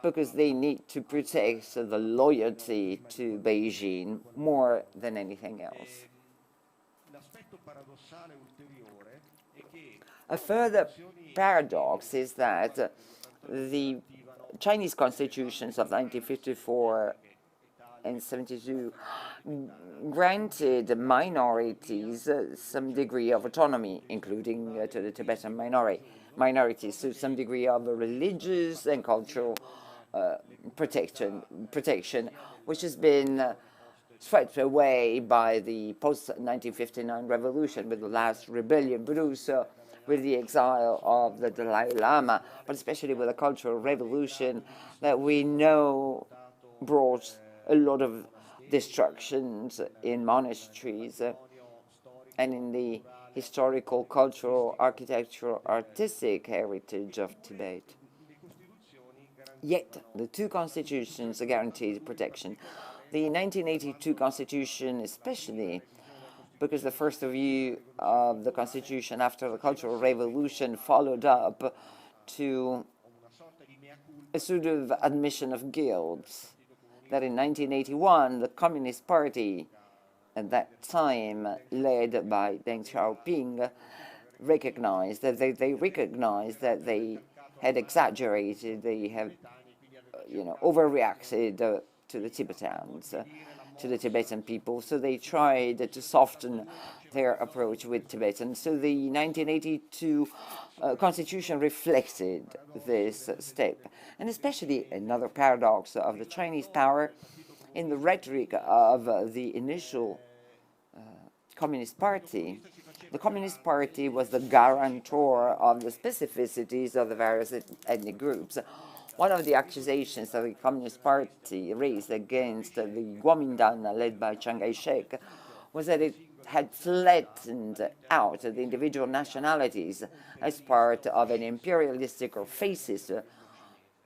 because they need to protect the loyalty to Beijing more than anything else. A further paradox is that the Chinese constitutions of 1954 and 72 granted minorities some degree of autonomy, including to the Tibetan minorities, so some degree of religious and cultural protection, which has been swept away by the post-1959 revolution with the last rebellion, but also with the exile of the Dalai Lama, but especially with the cultural revolution that we know brought a lot of destructions in monasteries and in the historical, cultural, architectural, artistic heritage of Tibet. Yet, the two constitutions guaranteed protection. The 1982 constitution, especially, because the first review of the constitution after the Cultural Revolution followed up to a sort of admission of guilt, that in 1981, the Communist Party, at that time led by Deng Xiaoping, recognized that they had exaggerated, they have, overreacted to the Tibetans, to the Tibetan people. So they tried to soften their approach with Tibetans. So the 1982 constitution reflected this step. And especially another paradox of the Chinese power in the rhetoric of the initial Communist Party. The Communist Party was the guarantor of the specificities of the various ethnic groups. One of the accusations that the Communist Party raised against the Kuomintang led by Chiang Kai-shek was that it had flattened out the individual nationalities as part of an imperialistic or fascist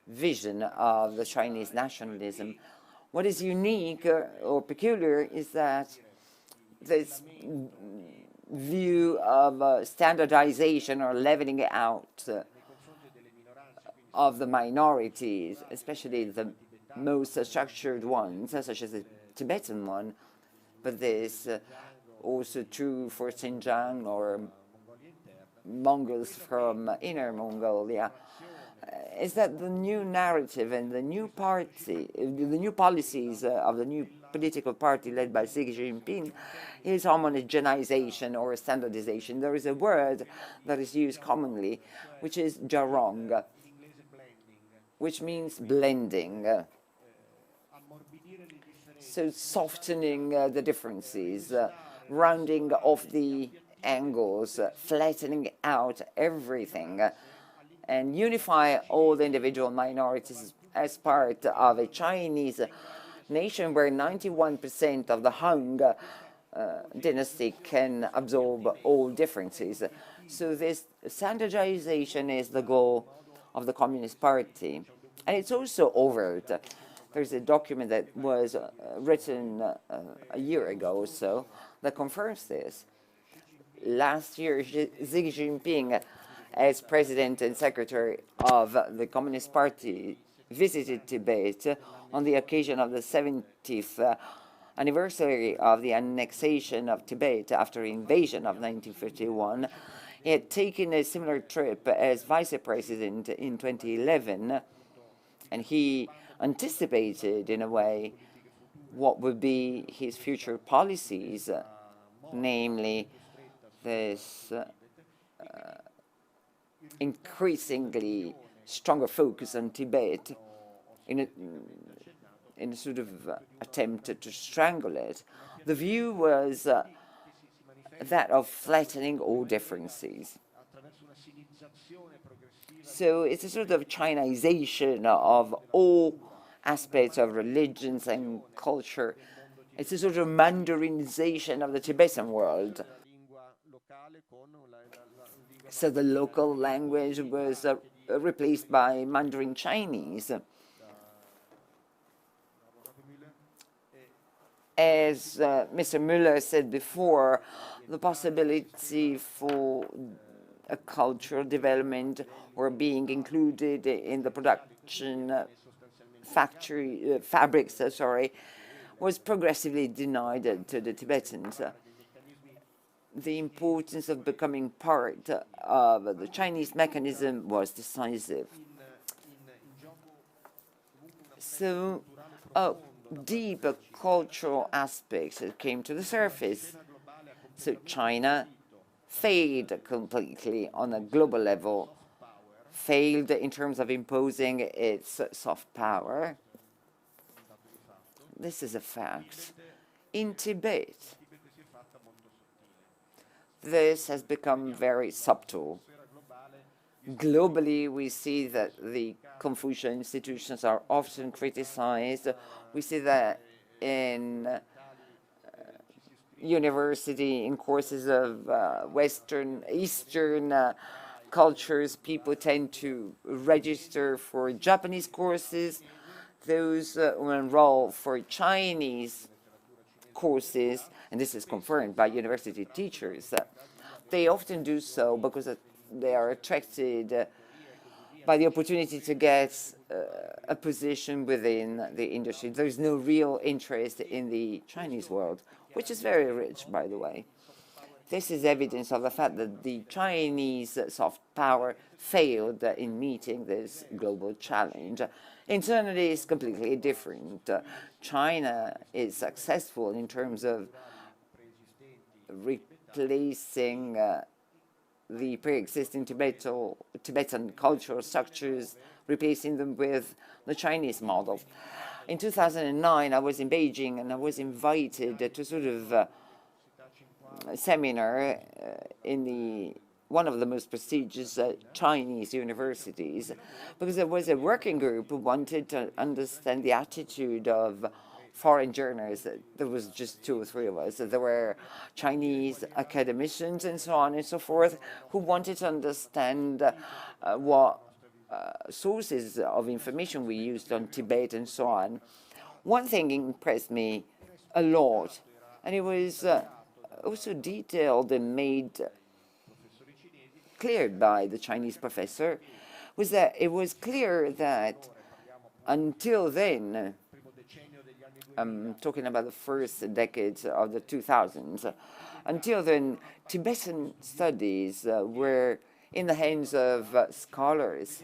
vision of the Chinese nationalism. What is unique or peculiar is that this view of standardization or leveling out of the minorities, especially the most structured ones, such as the Tibetan one, but this also true for Xinjiang or Mongols from Inner Mongolia. is that the new narrative and the new party, the new policies of the new political party led by Xi Jinping is homogenization or standardization. There is a word that is used commonly, which is jarong, which means blending. So softening the differences, rounding off the angles, flattening out everything, and unify all the individual minorities as part of a Chinese nation where 91% of the Han dynasty can absorb all differences. So this standardization is the goal of the Communist Party. And it's also overt. There's a document that was written a year ago or so that confirms this. Last year, Xi Jinping, as president and secretary of the Communist Party, visited Tibet on the occasion of the 70th anniversary of the annexation of Tibet after invasion of 1951. He had taken a similar trip as vice president in 2011, and he anticipated, in a way, what would be his future policies, namely this increasingly stronger focus on Tibet in a sort of attempt to strangle it. The view was that of flattening all differences. So it's a sort of Chinization of all aspects of religions and culture. It's a sort of Mandarinization of the Tibetan world. So the local language was replaced by Mandarin Chinese. As Mr. Mueller said before, the possibility for a cultural development or being included in the production fabrics, was progressively denied to the Tibetans. The importance of becoming part of the Chinese mechanism was decisive. So deep cultural aspects came to the surface. So China failed completely on a global level, failed in terms of imposing its soft power. This is a fact. In Tibet, this has become very subtle. Globally, we see that the Confucian institutions are often criticized. We see that in university, in courses of Eastern cultures, people tend to register for Japanese courses. Those who enroll for Chinese courses, and this is confirmed by university teachers, they often do so because they are attracted by the opportunity to get a position within the industry. There's no real interest in the Chinese world, which is very rich, by the way. This is evidence of the fact that the Chinese soft power failed in meeting this global challenge. Internally, it's completely different. China is successful in terms of replacing the pre-existing Tibetan cultural structures, replacing them with the Chinese model. In 2009, I was in Beijing and I was invited to sort of a seminar in one of the most prestigious Chinese universities, because there was a working group who wanted to understand the attitude of foreign journalists. There was just 2 or 3 of us. There were Chinese academicians and so on and so forth who wanted to understand what sources of information we used on Tibet and so on. One thing impressed me a lot, and it was also detailed and made clear by the Chinese professor, was that it was clear that until then, I'm talking about the first decades of the 2000s, until then, Tibetan studies were in the hands of scholars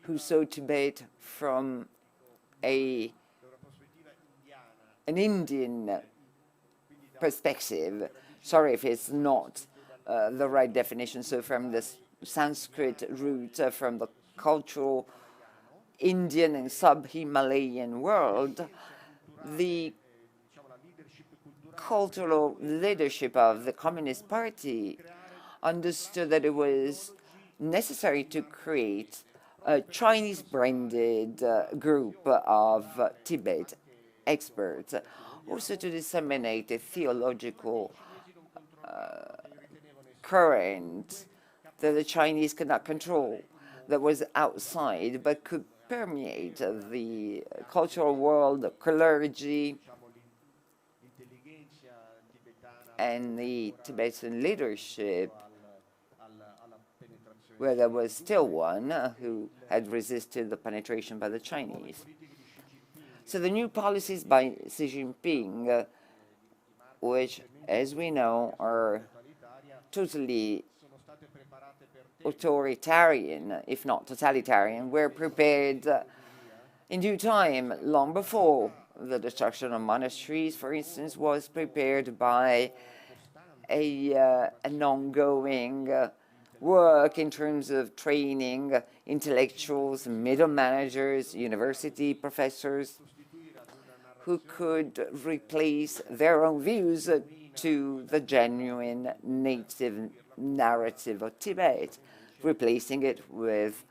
who saw Tibet from an Indian perspective. Sorry if it's not the right definition. So from the Sanskrit root, from the cultural Indian and sub-Himalayan world, the cultural leadership of the Communist Party understood that it was necessary to create a Chinese-branded group of Tibet experts, also to disseminate a theological current that the Chinese could not control, that was outside but could permeate the cultural world, the clergy, and the Tibetan leadership, where there was still one who had resisted the penetration by the Chinese. So the new policies by Xi Jinping, which, as we know, are totally authoritarian, if not totalitarian, were prepared in due time, long before the destruction of monasteries, for instance, was prepared by an ongoing work in terms of training intellectuals, middle managers, university professors, who could replace their own views to the genuine native narrative of Tibet, replacing it with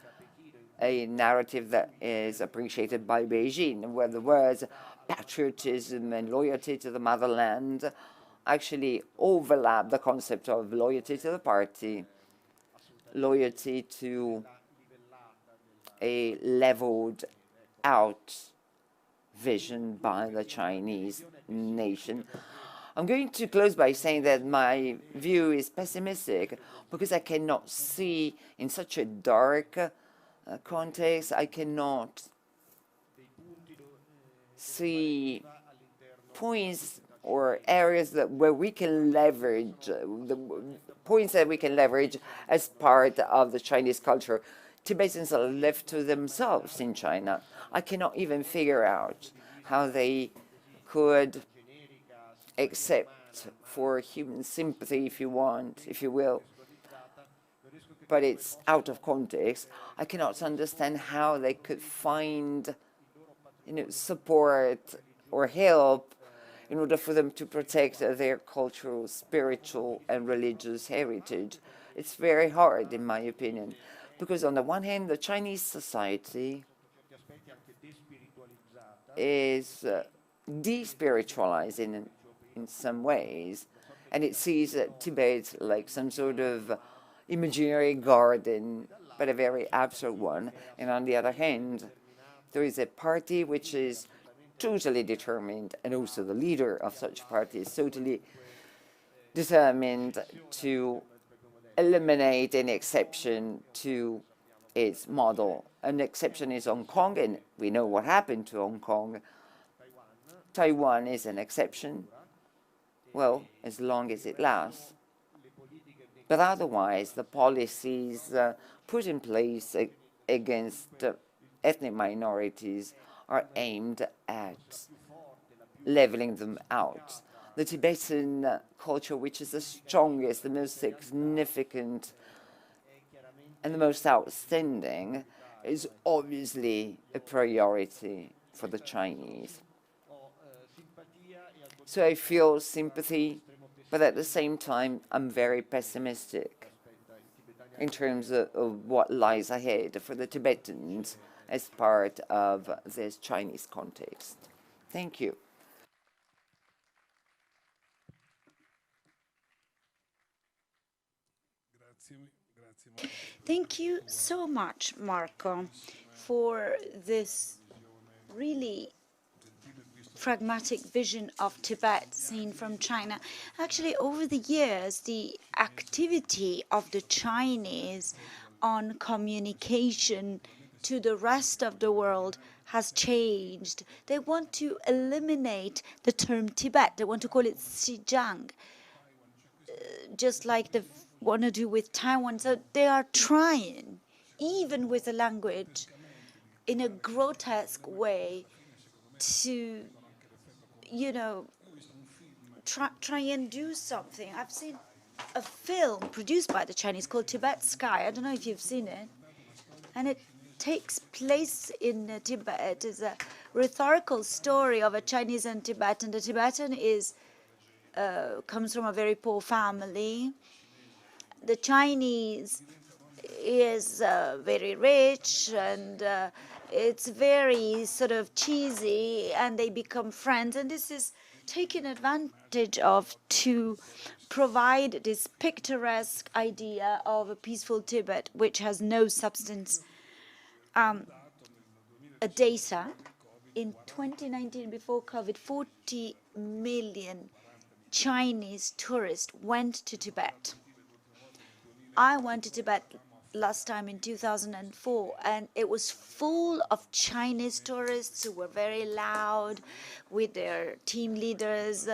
a narrative that is appreciated by Beijing, where the words patriotism and loyalty to the motherland actually overlap the concept of loyalty to the party, loyalty to a leveled out vision by the Chinese nation. I'm going to close by saying that my view is pessimistic because I cannot see in such a dark context, I cannot see points or areas where we can leverage, the points that we can leverage as part of the Chinese culture. Tibetans are left to themselves in China. I cannot even figure out how they could accept for human sympathy, if you want, if you will, but it's out of context. I cannot understand how they could find, support or help in order for them to protect their cultural, spiritual, and religious heritage. It's very hard, in my opinion, because on the one hand, the Chinese society is despiritualizing in some ways, and it sees Tibet like some sort of imaginary garden, but a very abstract one. And on the other hand, there is a party which is totally determined, and also the leader of such party is totally determined to eliminate any exception to its model. An exception is Hong Kong, and we know what happened to Hong Kong. Taiwan is an exception, well, as long as it lasts. But otherwise, the policies put in place against ethnic minorities are aimed at leveling them out. The Tibetan culture, which is the strongest, the most significant, and the most outstanding, is obviously a priority for the Chinese. So I feel sympathy, but at the same time, I'm very pessimistic in terms of what lies ahead for the Tibetans as part of this Chinese context. Thank you. Thank you so much, Marco, for this really pragmatic vision of Tibet seen from China. Actually, over the years, the activity of the Chinese on communication to the rest of the world has changed. They want to eliminate the term Tibet. They want to call it Xinjiang, just like they want to do with Taiwan. So they are trying, even with the language, in a grotesque way to, you know, try and do something. I've seen a film produced by the Chinese called Tibet Sky. I don't know if you've seen it. And it takes place in Tibet. It is a rhetorical story of a Chinese and Tibetan. The Tibetan comes from a very poor family. The Chinese is very rich, and it's very sort of cheesy, and they become friends. And this is taken advantage of to provide this picturesque idea of a peaceful Tibet, which has no substance. Data in 2019, before COVID, 40 million Chinese tourists went to Tibet. I went to Tibet last time in 2004, and it was full of Chinese tourists who were very loud with their team leaders,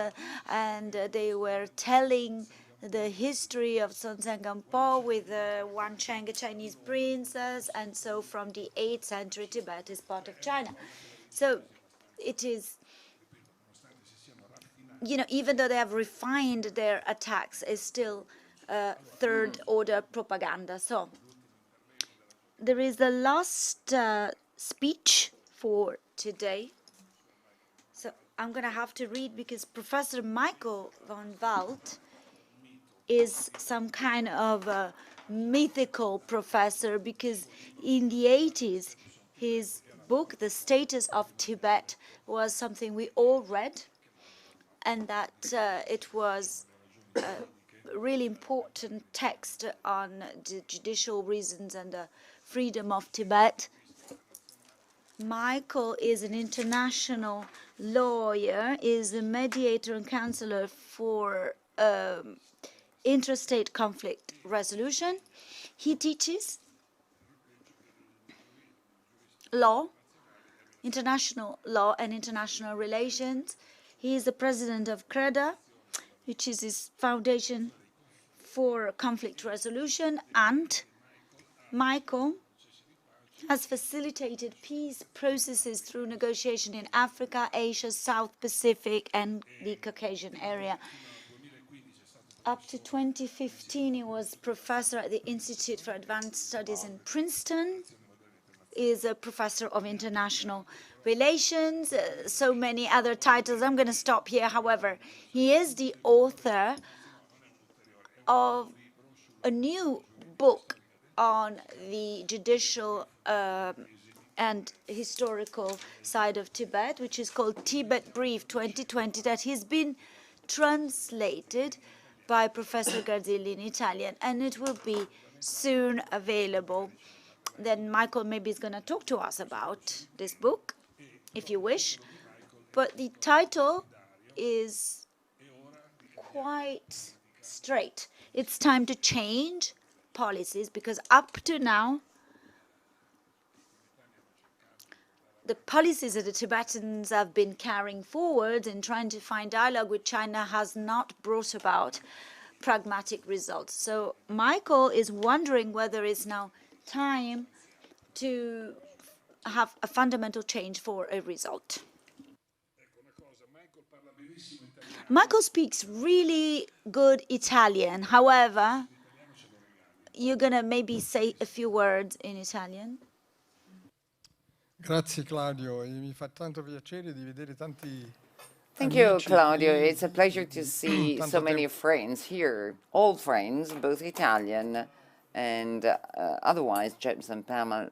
and they were telling the history of Sonzang Gampo with Wancheng, a Chinese princess, and so from the 8th century, Tibet is part of China. So it is, you know, even though they have refined their attacks, it's still third-order propaganda. So there is the last speech for today. So I'm going to have to read because Professor Michael von Walt is some kind of a mythical professor, because in the 80s, his book, The Status of Tibet, was something we all read, and that it was a really important text on the judicial reasons and the freedom of Tibet. Michael is an international lawyer, is a mediator and counselor for interstate conflict resolution. He teaches law, international law and international relations. He is the president of CREDA, which is his foundation for conflict resolution, and Michael has facilitated peace processes through negotiation in Africa, Asia, South Pacific, and the Caucasian area. Up to 2015, he was professor at the Institute for Advanced Studies in Princeton. He is a professor of international relations, so many other titles. I'm going to stop here. However, he is the author of a new book on the judicial and historical side of Tibet, which is called Tibet Brief 2020, that has been translated by Professor Cardelli in Italian, and it will be soon available. Then Michael maybe is going to talk to us about this book, if you wish. But the title is quite straight. It's time to change policies, because up to now, the policies that the Tibetans have been carrying forward and trying to find dialogue with China has not brought about pragmatic results. So Michael is wondering whether it's now time to have a fundamental change for a result. Michael speaks really good Italian. However, you're going to maybe say a few words in Italian. Grazie Claudio, mi fa tanto piacere di vedere tanti. Thank you, Claudio. It's a pleasure to see so many friends here, old friends, both Italian and otherwise, Gyaltsen, Pama,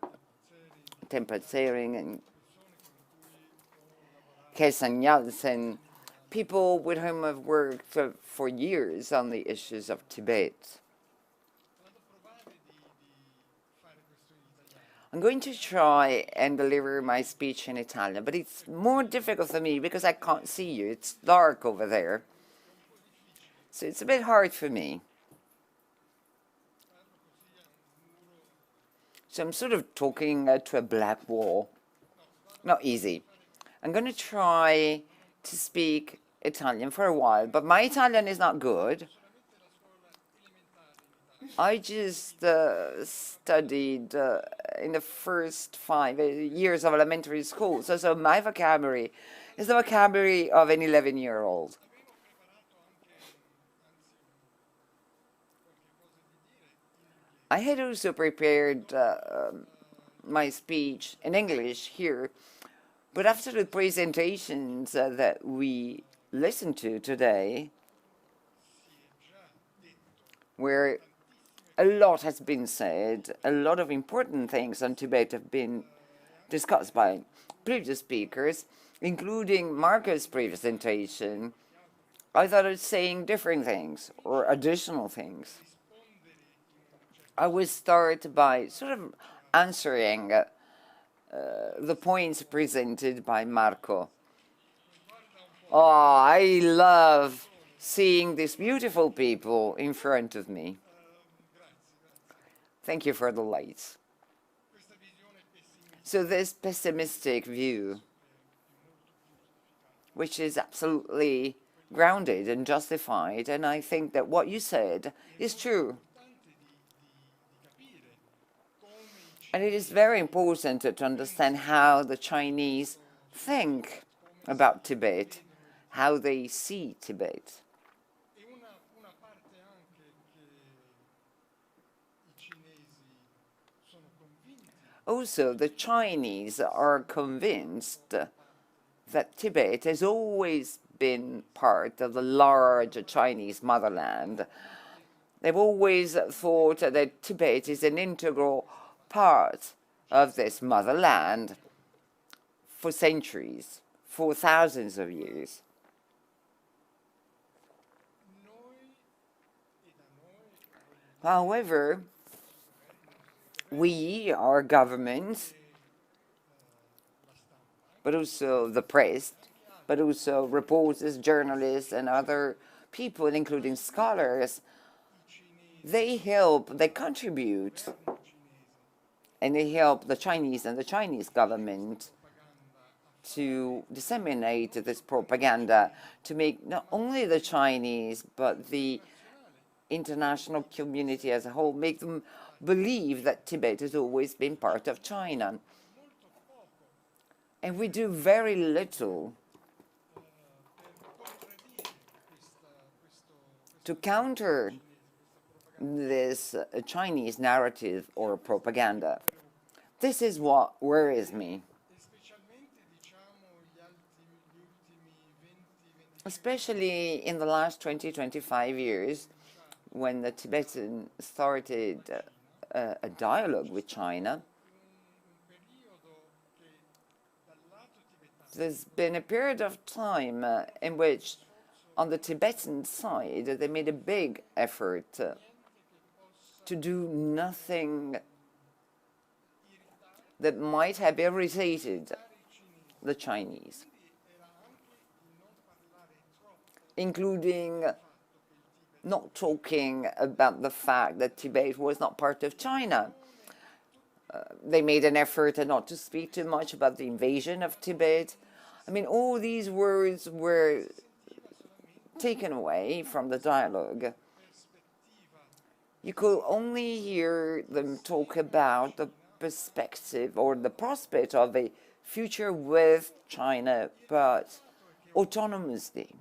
Tempetsering, and Kelsang, Gyaltsen, people with whom I've worked for years on the issues of Tibet. I'm going to try and deliver my speech in Italian, but it's more difficult for me because I can't see you. It's dark over there. So it's a bit hard for me. So I'm sort of talking to a black wall. Not easy. I'm going to try to speak Italian for a while, but my Italian is not good. I just studied in the first 5 years of elementary school. So my vocabulary is the vocabulary of an 11-year-old. I had also prepared my speech in English here, but after the presentations that we listened to today, where a lot has been said, a lot of important things on Tibet have been discussed by previous speakers, including Marco's presentation, I thought of saying different things or additional things. I will start by sort of answering the points presented by Marco. Oh, I love seeing these beautiful people in front of me. Thank you for the lights. So this pessimistic view, which is absolutely grounded and justified, and I think that what you said is true. And it is very important to understand how the Chinese think about Tibet, how they see Tibet. Also, the Chinese are convinced that Tibet has always been part of the large Chinese motherland. They've always thought that Tibet is an integral part of this motherland for centuries, for thousands of years. However, we, our governments, but also the press, but also reporters, journalists, and other people, including scholars, they help, they contribute, and they help the Chinese and the Chinese government to disseminate this propaganda, to make not only the Chinese, but the international community as a whole, make them believe that Tibet has always been part of China. And we do very little to counter this Chinese narrative or propaganda. This is what worries me. Especially in the last 20-25 years, when the Tibetans started a dialogue with China, there's been a period of time in which, on the Tibetan side, they made a big effort to do nothing that might have irritated the Chinese, including not talking about the fact that Tibet was not part of China. They made an effort not to speak too much about the invasion of Tibet. I mean, all these words were taken away from the dialogue. You could only hear them talk about the perspective or the prospect of a future with China, but autonomously.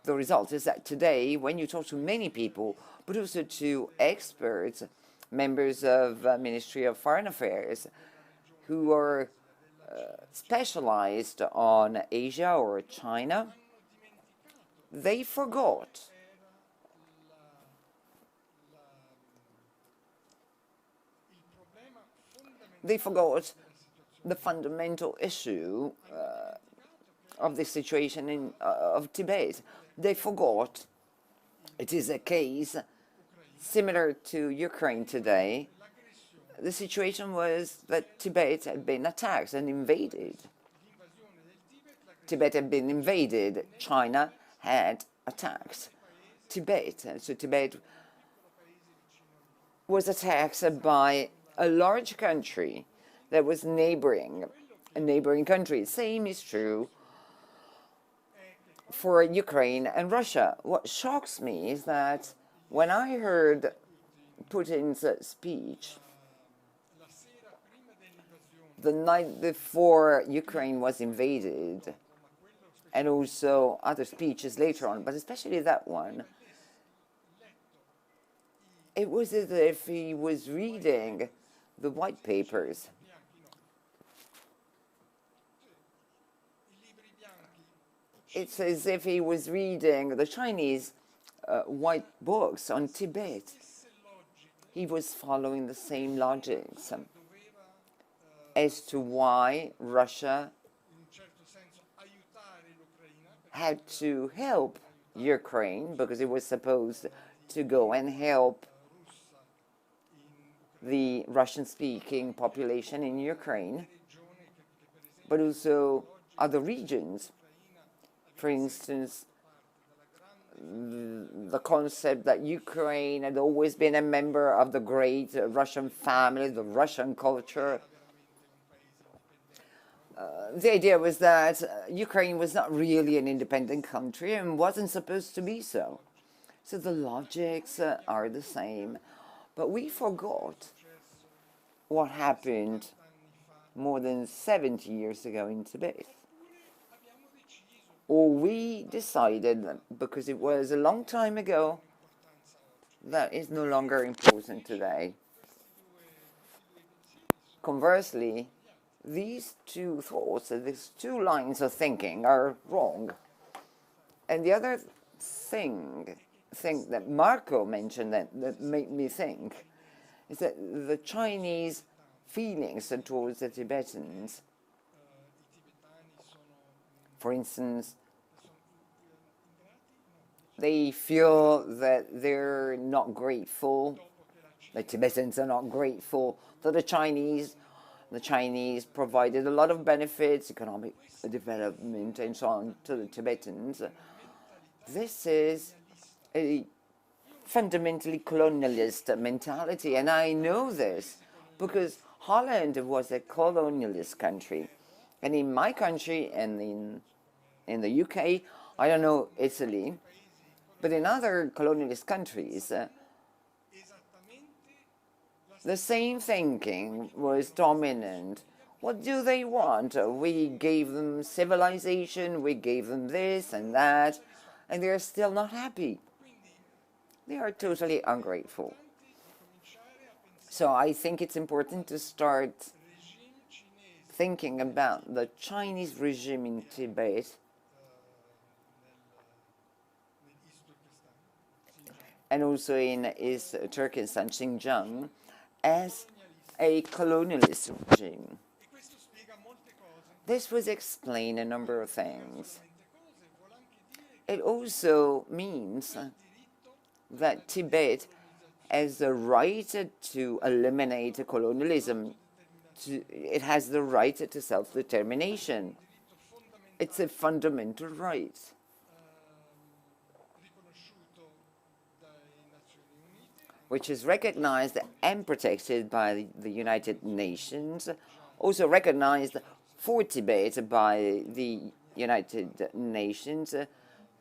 The result is that today, when you talk to many people, but also to experts, members of Ministry of Foreign Affairs, who are specialized on Asia or China, they forgot the fundamental issue of the situation of Tibet. They forgot it is a case similar to Ukraine today. The situation was that Tibet had been attacked and invaded. Tibet had been invaded. China had attacked Tibet. So Tibet was attacked by a large country that was neighboring, a neighboring country. Same is true for Ukraine and Russia. What shocks me is that when I heard Putin's speech the night before Ukraine was invaded, and also other speeches later on, but especially that one, it was as if he was reading the white papers. It's as if he was reading the Chinese white books on Tibet. He was following the same logics as to why Russia had to help Ukraine, because it was supposed to go and help the Russian-speaking population in Ukraine, but also other regions. For instance, the concept that Ukraine had always been a member of the great Russian family, the Russian culture. The idea was that Ukraine was not really an independent country and wasn't supposed to be so. So the logics are the same. But we forgot what happened more than 70 years ago in Tibet. Or we decided, because it was a long time ago, that is no longer important today. Conversely, these two thoughts, these two lines of thinking are wrong. And the other thing that Marco mentioned that made me think is that the Chinese feelings towards the Tibetans, for instance, they feel that they're not grateful, the Tibetans are not grateful to the Chinese. The Chinese provided a lot of benefits, economic development and so on to the Tibetans. This is a fundamentally colonialist mentality, and I know this because Holland was a colonialist country. And in my country and in the UK, I don't know Italy, but in other colonialist countries, the same thinking was dominant. What do they want? We gave them civilization, we gave them this and that, and they're still not happy. They are totally ungrateful. So I think it's important to start thinking about the Chinese regime in Tibet and also in East Turkestan, Xinjiang, as a colonialist regime. This would explain a number of things. It also means that Tibet has the right to eliminate colonialism. It has the right to self-determination. It's a fundamental right, which is recognized and protected by the United Nations, also recognized for Tibet by the United Nations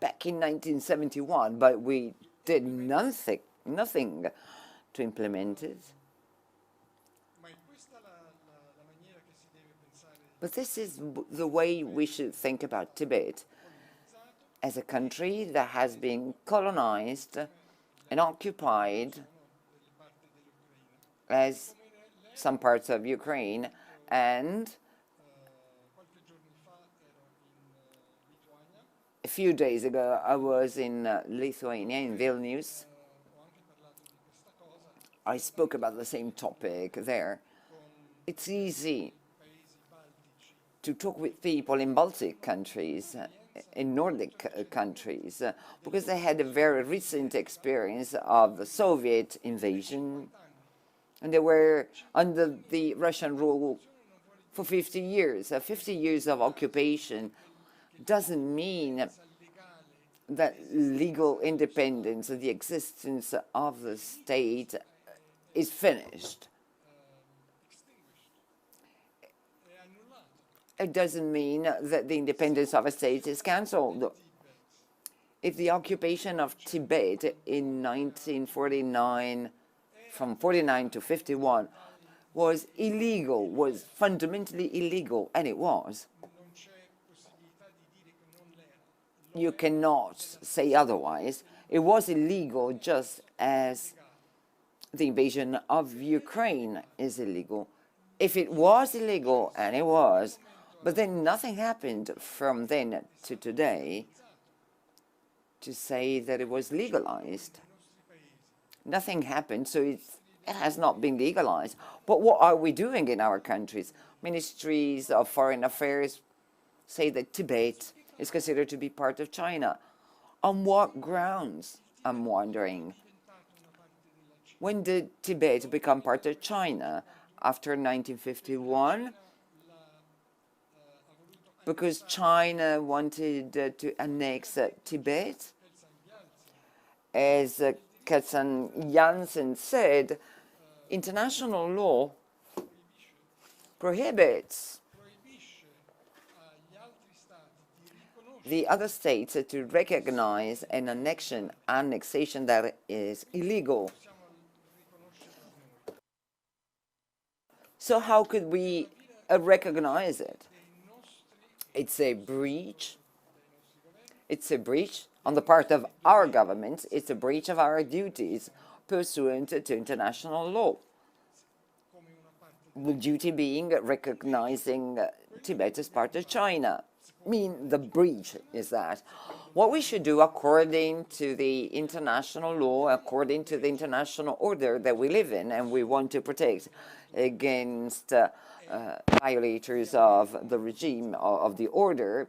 back in 1971, but we did nothing to implement it. But this is the way we should think about Tibet as a country that has been colonized and occupied as some parts of Ukraine, and a few days ago I was in Lithuania, in Vilnius. I spoke about the same topic there. It's easy to talk with people in Baltic countries, in Nordic countries, because they had a very recent experience of the Soviet invasion, and they were under the Russian rule for 50 years. 50 years of occupation doesn't mean that legal independence, the existence of the state is finished. It doesn't mean that the independence of a state is cancelled. If the occupation of Tibet in 1949, from 49 to 51, was illegal, was fundamentally illegal, and it was. You cannot say otherwise. It was illegal just as the invasion of Ukraine is illegal. If it was illegal, and it was, but then nothing happened from then to today to say that it was legalized. Nothing happened, so it has not been legalized. But what are we doing in our countries? Ministries of Foreign Affairs say that Tibet is considered to be part of China. On what grounds, I'm wondering? When did Tibet become part of China? After 1951? Because China wanted to annex Tibet? As Kelsang Gyaltsen said, international law prohibits the other states to recognize an annexation that is illegal. So how could we recognize it? It's a breach. It's a breach on the part of our government. It's a breach of our duties pursuant to international law. The duty being recognizing Tibet as part of China. I mean, the breach is that. What we should do according to the international law, according to the international order that we live in and we want to protect against violators of the regime, of the order,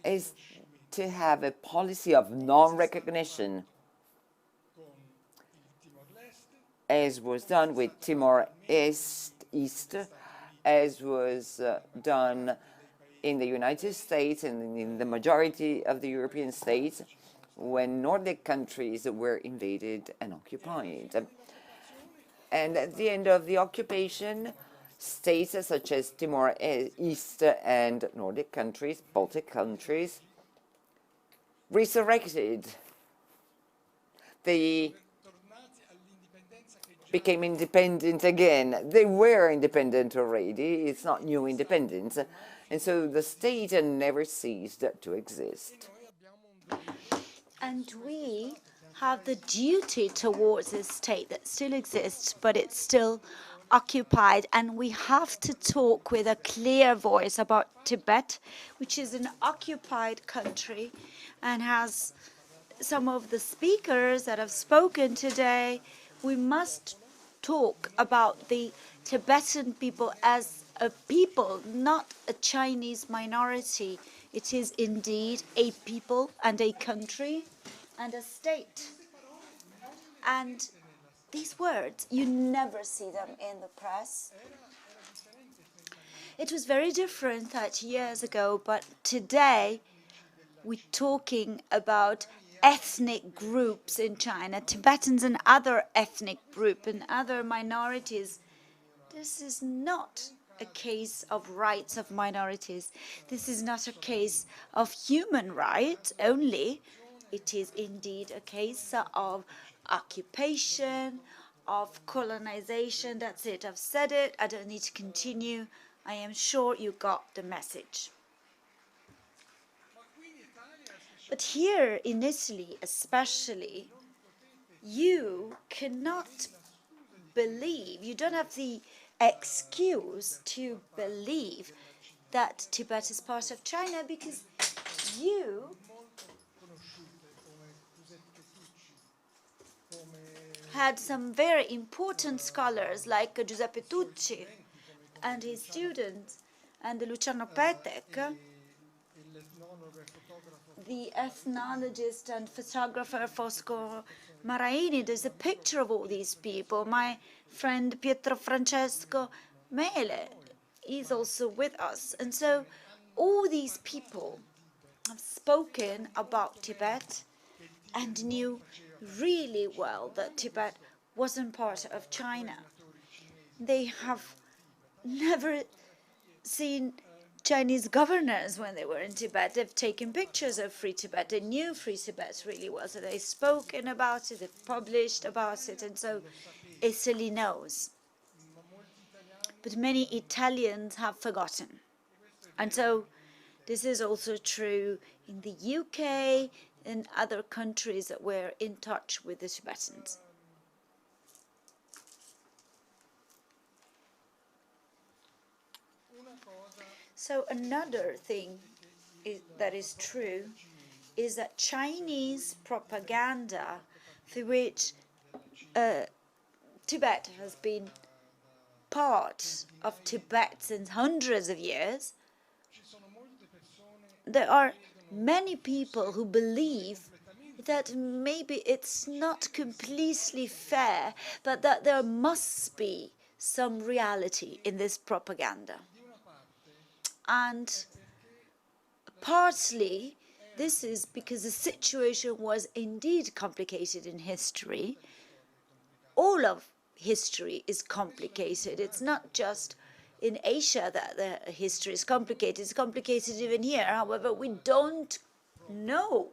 is to have a policy of non-recognition, as was done with Timor East, as was done in the United States and in the majority of the European states when Nordic countries were invaded and occupied. And at the end of the occupation, states such as Timor East and Nordic countries, Baltic countries, resurrected. They became independent again. They were independent already. It's not new independence. And so the state never ceased to exist. And we have the duty towards this state that still exists, but it's still occupied. And we have to talk with a clear voice about Tibet, which is an occupied country and has some of the speakers that have spoken today. We must talk about the Tibetan people as a people, not a Chinese minority. It is indeed a people and a country and a state. And these words, you never see them in the press. It was very different 30 years ago, but today we're talking about ethnic groups in China, Tibetans and other ethnic groups and other minorities. This is not a case of rights of minorities. This is not a case of human rights only. It is indeed a case of occupation, of colonization. That's it. I've said it. I don't need to continue. I am sure you got the message. But here in Italy, especially, you cannot believe, you don't have the excuse to believe that Tibet is part of China because you had some very important scholars like Giuseppe Tucci and his students and Luciano Petek, the ethnologist and photographer Fosco Maraini. There's a picture of all these people. My friend Pietro Francesco Mele is also with us. And so all these people have spoken about Tibet and knew really well that Tibet wasn't part of China. They have never seen Chinese governors when they were in Tibet. They've taken pictures of Free Tibet. They knew Free Tibet really well. So they've spoken about it, they've published about it, and so Italy knows. but many Italians have forgotten. And so this is also true in the UK and other countries that were in touch with the Tibetans. So another thing that is true is that Chinese propaganda, through which Tibet has been part of Tibet since hundreds of years, there are many people who believe that maybe it's not completely fair, but that there must be some reality in this propaganda. And partly, this is because the situation was indeed complicated in history. All of history is complicated. It's not just in Asia that the history is complicated. It's complicated even here. However, we don't know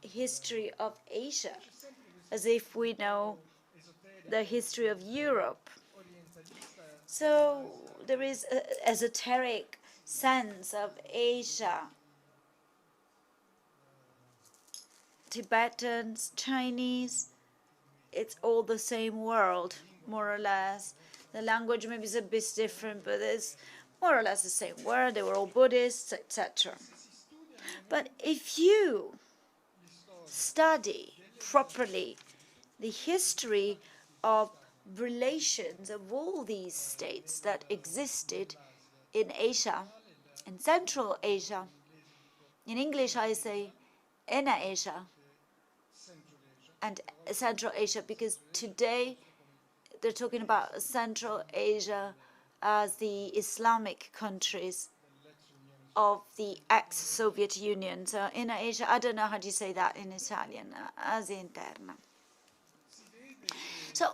history of Asia as if we know the history of Europe. So there is an esoteric sense of Asia. Tibetans, Chinese, it's all the same world, more or less. The language maybe is a bit different, but it's more or less the same word. They were all Buddhists, etc. But if you study properly the history of relations of all these states that existed in Asia, in Central Asia, in English I say Inner Asia and Central Asia, because today they're talking about Central Asia as the Islamic countries of the ex-Soviet Union. So Inner Asia, I don't know how do you say that in Italian, Asia Interna. So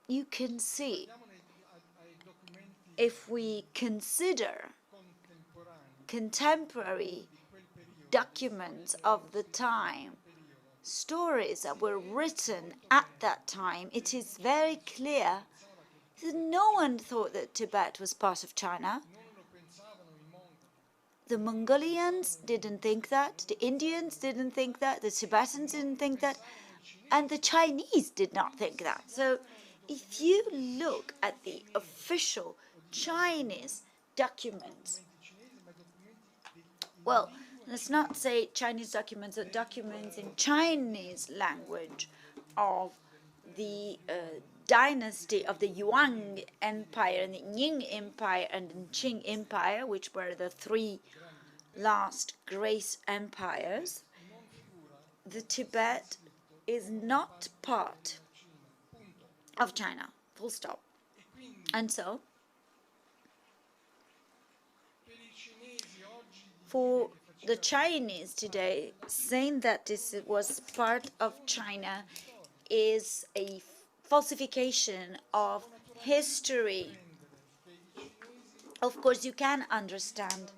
you can see, if we consider contemporary documents of the time, stories that were written at that time, it is very clear that no one thought that Tibet was part of China. The Mongolians didn't think that, the Indians didn't think that, the Tibetans didn't think that, and the Chinese did not think that. So if you look at the official Chinese documents, well, let's not say Chinese documents, but documents in Chinese language of the dynasty of the Yuan Empire and the Qing Empire and the Qing Empire, which were the three last great empires. The Tibet is not part of China, full stop. And so, for the Chinese today, saying that this was part of China is a falsification of history. Of course, you can understand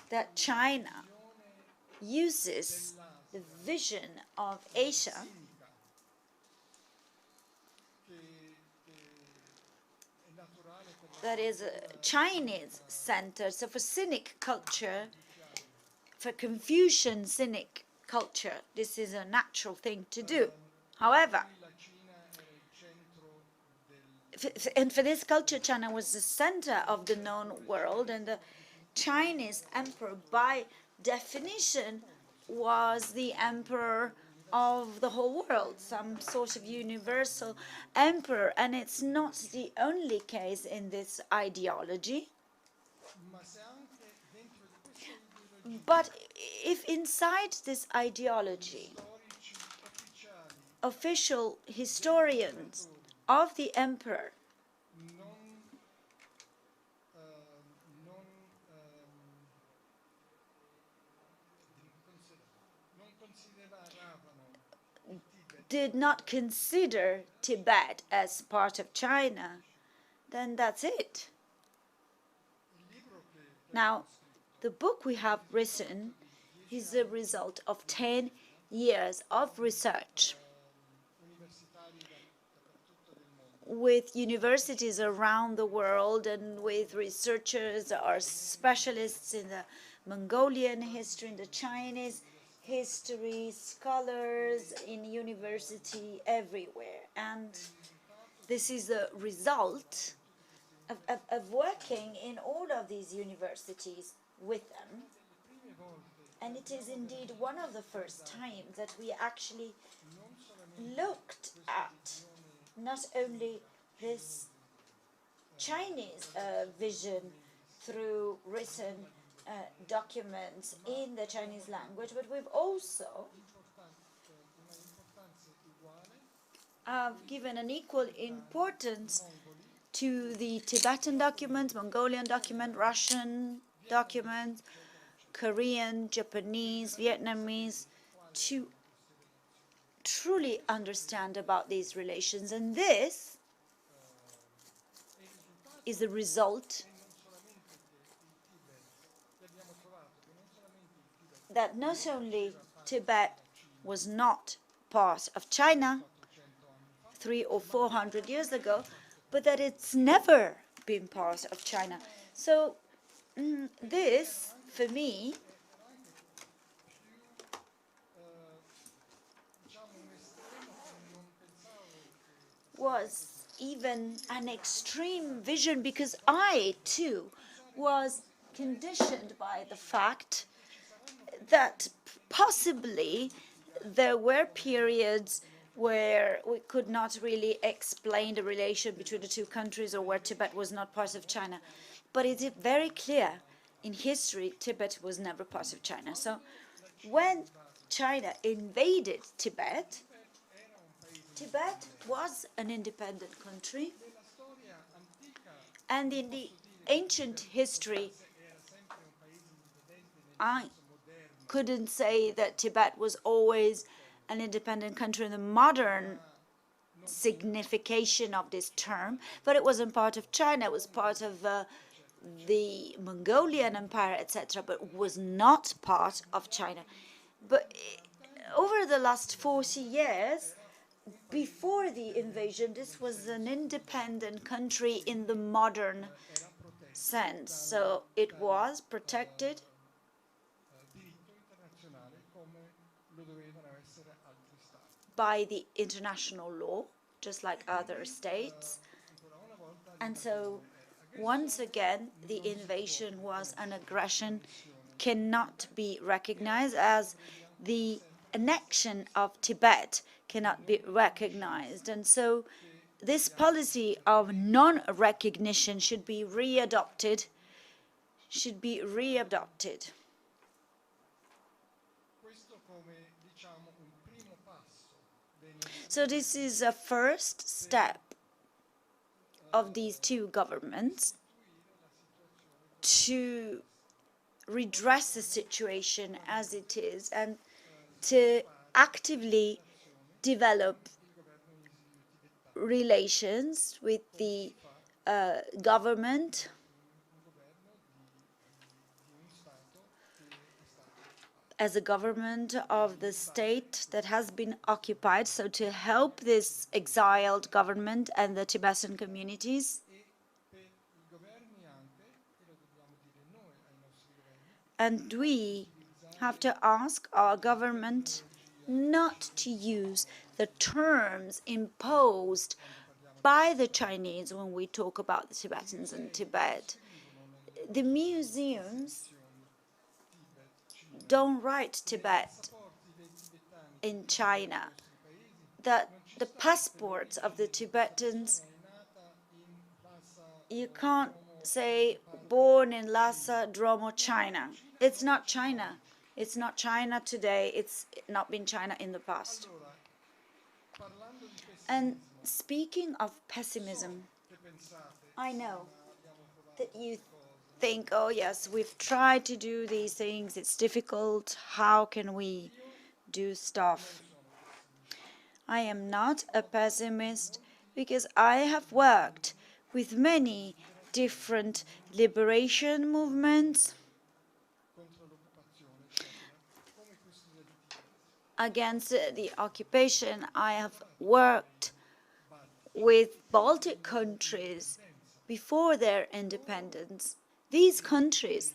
that China uses the vision of Asia that is a Chinese center. So for Cynic culture, for Confucian Cynic culture, this is a natural thing to do. However, and for this culture, China was the center of the known world, and the Chinese emperor, by definition, was the emperor of the whole world, some sort of universal emperor. And it's not the only case in this ideology. But if inside this ideology, official historians of the emperor did not consider Tibet as part of China, then that's it. Now, the book we have written is the result of 10 years of research with universities around the world and with researchers that are specialists in the Mongolian history, in the Chinese history, scholars in university everywhere. And this is a result of working in all of these universities with them. And it is indeed one of the first times that we actually looked at not only this Chinese vision through written documents in the Chinese language, but we've also given an equal importance to the Tibetan document, Mongolian document, Russian document, Korean, Japanese, Vietnamese, to truly understand about these relations. And this is the result that not only Tibet was not part of China 300 or 400 years ago, but that it's never been part of China. So this, for me, was even an extreme vision, because I, too, was conditioned by the fact that possibly there were periods where we could not really explain the relation between the two countries, or where Tibet was not part of China. But it is very clear in history, Tibet was never part of China. So when China invaded Tibet, Tibet was an independent country, and in the ancient history, I couldn't say that Tibet was always an independent country in the modern signification of this term, but it wasn't part of China. It was part of the Mongolian Empire, etc., but was not part of China. But over the last 40 years, before the invasion, this was an independent country in the modern sense. So it was protected by the international law, just like other states. And so, once again, the invasion was an aggression, cannot be recognized, as the annexion of Tibet cannot be recognized. And so, this policy of non-recognition should be readopted, So this is a first step of these two governments to redress the situation as it is, and to actively develop relations with the government as a government of the state that has been occupied, so to help this exiled government and the Tibetan communities. And we have to ask our government not to use the terms imposed by the Chinese when we talk about the Tibetans and Tibet. The museums don't write Tibet in China, that the passports of the Tibetans, you can't say born in Lhasa, Dromo, China. It's not China. It's not China today. It's not been China in the past. And speaking of pessimism, I know that you think, oh yes, we've tried to do these things, it's difficult, how can we do stuff? I am not a pessimist, because I have worked with many different liberation movements against the occupation. I have worked with Baltic countries before their independence. These countries,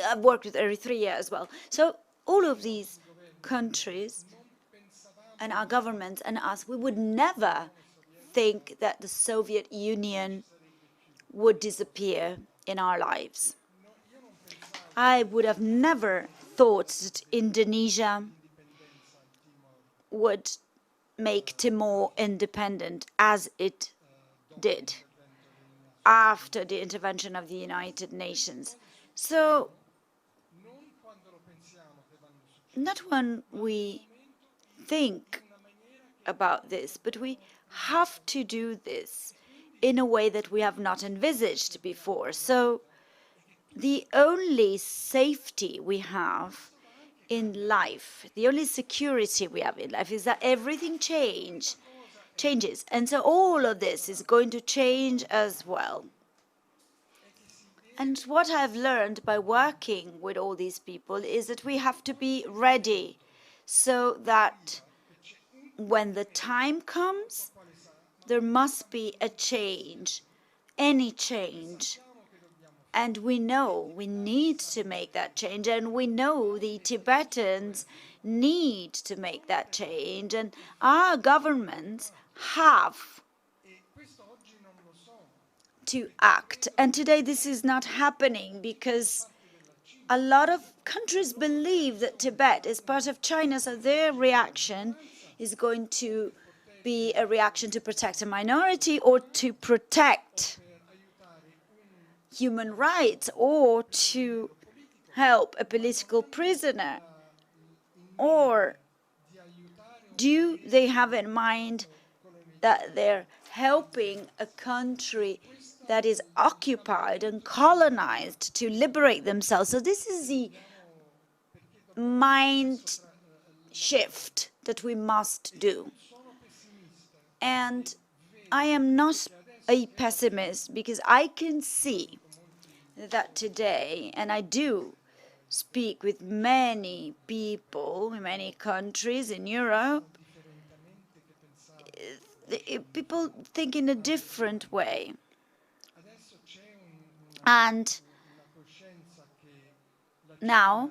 I've worked with Eritrea as well. So all of these countries and our governments and us, we would never think that the Soviet Union would disappear in our lives. I would have never thought that Indonesia would make Timor independent as it did after the intervention of the United Nations. So, not when we think about this, but we have to do this in a way that we have not envisaged before. So, the only safety we have in life, the only security we have in life is that everything changes. And so all of this is going to change as well. And what I've learned by working with all these people is that we have to be ready so that when the time comes, there must be a change, any change. And we know we need to make that change, and we know the Tibetans need to make that change, and our governments have to act. And today this is not happening because a lot of countries believe that Tibet is part of China, so their reaction is going to be a reaction to protect a minority or to protect human rights or to help a political prisoner? Or do they have in mind that they're helping a country that is occupied and colonized to liberate themselves? So this is the mind shift that we must do. And I am not a pessimist because I can see that today, and I do speak with many people in many countries in Europe, people think in a different way. And now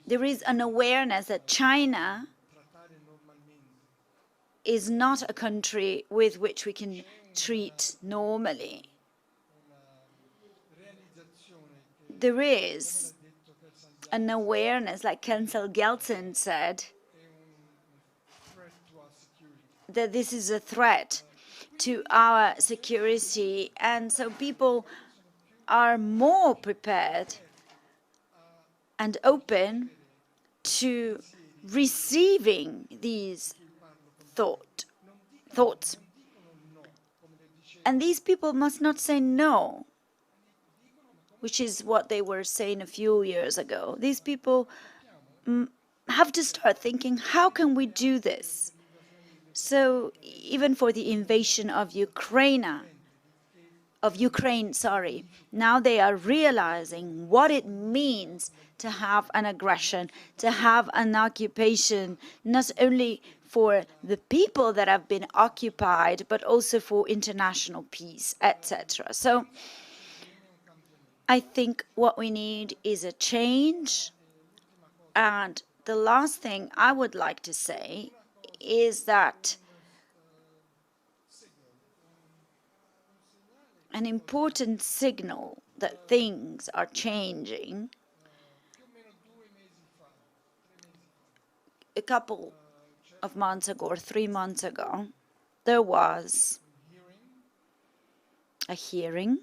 there is an awareness that China is not a country with which we can treat normally. There is an awareness, like Gyaltsen said, that this is a threat to our security, and so people are more prepared and open to receiving these thoughts. And these people must not say no, which is what they were saying a few years ago. These people have to start thinking, how can we do this? So even for the invasion of Ukraine, now they are realizing what it means to have an aggression, to have an occupation, not only for the people that have been occupied, but also for international peace, etc. So I think what we need is a change. And the last thing I would like to say is that an important signal that things are changing, a couple of months ago or 3 months ago, there was a hearing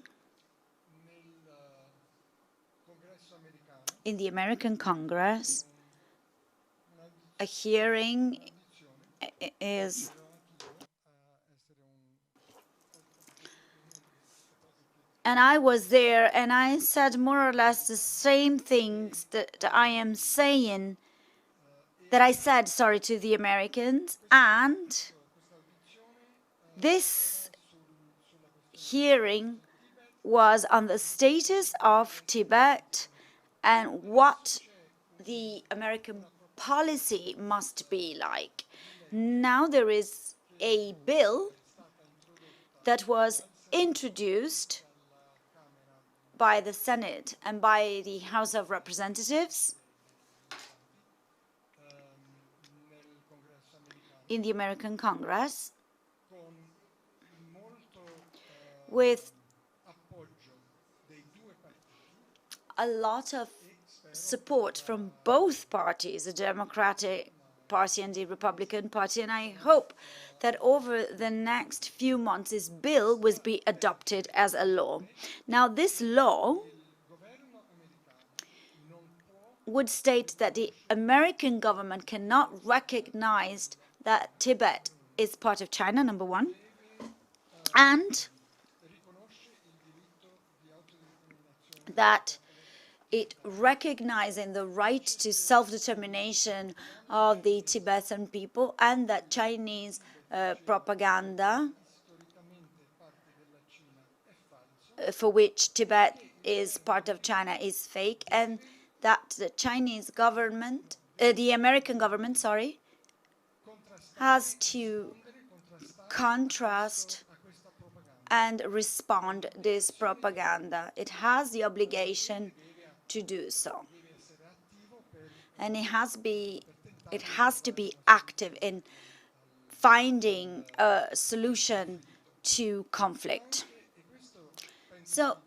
in the American Congress. A hearing is and I was there and I said more or less the same things that I am saying, that I said, to the Americans. And this hearing was on the status of Tibet and what the American policy must be like. Now there is a bill that was introduced by the Senate and by the House of Representatives in the American Congress with a lot of support from both parties, the Democratic Party and the Republican Party, and I hope that over the next few months this bill will be adopted as a law. Now, this law would state that the American government cannot recognize that Tibet is part of China, number one, and that it recognizing the right to self-determination of the Tibetan people, and that Chinese propaganda for which Tibet is part of China is fake, and that the Chinese government, the American government, sorry, has to contrast and respond this propaganda. It has the obligation to do so, and it has to be active in finding a solution to conflict. So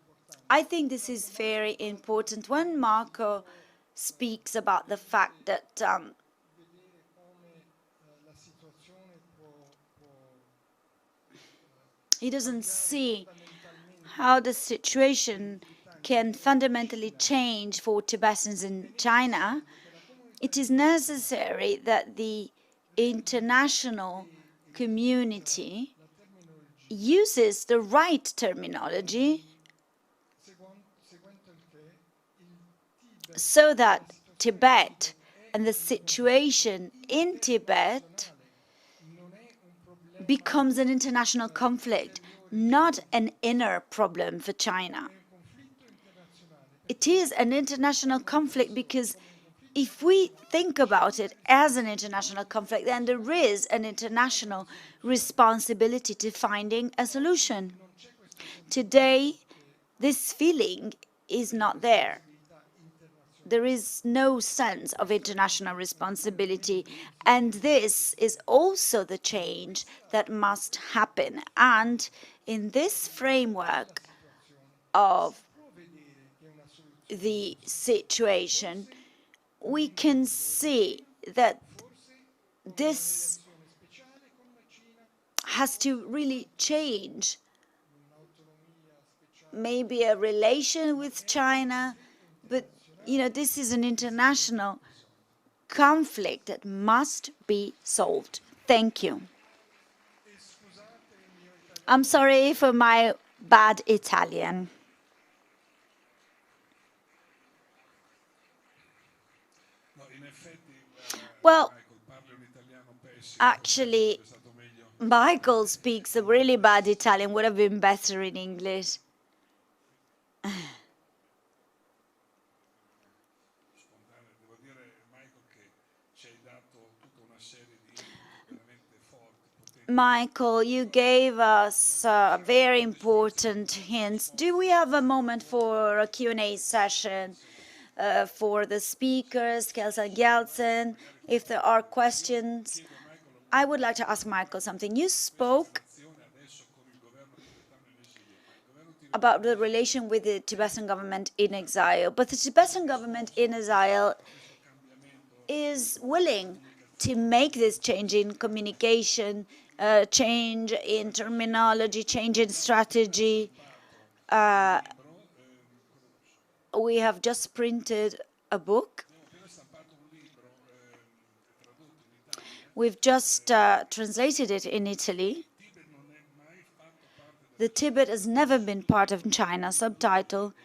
I think this is very important when Marco speaks about the fact that he doesn't see how the situation can fundamentally change for Tibetans in China. It is necessary that the international community uses the right terminology so that Tibet and the situation in Tibet becomes an international conflict, not an inner problem for China. It is an international conflict because if we think about it as an international conflict, then there is an international responsibility to finding a solution. Today, this feeling is not there. There is no sense of international responsibility, and this is also the change that must happen. And in this framework of the situation, we can see that this has to really change. Maybe a relation with China, but this is an international conflict that must be solved. Thank you. I'm sorry for my bad Italian. Well, actually, Michael speaks a really bad Italian. Would have been better in English. Michael, you gave us very important hints. Do we have a moment for a Q&A session for the speakers, Kelsang and Gyaltsen? If there are questions, I would like to ask Michael something. You spoke about the relation with the Tibetan government in exile, but the Tibetan government in exile is willing to make this change in communication, change in terminology, change in strategy. We have just printed a book. We've just translated it in Italy. The Tibet has never been part of China, subtitle,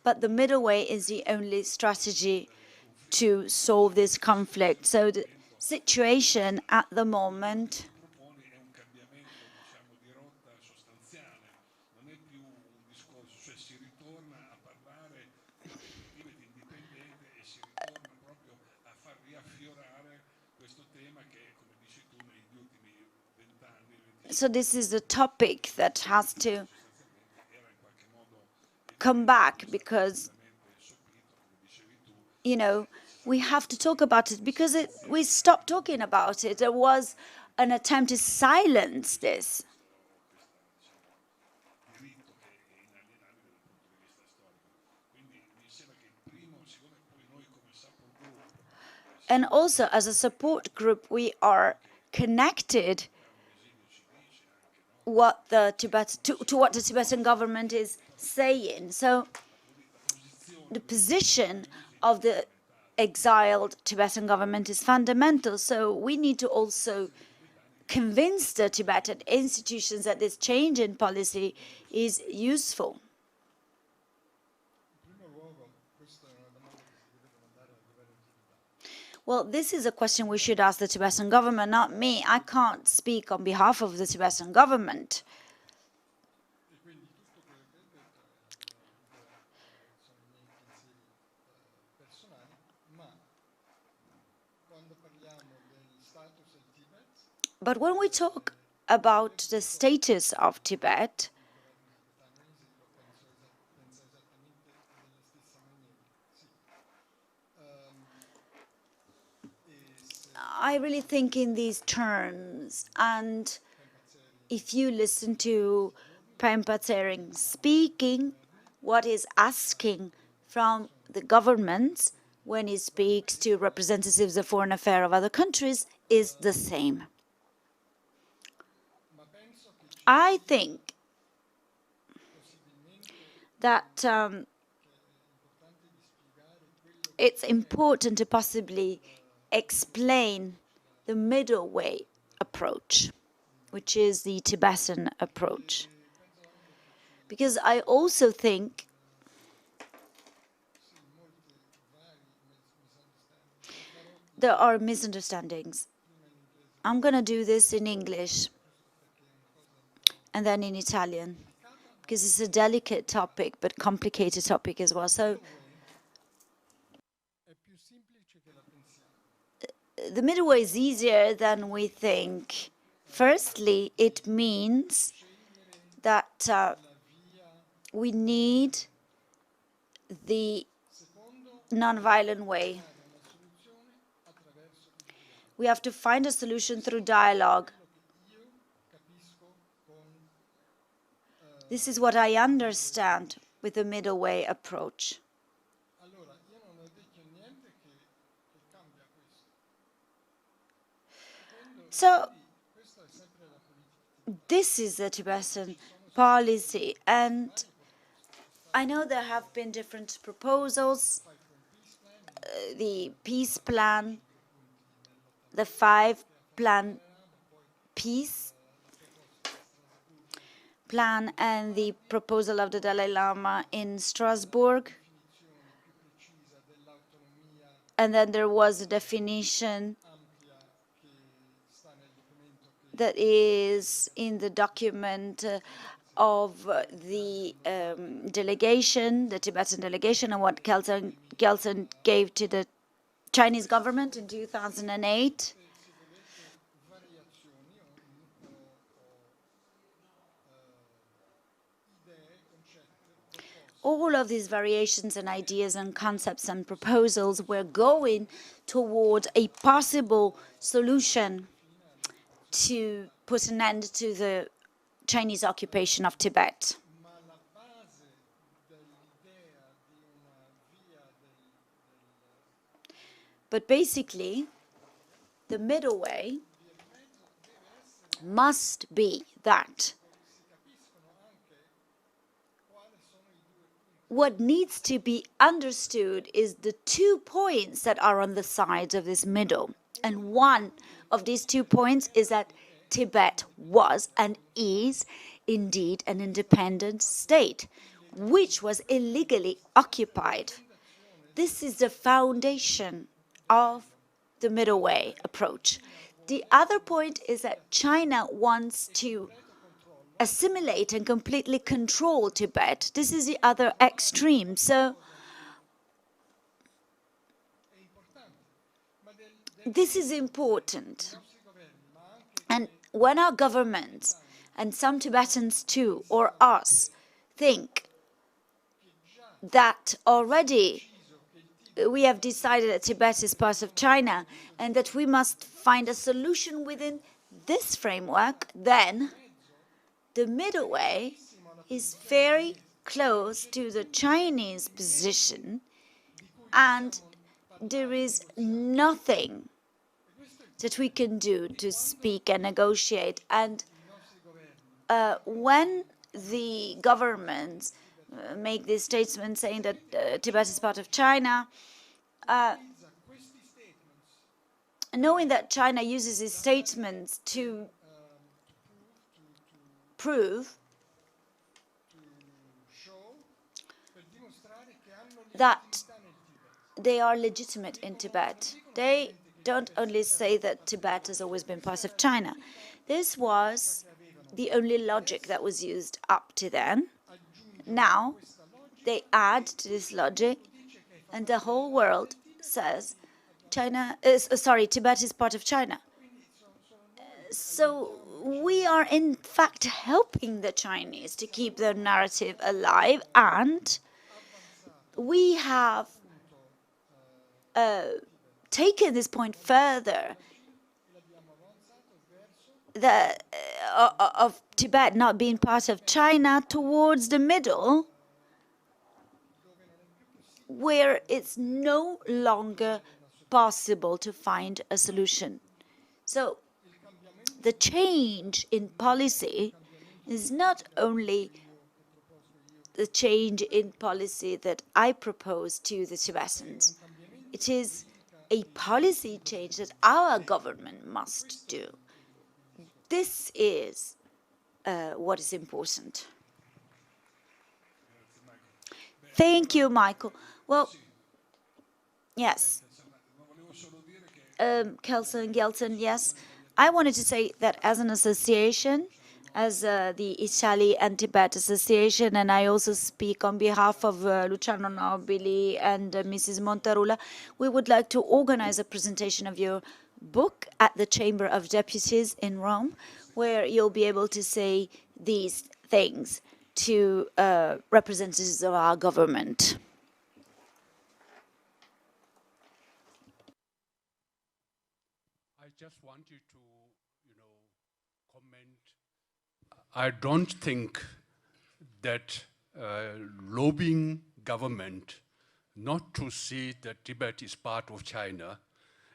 but the middle way is the only strategy to solve this conflict. So the situation at the moment So this is a topic that has to come back because, you know, we have to talk about it because we stopped talking about it. There was an attempt to silence this. And also, as a support group, we are connected to what the Tibetan government is saying. So the position of the exiled Tibetan government is fundamental. So we need to also convince the Tibetan institutions that this change in policy is useful. Well, this is a question we should ask the Tibetan government, not me. I can't speak on behalf of the Tibetan government. But when we talk about the status of Tibet, I really think in these terms. And if you listen to Pempa Tsering speaking, what he's asking from the governments when he speaks to representatives of foreign affairs of other countries is the same. I think that it's important to possibly explain the middle way approach, which is the Tibetan approach. Because I also think there are misunderstandings. I'm going to do this in English and then in Italian, because it's a delicate topic, but complicated topic as well. So the middle way is easier than we think. Firstly, it means that we need the non-violent way. We have to find a solution through dialogue. This is what I understand with the middle way approach. So this is the Tibetan policy, and I know there have been different proposals, the peace plan, the 5-plan peace plan, and the proposal of the Dalai Lama in Strasbourg. And then there was a definition that is in the document of the delegation, the Tibetan delegation, and what Gyaltsen gave to the Chinese government in 2008. All of these variations and ideas and concepts and proposals were going toward a possible solution to put an end to the Chinese occupation of Tibet. But basically, the middle way must be that what needs to be understood is the 2 points that are on the sides of this middle. And one of these 2 points is that Tibet was and is indeed an independent state, which was illegally occupied. This is the foundation of the middle way approach. The other point is that China wants to assimilate and completely control Tibet. This is the other extreme. So this is important. And when our governments, and some Tibetans too, or us, think that already we have decided that Tibet is part of China and that we must find a solution within this framework, then the middle way is very close to the Chinese position, and there is nothing that we can do to speak and negotiate. And when the governments make this statement saying that Tibet is part of China, knowing that China uses these statements to prove that they are legitimate in Tibet. They don't only say that Tibet has always been part of China. This was the only logic that was used up to then. Now, they add to this logic, and the whole world says Tibet is part of China. So we are in fact helping the Chinese to keep their narrative alive, and we have taken this point further, of Tibet not being part of China, towards the middle, where it's no longer possible to find a solution. So the change in policy is not only the change in policy that I propose to the Tibetans. It is a policy change that our government must do. This is what is important. Thank you, Michael. Well, yes. Kelsang, Gyaltsen, yes. I wanted to say that as an association, as the Italy and Tibet Association, and I also speak on behalf of Luciano, Nobili, and Mrs. Montaruli, we would like to organize a presentation of your book at the Chamber of Deputies in Rome, where you'll be able to say these things to representatives of our government. I just wanted to, comment. I don't think that lobbying government not to see that Tibet is part of China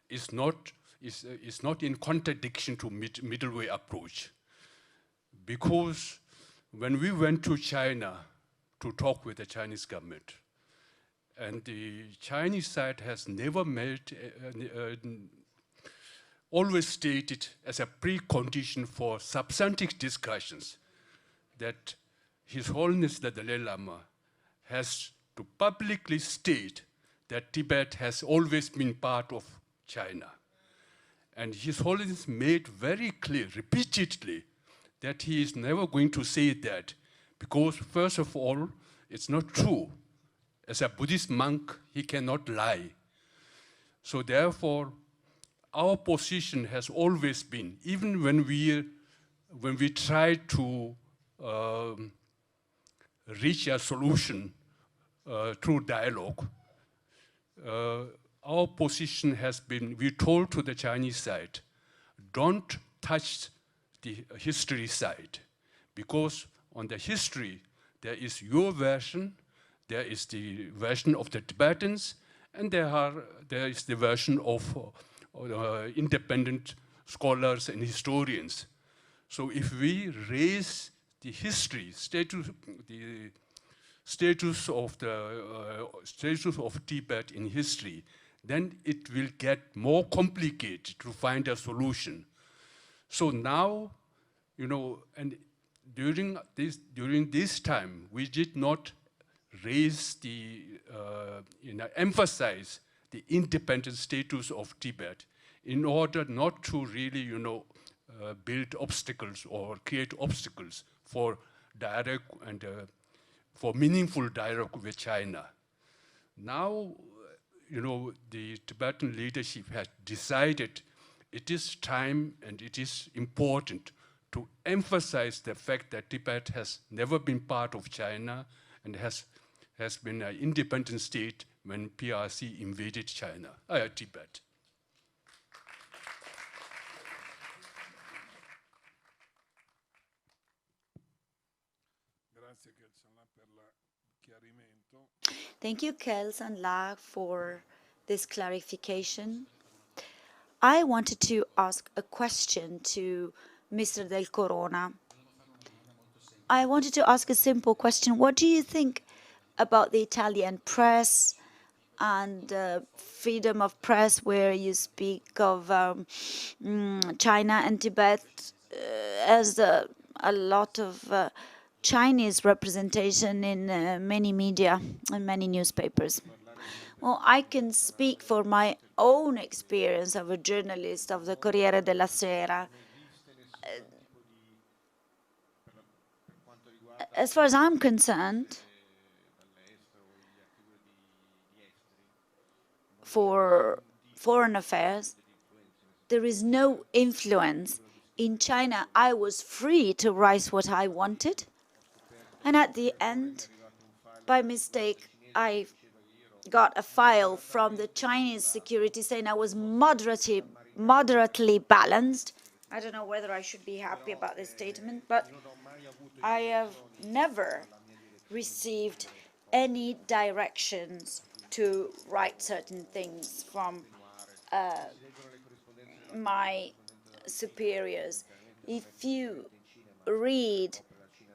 is not in contradiction to middle way approach. Because when we went to China to talk with the Chinese government, and the Chinese side has never made, always stated as a precondition for substantive discussions that His Holiness the Dalai Lama has to publicly state that Tibet has always been part of China. And His Holiness made very clear, repeatedly, that he is never going to say that, because first of all, it's not true. As a Buddhist monk, he cannot lie. So therefore, our position has always been, even when we try to reach a solution through dialogue, our position has been, we told to the Chinese side, don't touch the history side, because on the history, there is your version, there is the version of the Tibetans, and there is the version of independent scholars and historians. So if we raise the history, the status of Tibet in history, then it will get more complicated to find a solution. So now, and during this time, we did not raise emphasize the independent status of Tibet in order not to really, build obstacles or create obstacles for dialogue and for meaningful dialogue with China. Now, the Tibetan leadership has decided it is time and it is important to emphasize the fact that Tibet has never been part of China and has been an independent state when PRC invaded Tibet. Thank you, Kelsang, for this clarification. I wanted to ask a question to Mr. Del Corona. I wanted to ask a simple question. What do you think about the Italian press and freedom of press, where you speak of China and Tibet as a lot of Chinese representation in many media and many newspapers? Well, I can speak for my own experience of a journalist of the Corriere della Sera. As far as I'm concerned, for foreign affairs, there is no influence. In China, I was free to write what I wanted. And at the end, by mistake, I got a file from the Chinese security saying I was moderately balanced. I don't know whether I should be happy about this statement, but I have never received any directions to write certain things from my superiors. If you read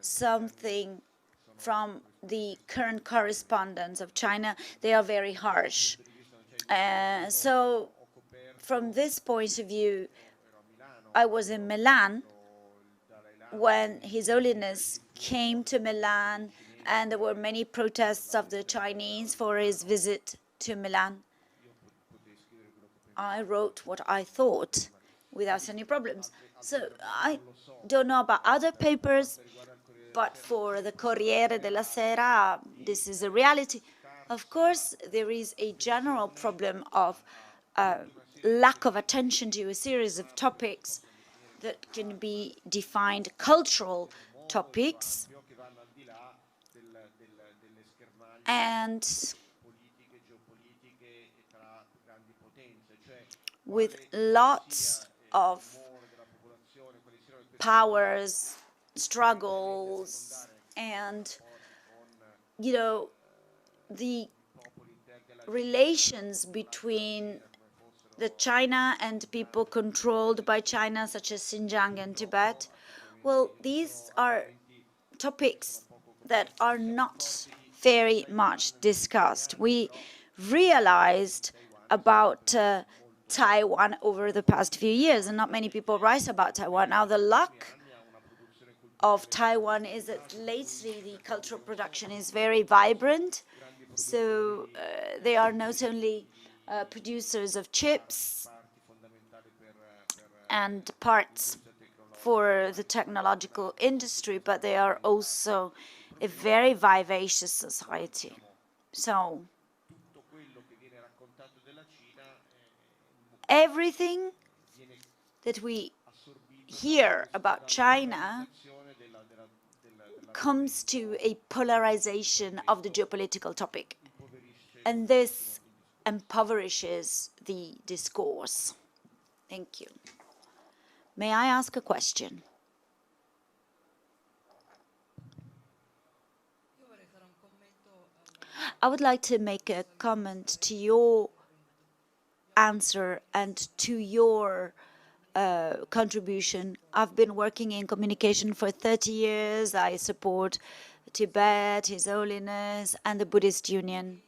something from the current correspondence of China, they are very harsh. So from this point of view, I was in Milan when His Holiness came to Milan, and there were many protests of the Chinese for his visit to Milan. I wrote what I thought without any problems. So I don't know about other papers, but for the Corriere della Sera, this is a reality. Of course, there is a general problem of lack of attention to a series of topics that can be defined cultural topics, and with lots of powers, struggles, and, you know, the relations between the China and people controlled by China, such as Xinjiang and Tibet. Well, these are topics that are not very much discussed. We realized about Taiwan over the past few years, and not many people write about Taiwan. Now, the luck of Taiwan is that lately the cultural production is very vibrant. So they are not only producers of chips and parts for the technological industry, but they are also a very vivacious society. So everything that we hear about China comes to a polarization of the geopolitical topic, and this impoverishes the discourse. Thank you. May I ask a question? I would like to make a comment to your answer and to your contribution. I've been working in communication for 30 years. I support Tibet, His Holiness, and the Buddhist Union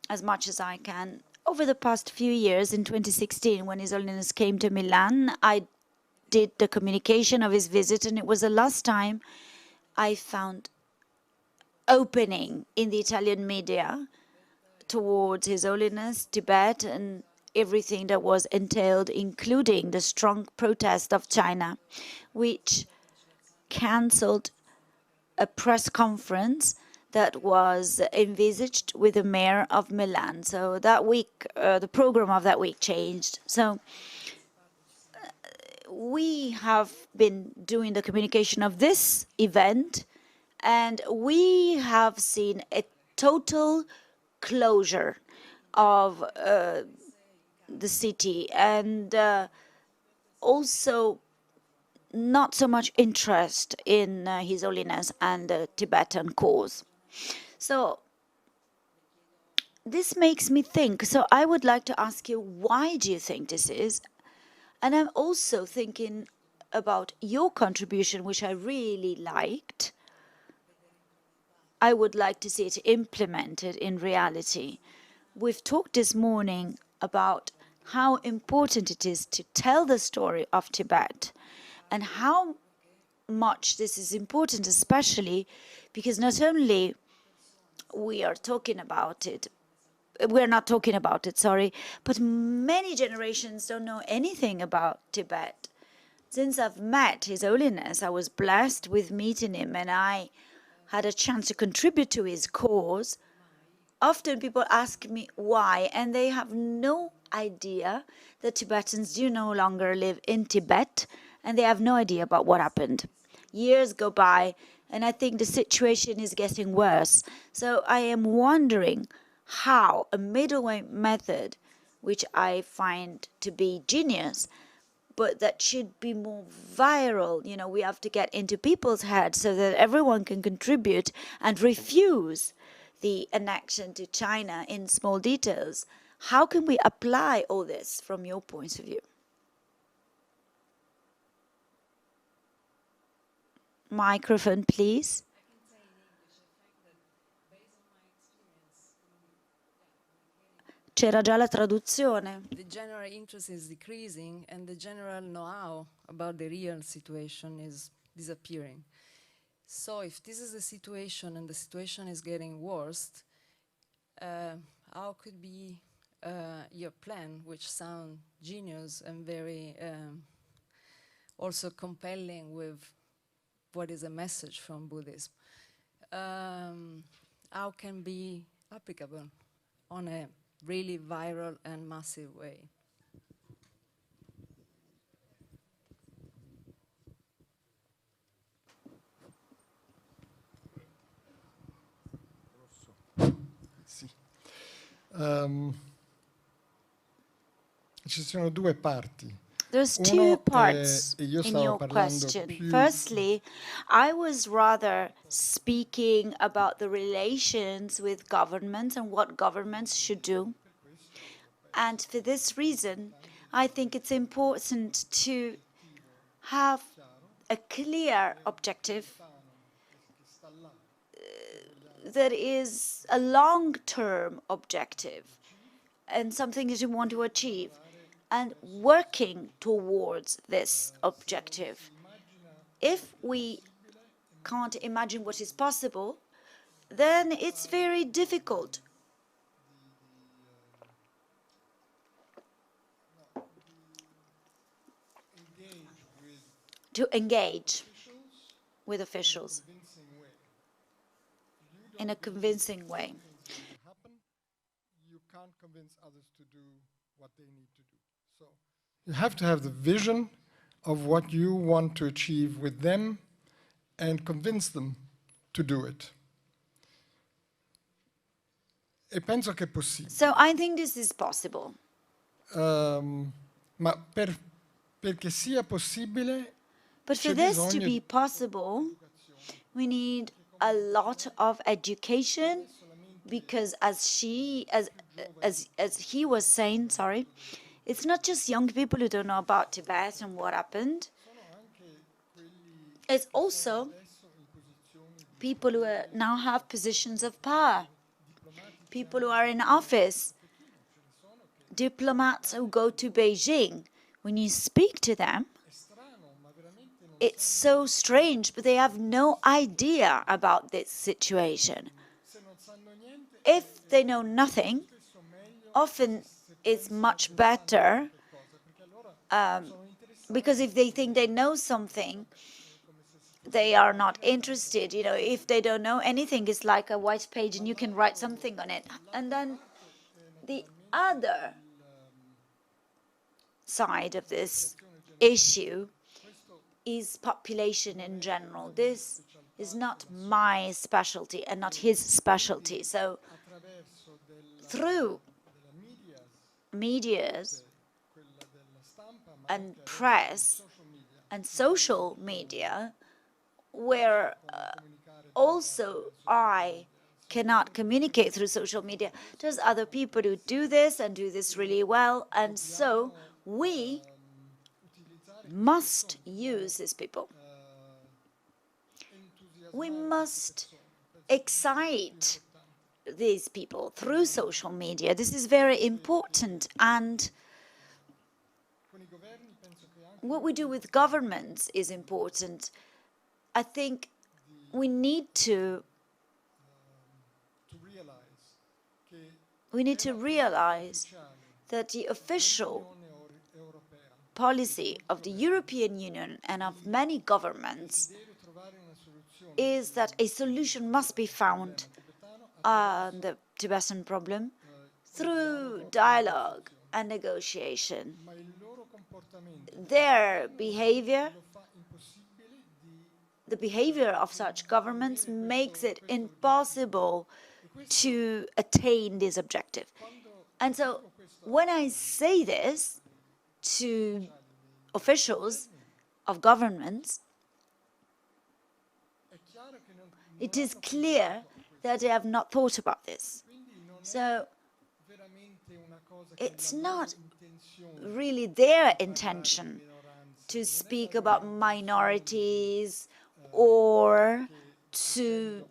as much as I can. Over the past few years, in 2016, when His Holiness came to Milan, I did the communication of his visit, and it was the last time I found opening in the Italian media towards His Holiness, Tibet, and everything that was entailed, including the strong protest of China, which cancelled a press conference that was envisaged with the mayor of Milan. So that week, the program of that week changed. So we have been doing the communication of this event, and we have seen a total closure of the city, and also not so much interest in His Holiness and the Tibetan cause. So this makes me think. So I would like to ask you, why do you think this is? And I'm also thinking about your contribution, which I really liked. I would like to see it implemented in reality. We've talked this morning about how important it is to tell the story of Tibet, and how much this is important, especially because not only we're not talking about it, but many generations don't know anything about Tibet. Since I've met His Holiness, I was blessed with meeting him, and I had a chance to contribute to his cause. Often people ask me why, and they have no idea that Tibetans do no longer live in Tibet, and they have no idea about what happened. Years go by, and I think the situation is getting worse. So I am wondering how a middleway method, which I find to be genius, but that should be more viral. You know, we have to get into people's heads so that everyone can contribute and refuse the annexion to China in small details. How can we apply all this from your point of view? Microphone, please. C'era già la traduzione. The general interest is decreasing, and the general know-how about the real situation is disappearing. So if this is the situation and the situation is getting worse, how could be your plan, which sound genius and very also compelling with what is a message from Buddhism, how can be applicable on a really viral and massive way? Ci sono due parti. There's two parts in your question. Firstly, I was rather speaking about the relations with governments and what governments should do. And for this reason, I think it's important to have a clear objective that is a long-term objective and something that you want to achieve, and working towards this objective. If we can't imagine what is possible, then it's very difficult to engage with officials in a convincing way. You can't convince others to do what they need to do. So you have to have the vision of what you want to achieve with them and convince them to do it. E penso che è possibile. So I think this is possible. Ma perché sia possibile, but for this to be possible, we need a lot of education, because as he was saying, it's not just young people who don't know about Tibet and what happened. It's also people who now have positions of power, people who are in office, diplomats who go to Beijing. When you speak to them, it's so strange, but they have no idea about this situation. If they know nothing, often it's much better, because if they think they know something, they are not interested. You know, if they don't know anything, it's like a white page and you can write something on it. And then the other side of this issue is population in general. This is not my specialty and not his specialty. So through medias and press and social media, where also I cannot communicate through social media, there's other people who do this and do this really well, and so we must use these people. We must excite these people through social media. This is very important, and what we do with governments is important. I think we need to realize that the official policy of the European Union and of many governments is that a solution must be found on the Tibetan problem through dialogue and negotiation. Their behavior, the behavior of such governments, makes it impossible to attain this objective. And so when I say this to officials of governments, it is clear that they have not thought about this. So it's not really their intention to speak about minorities or to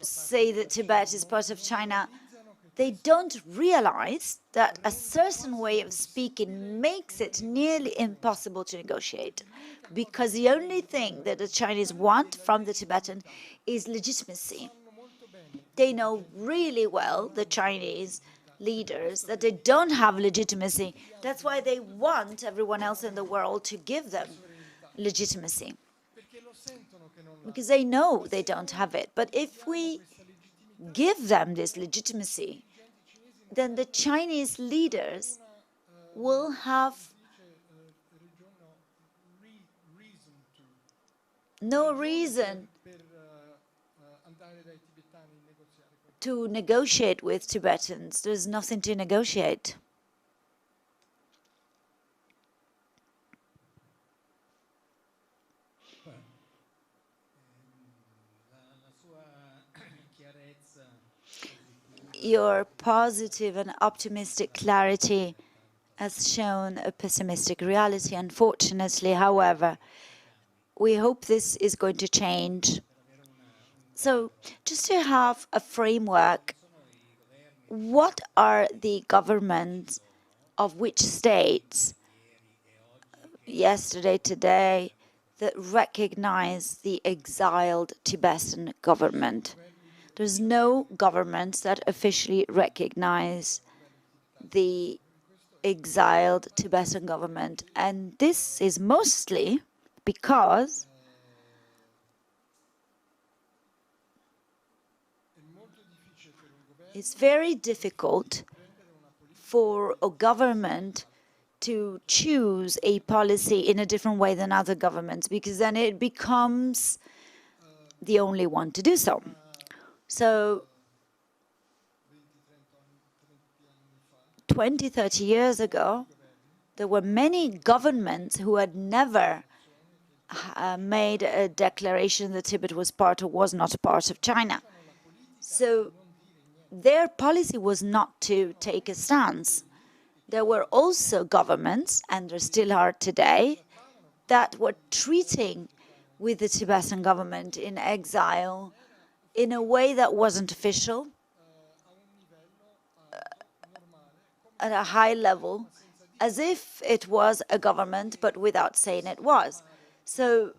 say that Tibet is part of China. They don't realize that a certain way of speaking makes it nearly impossible to negotiate, because the only thing that the Chinese want from the Tibetan is legitimacy. They know really well, the Chinese leaders, that they don't have legitimacy. That's why they want everyone else in the world to give them legitimacy, because they know they don't have it. But if we give them this legitimacy, then the Chinese leaders will have no reason to negotiate with Tibetans. There's nothing to negotiate. Your positive and optimistic clarity has shown a pessimistic reality, unfortunately. However, we hope this is going to change. So, just to have a framework, what are the governments of which states, yesterday, today, that recognize the exiled Tibetan government? There's no governments that officially recognize the exiled Tibetan government. And this is mostly because it's very difficult for a government to choose a policy in a different way than other governments, because then it becomes the only one to do so. So 20, 30 years ago, there were many governments who had never made a declaration that Tibet was part or was not a part of China. So their policy was not to take a stance. There were also governments, and there still are today, that were treating with the Tibetan government in exile in a way that wasn't official, at a high level, as if it was a government, but without saying it was. So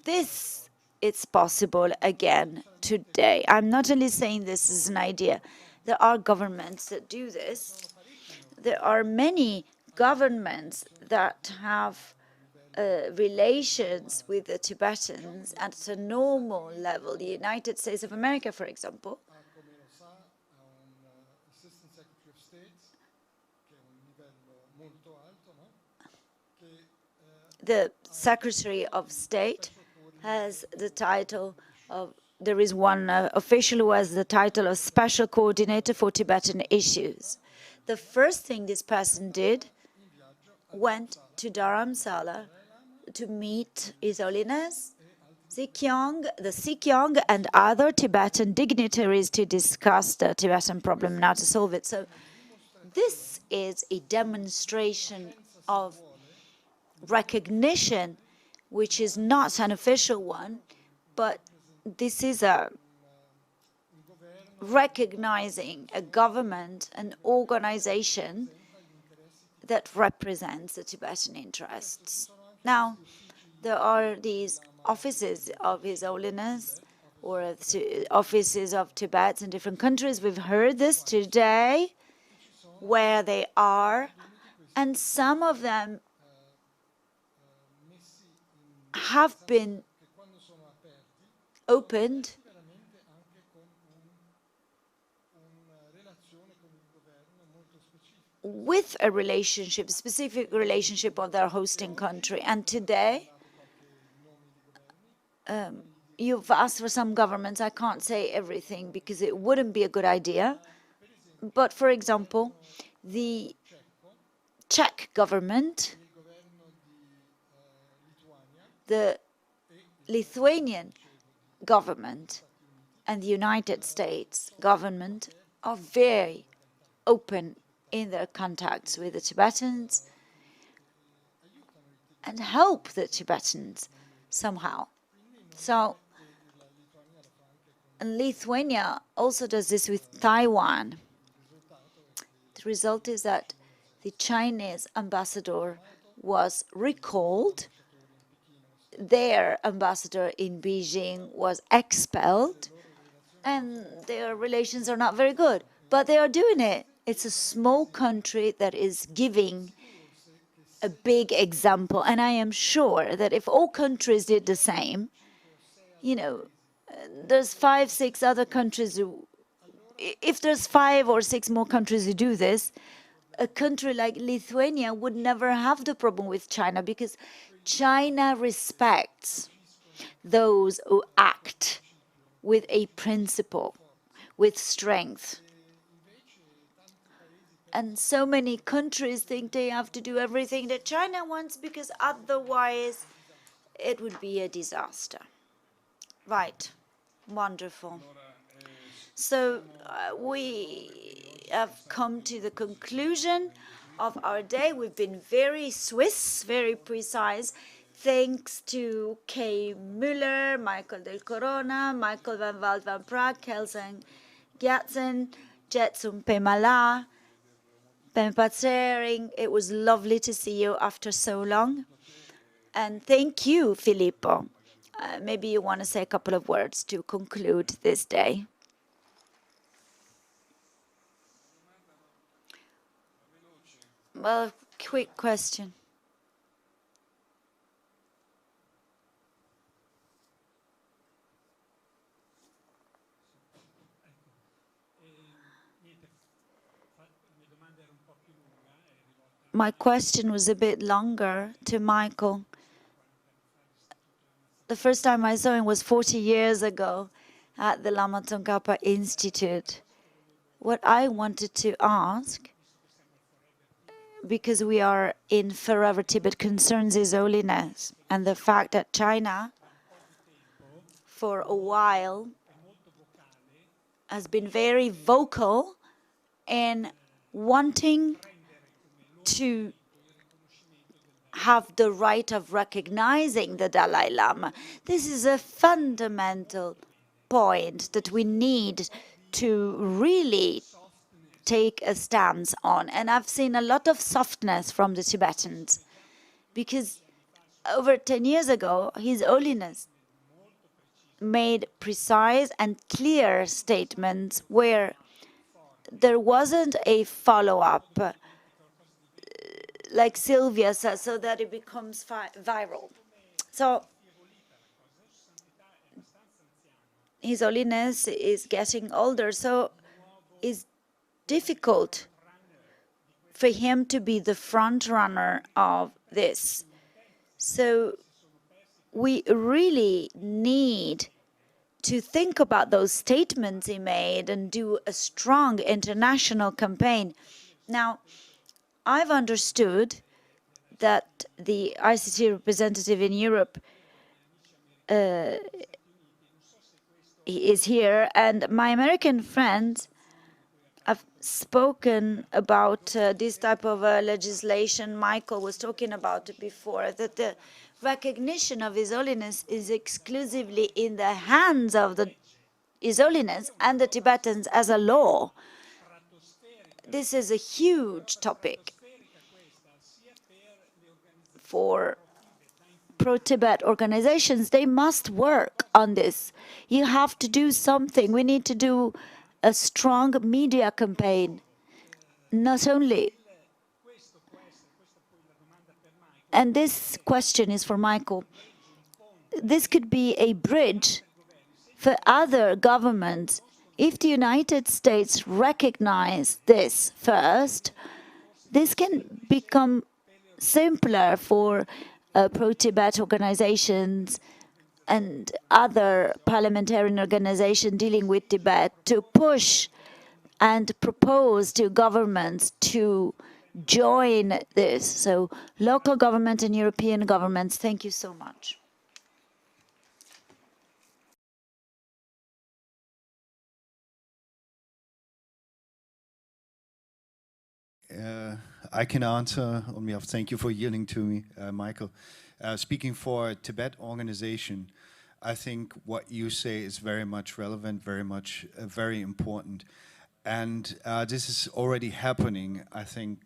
this is possible again today. I'm not only saying this as an idea. There are governments that do this. There are many governments that have relations with the Tibetans at a normal level. The United States of America, for example, the Secretary of State has the title of, there is one official who has the title of Special Coordinator for Tibetan Issues. The first thing this person did, went to Dharamsala to meet His Holiness the Sikyong and other Tibetan dignitaries to discuss the Tibetan problem and how to solve it. So this is a demonstration of recognition, which is not an official one, but this is a recognizing a government, an organization that represents the Tibetan interests. Now, there are these offices of His Holiness or offices of Tibet in different countries. We've heard this today, where they are, and some of them have been opened with a relationship, specific relationship of their hosting country. And today, you've asked for some governments. I can't say everything because it wouldn't be a good idea. But for example, the Czech government, the Lithuanian government, and the United States government are very open in their contacts with the Tibetans and help the Tibetans somehow. So, and Lithuania also does this with Taiwan. The result is that the Chinese ambassador was recalled. Their ambassador in Beijing was expelled, and their relations are not very good. But they are doing it. It's a small country that is giving a big example. And I am sure that if all countries did the same, you know, there's 5, 6 other countries who, if there's 5 or 6 more countries who do this, a country like Lithuania would never have the problem with China, because China respects those who act with a principle, with strength. And so many countries think they have to do everything that China wants, because otherwise it would be a disaster. Right. Wonderful. So we have come to the conclusion of our day. We've been very Swiss, very precise. Thanks to Kay Mueller, Michael Del Corona, Michael van Walt van Praag, Kelsang Gyaltsen, Jetsum Pemala, Pempatsering. It was lovely to see you after so long. And thank you, Filippo. Maybe you want to say a couple of words to conclude this day. Well, quick question. My question was a bit longer to Michael. The first time I saw him was 40 years ago at the Lama Tsongkhapa Institute. What I wanted to ask, because we are in Forever Tibet, concerns His Holiness and the fact that China, for a while, has been very vocal in wanting to have the right of recognizing the Dalai Lama. This is a fundamental point that we need to really take a stance on. And I've seen a lot of softness from the Tibetans, because over 10 years ago, His Holiness made precise and clear statements where there wasn't a follow-up, like Sylvia says, so that it becomes viral. So His Holiness is getting older, so it's difficult for him to be the front runner of this. So we really need to think about those statements he made and do a strong international campaign. Now, I've understood that the ICT representative in Europe is here, and my American friends have spoken about this type of legislation. Michael was talking about it before, that the recognition of His Holiness is exclusively in the hands of His Holiness and the Tibetans as a law. This is a huge topic for pro-Tibet organizations. They must work on this. You have to do something. We need to do a strong media campaign, not only. And this question is for Michael. This could be a bridge for other governments. If the United States recognize this first, this can become simpler for pro-Tibet organizations and other parliamentarian organizations dealing with Tibet to push and propose to governments to join this. So local government and European governments, thank you so much. I can answer on behalf. Thank you for yielding to me, Michael. Speaking for a Tibet organization, I think what you say is very much relevant, very much very important. And this is already happening. I think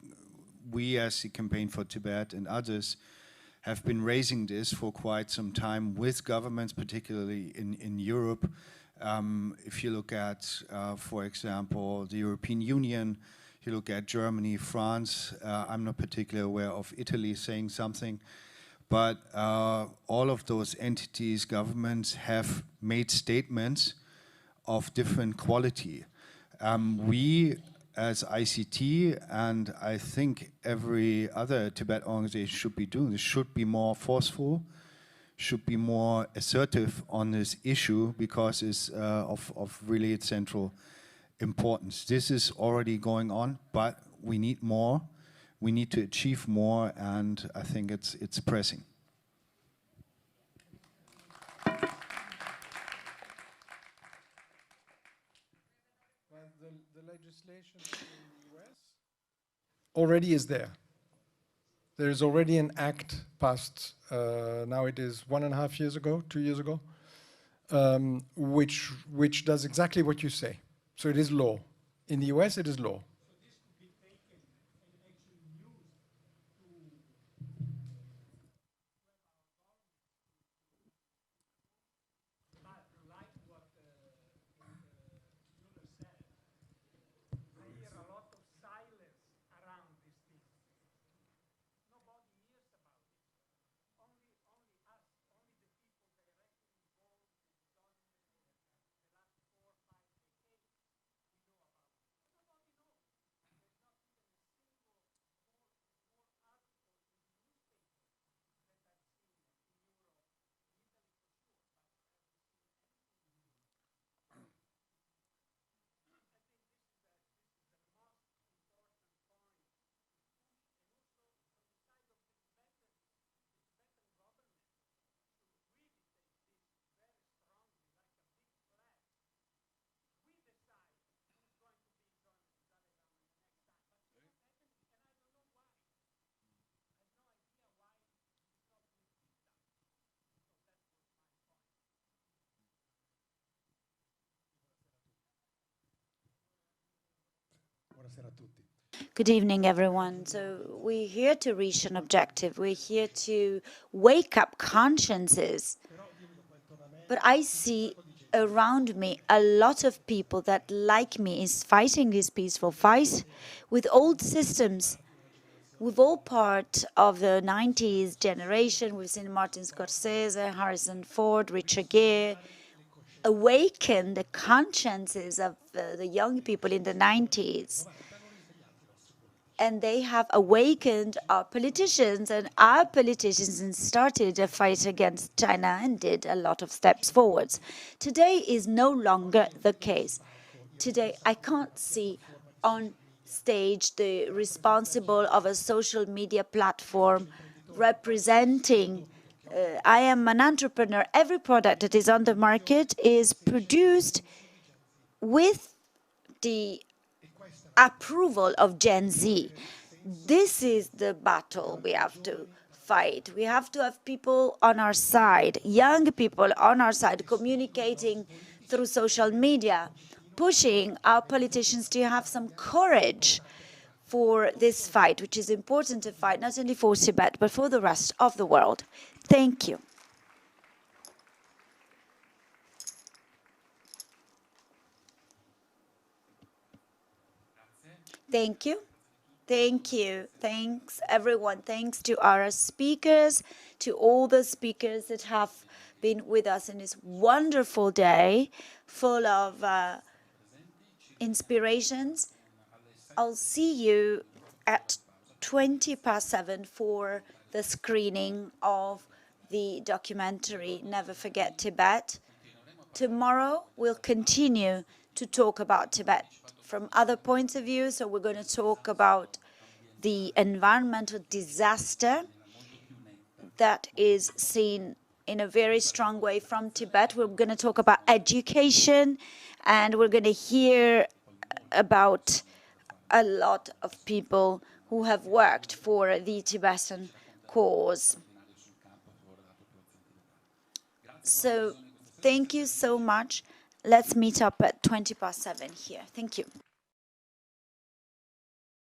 we as the Campaign for Tibet and others have been raising this for quite some time with governments, particularly in Europe. If you look at, for example, the European Union, you look at Germany, France, I'm not particularly aware of Italy saying something, but all of those entities, governments have made statements of different quality. We as ICT, and I think every other Tibet organization should be doing this, should be more forceful, should be more assertive on this issue because it's of really central importance. This is already going on, but we need more. We need to achieve more, and I think it's pressing. Well, the legislation in the US already is there. There is already an act passed, now it is 1.5 years ago, 2 years ago, which does exactly what you say. So it is law. In the US, it is law. Good evening, everyone. So we're here to reach an objective. We're here to wake up consciences. But I see around me a lot of people that, like me, is fighting this peaceful fight with old systems. We've all part of the 90s generation. We've seen Martin Scorsese, Harrison Ford, Richard Gere awaken the consciences of the young people in the 90s. and they have awakened our politicians, and our politicians started a fight against China and did a lot of steps forwards. Today is no longer the case. Today, I can't see on stage the responsible of a social media platform representing I am an entrepreneur. Every product that is on the market is produced with the approval of Gen Z. This is the battle we have to fight. We have to have people on our side, young people on our side, communicating through social media, pushing our politicians to have some courage for this fight, which is important to fight, not only for Tibet, but for the rest of the world. Thank you. Thank you. Thank you. Thanks, everyone. Thanks to our speakers, to all the speakers that have been with us in this wonderful day, full of inspirations. I'll see you at 7:20 for the screening of the documentary Never Forget Tibet. Tomorrow, we'll continue to talk about Tibet from other points of view. So we're going to talk about the environmental disaster that is seen in a very strong way from Tibet. We're going to talk about education, and we're going to hear about a lot of people who have worked for the Tibetan cause. So thank you so much. Let's meet up at 7:20 here. Thank you.